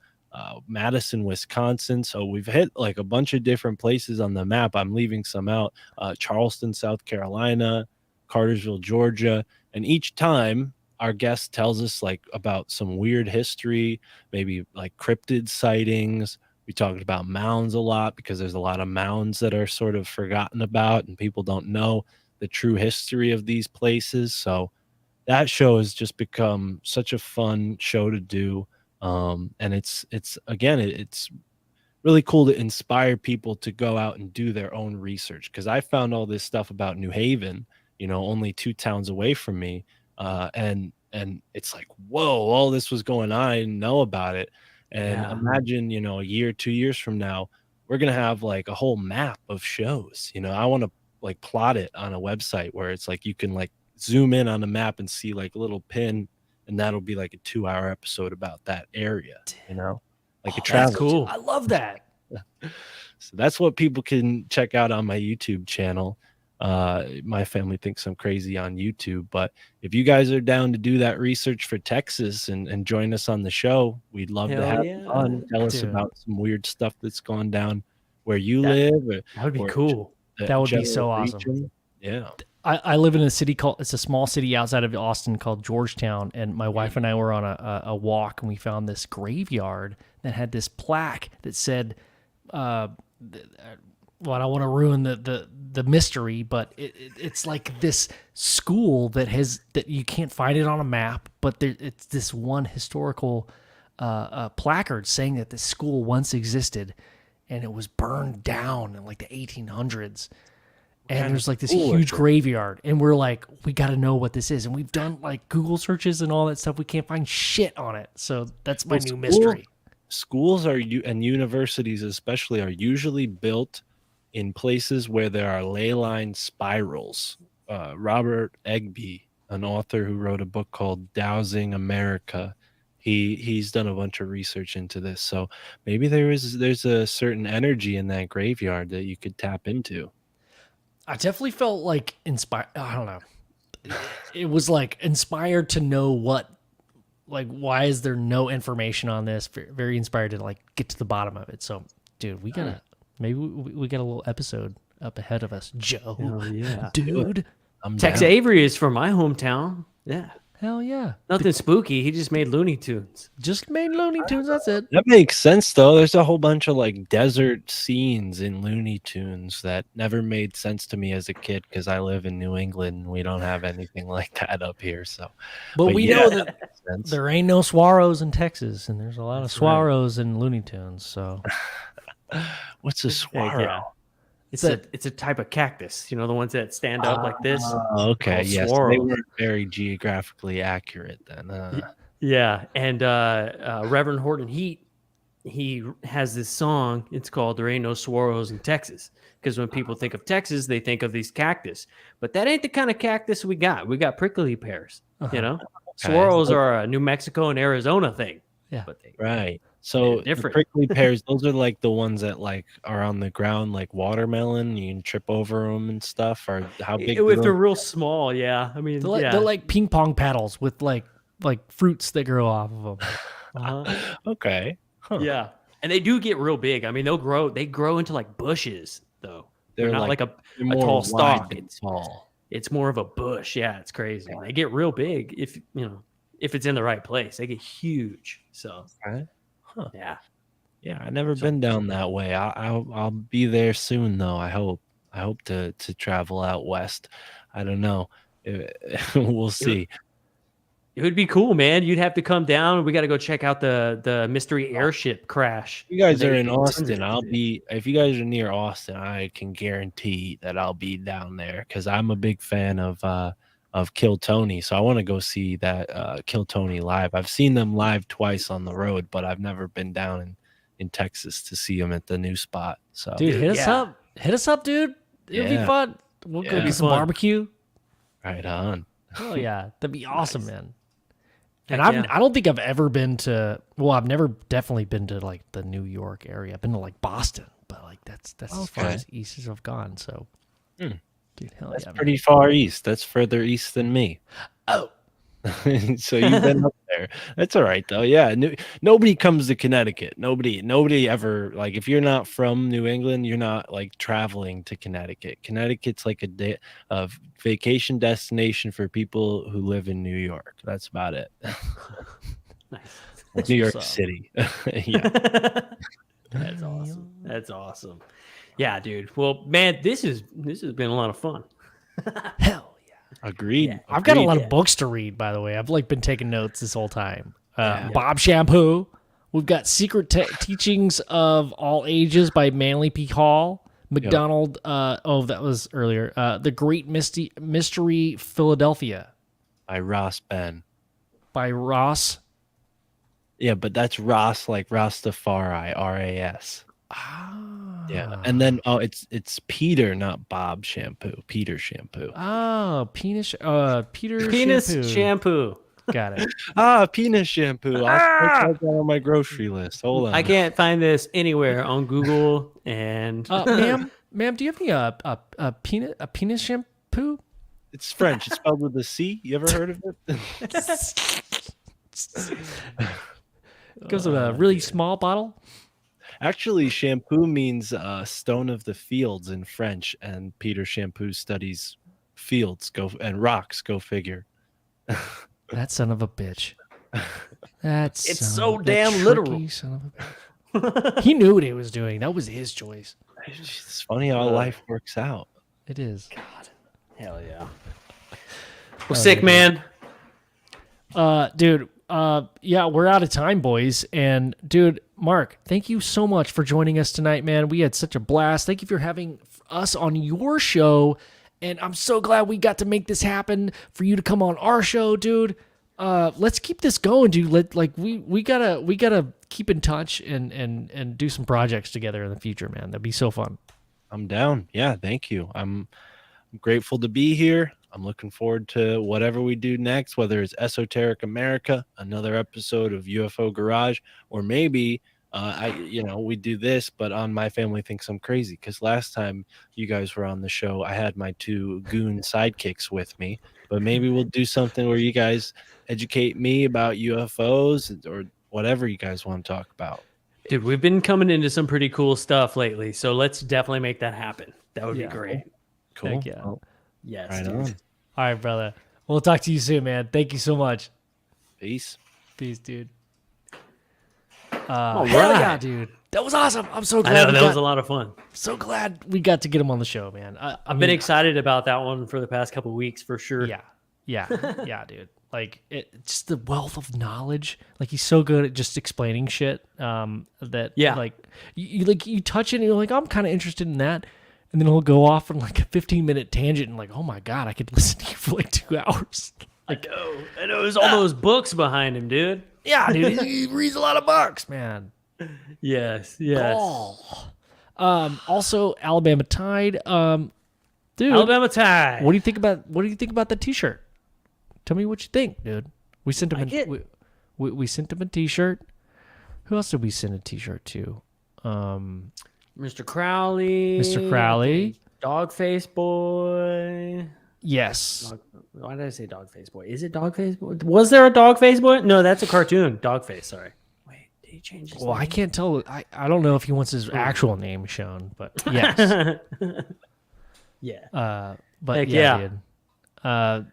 Madison, Wisconsin. So we've hit like a bunch of different places on the map. I'm leaving some out. Charleston, South Carolina, Cartersville, Georgia. And each time our guest tells us like about some weird history, maybe like cryptid sightings. We talked about mounds a lot because there's a lot of mounds that are sort of forgotten about and people don't know the true history of these places. So that show has just become such a fun show to do. And it's really cool to inspire people to go out and do their own research. Cause I found all this stuff about New Haven, only 2 towns away from me. And it's like, whoa, all this was going on. I didn't know about it. And imagine, a year, 2 years from now, we're going to have like a whole map of shows. I want to like plot it on a website where it's like, you can like zoom in on the map and see like a little pin, and that'll be like a 2-hour episode about that area, like a travel. That's cool. I love that. So that's what people can check out on my YouTube channel. My family thinks I'm crazy on YouTube, but if you guys are down to do that research for Texas and join us on the show, we'd love to have you on. Tell us about some weird stuff that's gone down where you live. That would be cool. That would be so awesome. Yeah. I live in a city it's a small city outside of Austin called Georgetown. And my wife and I were on a walk, and we found this graveyard that had this plaque that said, well, I don't want to ruin the mystery, but it's like this school that you can't find it on a map, but it's this one historical placard saying that this school once existed, and it was burned down in like the 1800s. And there's like this huge graveyard, and we're like, we got to know what this is. And we've done like Google searches and all that stuff. We can't find shit on it. So that's my new mystery. Schools and universities especially are usually built in places where there are ley line spirals. Robert Egby, an author who wrote a book called Dowsing America, he's done a bunch of research into this. So maybe there's a certain energy in that graveyard that you could tap into. I definitely felt like inspired. I don't know. It was like inspired to know why is there no information on this? Very inspired to like get to the bottom of it. So, dude, we got a little episode up ahead of us, Joe. Hell yeah, dude. Tex Avery is from my hometown. Yeah. Hell yeah. Nothing spooky. He just made Looney Tunes. Just made Looney Tunes. That's it. That makes sense, though. There's a whole bunch of like desert scenes in Looney Tunes that never made sense to me as a kid because I live in New England and we don't have anything like that up here. So, but we know that there ain't no swallows in Texas, and there's a lot of swallows in Looney Tunes. So, what's a swallow? Yeah. It's a type of cactus, the ones that stand up like this. Okay, yes, they weren't very geographically accurate then. Yeah, and Reverend Horton Heat, he has this song. It's called "There Ain't No Swallows in Texas," because when people think of Texas, they think of these cactus, but that ain't the kind of cactus we got. We got prickly pears. Swallows are a New Mexico and Arizona thing. Yeah, but right. So the prickly pears, those are like the ones that like are on the ground, like watermelon. You can trip over them and stuff. Or how big? If they're real small, yeah. I mean, they're like ping pong paddles with like fruits that grow off of them. Okay. Huh. Yeah, and they do get real big. I mean, They grow into like bushes, though. They're not like a tall stalk. It's tall. It's more of a bush. Yeah, it's crazy. They get real big if it's in the right place. They get huge. So. Okay. Huh. Yeah, I've never been down that way. I'll be there soon though. I hope to travel out west. I don't know. We'll see. It would be cool, man. You'd have to come down. We got to go check out the mystery airship crash. If you guys are in Austin, if you guys are near Austin, I can guarantee that I'll be down there because I'm a big fan of Kill Tony, so I want to go see that Kill Tony live. I've seen them live twice on the road, but I've never been down in Texas to see them at the new spot. So, dude, hit us up, dude. It'll be fun. We'll go get some barbecue. Right on. Oh yeah, that'd be awesome, man. And I don't think I've ever been to. Well, I've never definitely been to like the New York area. I've been to like Boston, but like that's as far as east as I've gone. So. Dude, that's pretty far east. That's further east than me. Oh. So you've been up there. That's all right, though. Yeah. Nobody comes to Connecticut. Nobody ever, like, if you're not from New England, you're not, like, traveling to Connecticut. Connecticut's like a vacation destination for people who live in New York. That's about it. Nice. New York City. Yeah. That's awesome. That's awesome. Yeah, dude. Well, man, this has been a lot of fun. Hell yeah. Agreed. Yeah. I've got a lot of books to read, by the way. I've like been taking notes this whole time. Bob Shampoo. We've got Secret Teachings of All Ages by Manly P. Hall. McDonald. That was earlier. The Great Mystery Philadelphia. By Ross Ben. By Ross. Yeah, but that's Ross, like Rastafari, R-A-S. Yeah, and then it's Peter, not Bob Shampoo. Peter Shampoo. Oh, penis shampoo. Got it. Penis shampoo. I'll put that on my grocery list. Hold on. I can't find this anywhere on Google. And ma'am, do you have any penis shampoo? It's French. It's spelled with a C. You ever heard of it? It goes in a really small bottle. Actually, shampoo means stone of the fields in French, and Peter Shampoo studies fields. And rocks. Go figure. That son of a bitch. It's so damn literal. Son of a bitch. He knew what he was doing. That was his choice. It's funny how life works out. It is. Hell yeah. Well, sick, man. Dude, yeah, we're out of time, boys. And dude, Mark, thank you so much for joining us tonight, man. We had such a blast. Thank you for having us on your show. And I'm so glad we got to make this happen for you to come on our show, dude. Let's keep this going, dude. We gotta keep in touch and do some projects together in the future, man. That'd be so fun. I'm down. Yeah, thank you. I'm grateful to be here. I'm looking forward to whatever we do next, whether it's Esoteric America, another episode of UFO Garage, or maybe we do this, but on My Family Thinks I'm Crazy. Because last time you guys were on the show, I had my 2 goon sidekicks with me. But maybe we'll do something where you guys educate me about UFOs or whatever you guys want to talk about. Dude, we've been coming into some pretty cool stuff lately, so let's definitely make that happen. That would be great. Cool. Heck yeah. Well, Yes. right dude. on. All right, brother. We'll talk to you soon, man. Thank you so much. Peace. Peace, dude. All Hell right. yeah, dude. That was awesome. I'm so I glad. know that was a lot of fun. So glad we got to get him on the show, man. I've been excited about that one for the past couple weeks for sure. Yeah, yeah, dude. Like just the wealth of knowledge. Like he's so good at just explaining shit. Like you touch it and you're like, I'm kind of interested in that, and then he'll go off on like a 15-minute tangent and like, oh my god, I could listen to you for like 2 hours. Like, I know. There's all those books behind him, dude. yeah, dude. He reads a lot of books, man. Yes. Also, Alabama Tide. Dude, Alabama Tide. What do you think about the T-shirt? Tell me what you think, dude. We sent him we sent him a T-shirt. Who else did we send a T-shirt to? Mr. Crowley. Dogface Boy. Yes. Why did I say Dogface Boy? Is it Dogface Boy? Was there a Dogface Boy? No, that's a cartoon. Dogface, sorry. Wait, did he change his Well, name? I can't tell. I don't know if he wants his actual name shown, but yes. Yeah. But Heck yeah, yeah.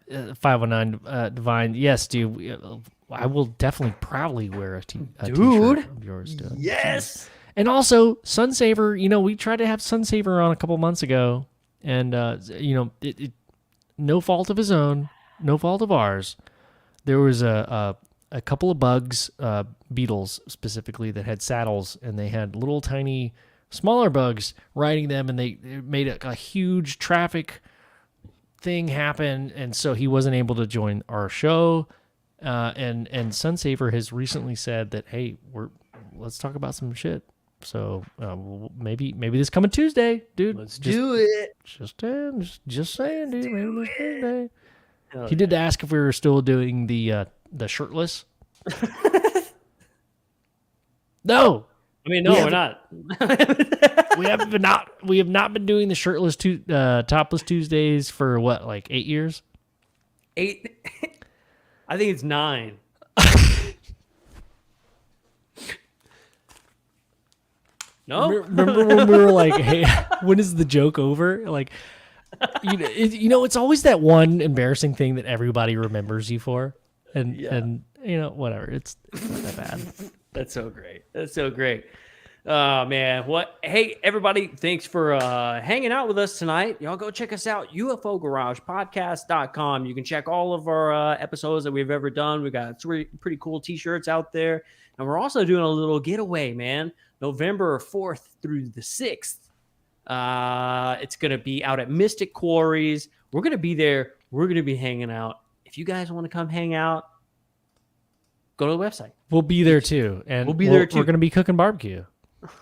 dude. 509 Divine. Yes, dude. I will definitely proudly wear a T-shirt of yours, dude. Yes. And also, Sunsaver, we tried to have Sunsaver on a couple months ago, and, no fault of his own, no fault of ours. There was a couple of bugs, beetles specifically, that had saddles, and they had little tiny, smaller bugs riding them, and they made a huge traffic thing happen, and so he wasn't able to join our show. And Sunsaver has recently said that, hey, let's talk about some shit. So maybe this coming Tuesday, dude. Let's do it. Just saying, dude. Maybe this Tuesday. He did ask if we were still doing the shirtless. No. I mean, no, we're not. We have not been doing the shirtless topless Tuesdays for what, like 8 years? 8. I think it's 9. No. Remember when we were like, "Hey, when is the joke over?" Like, it's always that one embarrassing thing that everybody remembers you for, and whatever. It's not that bad. That's so great. Oh man, what? Hey everybody, thanks for hanging out with us tonight. Y'all go check us out, UFOGaragePodcast.com. You can check all of our episodes that we've ever done. We got 3 pretty cool t-shirts out there, and we're also doing a little getaway, man. November 4th through the 6th. It's gonna be out at Mystic Quarries. We're gonna be there. We're gonna be hanging out. If you guys want to come hang out, go to the website. We'll be there too, and we'll be there too. We're gonna be cooking barbecue.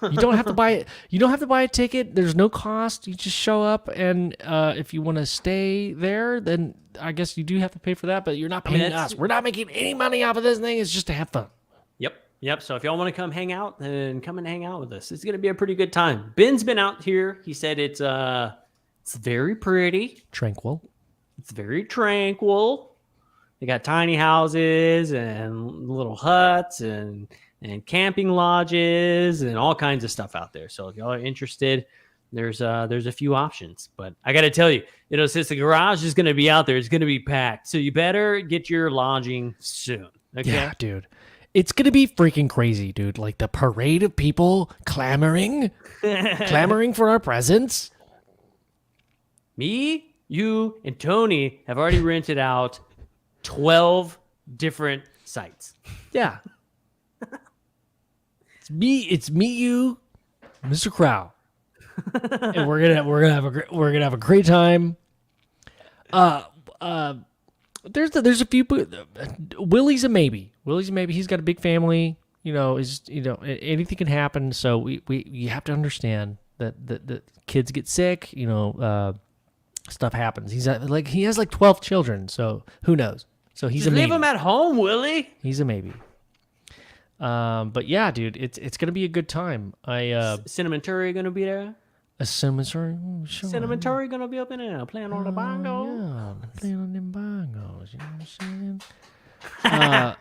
You don't have to buy it. You don't have to buy a ticket. There's no cost. You just show up, and if you want to stay there, then I guess you do have to pay for that. But you're not paying us. We're not making any money off of this thing. It's just to have fun. Yep. So if y'all want to come hang out, then come and hang out with us. It's gonna be a pretty good time. Ben's been out here. He said it's very pretty. Tranquil. It's very tranquil. They got tiny houses and little huts and camping lodges and all kinds of stuff out there. So if y'all are interested, there's a few options. But I got to tell you, since the garage is going to be out there, it's going to be packed. So you better get your lodging soon. Okay? Yeah, dude. It's gonna be freaking crazy, dude. Like the parade of people clamoring for our presence. Me, you, and Tony have already rented out 12 different sites. Yeah. It's me, you, Mr. Crow. And we're gonna have a great time. There's a few. Willie's a maybe. He's got a big family. Anything can happen. So you have to understand that the kids get sick. Stuff happens. He has like 12 children. So who knows? So he's Just a maybe. leave them at home, Willie. He's a maybe. But yeah, dude, it's gonna be a good time. Cinnamon Turry gonna be there. A cinnamon story. Sure. Cinnamon Turry gonna be up in there playing on the bongo. Yeah, playing on them bongos. You know what I'm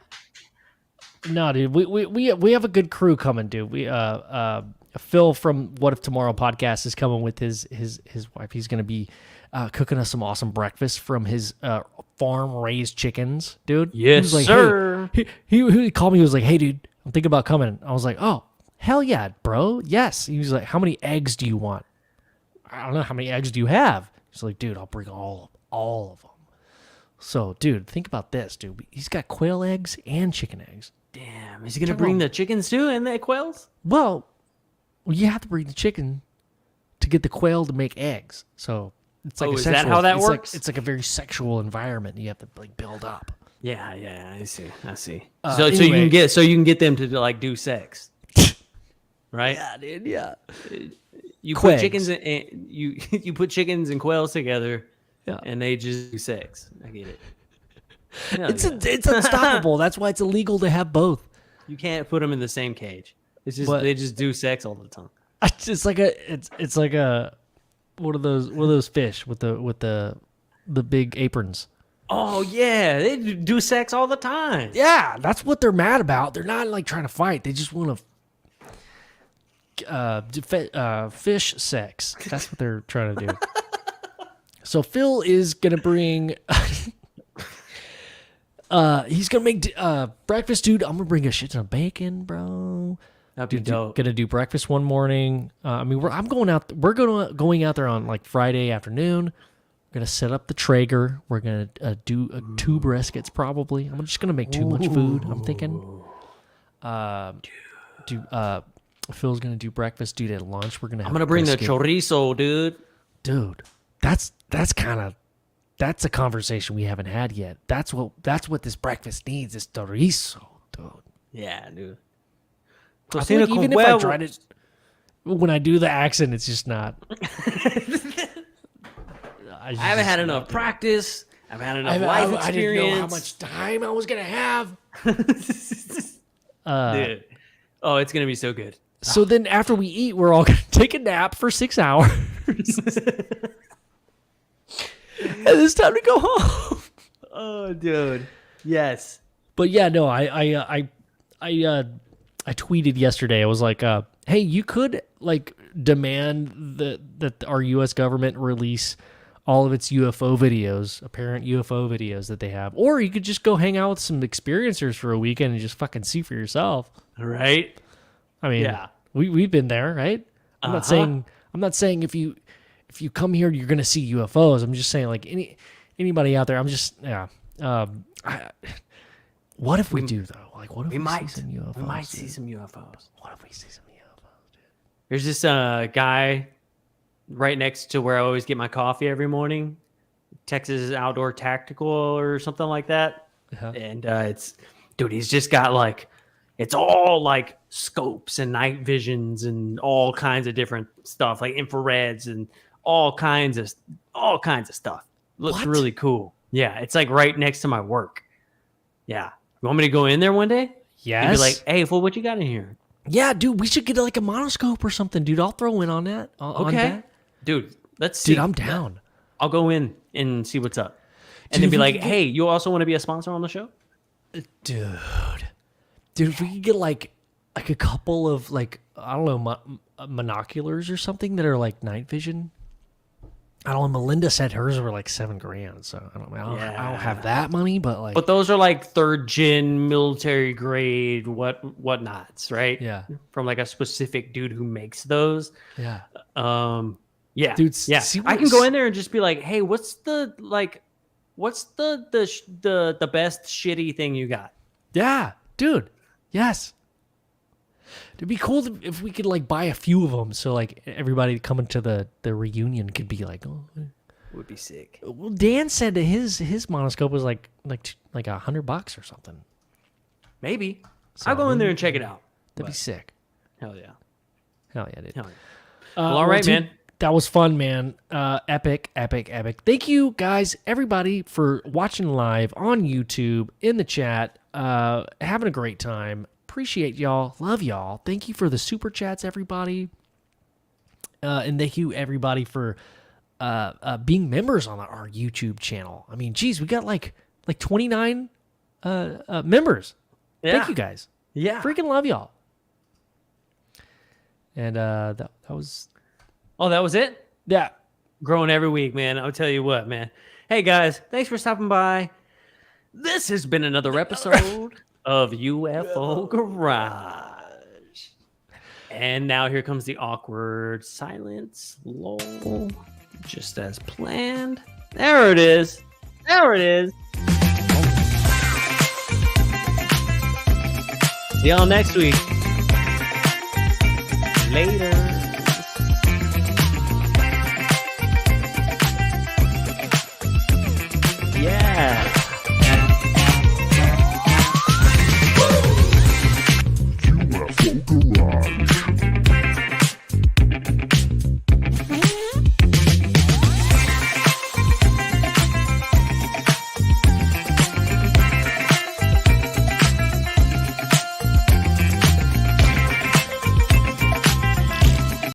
saying? No, dude, we have a good crew coming, dude. Phil from What If Tomorrow podcast is coming with his wife. He's gonna be cooking us some awesome breakfast from his farm raised chickens, dude. Yes, he was like, sir. Hey, he called me. He was like, "Hey, dude, I'm thinking about coming." I was like, "Oh, hell yeah, bro. Yes." He was like, "How many eggs do you want?" I don't know. How many eggs do you have? He's like, "Dude, I'll bring all of them." So, dude, think about this, dude. He's got quail eggs and chicken eggs. Damn, is he gonna bring the chickens too and the quails? Well, you have to breed the chicken to get the quail to make eggs. So it's like is that how that works? It's like a very sexual environment you have to like build up. Yeah, I see. So you can get them to like do sex, right? Yeah, dude. Yeah. You Quags. put chickens and you put chickens and quails together, Yeah. and they just do sex. I get it. Hell It's yeah. it's unstoppable. That's why it's illegal to have both. You can't put them in the same cage. It's just But- they just do sex all the time. It's like a one of those fish with the big aprons. Oh yeah, they do sex all the time. Yeah, that's what they're mad about. They're not like trying to fight. They just want to fish sex. That's what they're trying to do. So Phil is gonna bring. He's gonna make breakfast, dude. I'm gonna bring a shit ton of bacon, bro. That'd be dope. Gonna do breakfast one morning. We're going out there on like Friday afternoon. We're gonna set up the Traeger. We're gonna do 2 briskets probably. I'm just gonna make too much food. I'm thinking. Phil's gonna do breakfast. Dude, at lunch we're gonna. I'm gonna bring the chorizo, dude. Dude, that's a conversation we haven't had yet. That's what this breakfast needs. Is chorizo, dude. Yeah, dude. I feel like even if I tried it, when I do the accent, it's just not. I haven't had enough practice. I've had enough life experience. I didn't know how much time I was gonna have. Dude. Oh, it's gonna be so good. So then, after we eat, we're all gonna take a nap for 6 hours, and it's time to go home. Oh, dude. Yes. But yeah, no, I tweeted yesterday. I was like, "Hey, you could like demand that our U.S. government release all of its UFO videos, apparent UFO videos that they have, or you could just go hang out with some experiencers for a weekend and just fucking see for yourself." Right. I mean, Yeah. we've been there, right? I'm not saying if you come here you're gonna see UFOs. I'm just saying like anybody out there. I'm just what if we do though? Like what if we might see some UFOs? We might dude? see some UFOs. What if we see some UFOs, dude? There's this guy right next to where I always get my coffee every morning, Texas Outdoor Tactical or something like that. Uh-huh. And he's just got like, it's all like scopes and night visions and all kinds of different stuff, like infrareds and all kinds of stuff. Looks What? really cool. Yeah, it's like right next to my work. Yeah, you want me to go in there one day? Yes. And be like, hey, fool, what you got in here? Yeah, dude, we should get like a monoscope or something, dude. I'll throw in on that. On Okay. that. Dude, let's see. Dude, I'm down. I'll go in and see what's up. And Dude, then be if we like, could hey, you also want to be a sponsor on the show? Dude, if we could get like a couple of like, I don't know, monoculars or something that are like night vision. I don't know. Melinda said hers were like $7,000. So I don't have that money, but like. But those are like third gen military grade whatnots, right? Yeah. From like a specific dude who makes those. Yeah. Yeah. Dude, yeah. I can go in there and just be like, hey, what's the best shitty thing you got? Yeah, dude. Yes. It'd be cool if we could like buy a few of them, so like everybody coming to the reunion could be like, oh, Would be sick. Well, Dan said that his monoscope was like $100 or something. Maybe. I'll go in there and check it out. That'd be sick. Hell yeah. Hell yeah, dude. Hell yeah. Well, all right, dude, man. That was fun, man. Epic. Thank you guys, everybody, for watching live on YouTube, in the chat, having a great time. Appreciate y'all. Love y'all. Thank you for the super chats, everybody. And thank you, everybody, for being members on our YouTube channel. I mean, geez, we got like 29 members. Yeah. Thank you, guys. Yeah. Freaking love y'all. And that was... Oh, that was it? Yeah. Growing every week, man. I'll tell you what, man. Hey, guys, thanks for stopping by. This has been another episode of UFO Garage. And now here comes the awkward silence. Lull. Just as planned. There it is. There it is. See y'all next week. Later.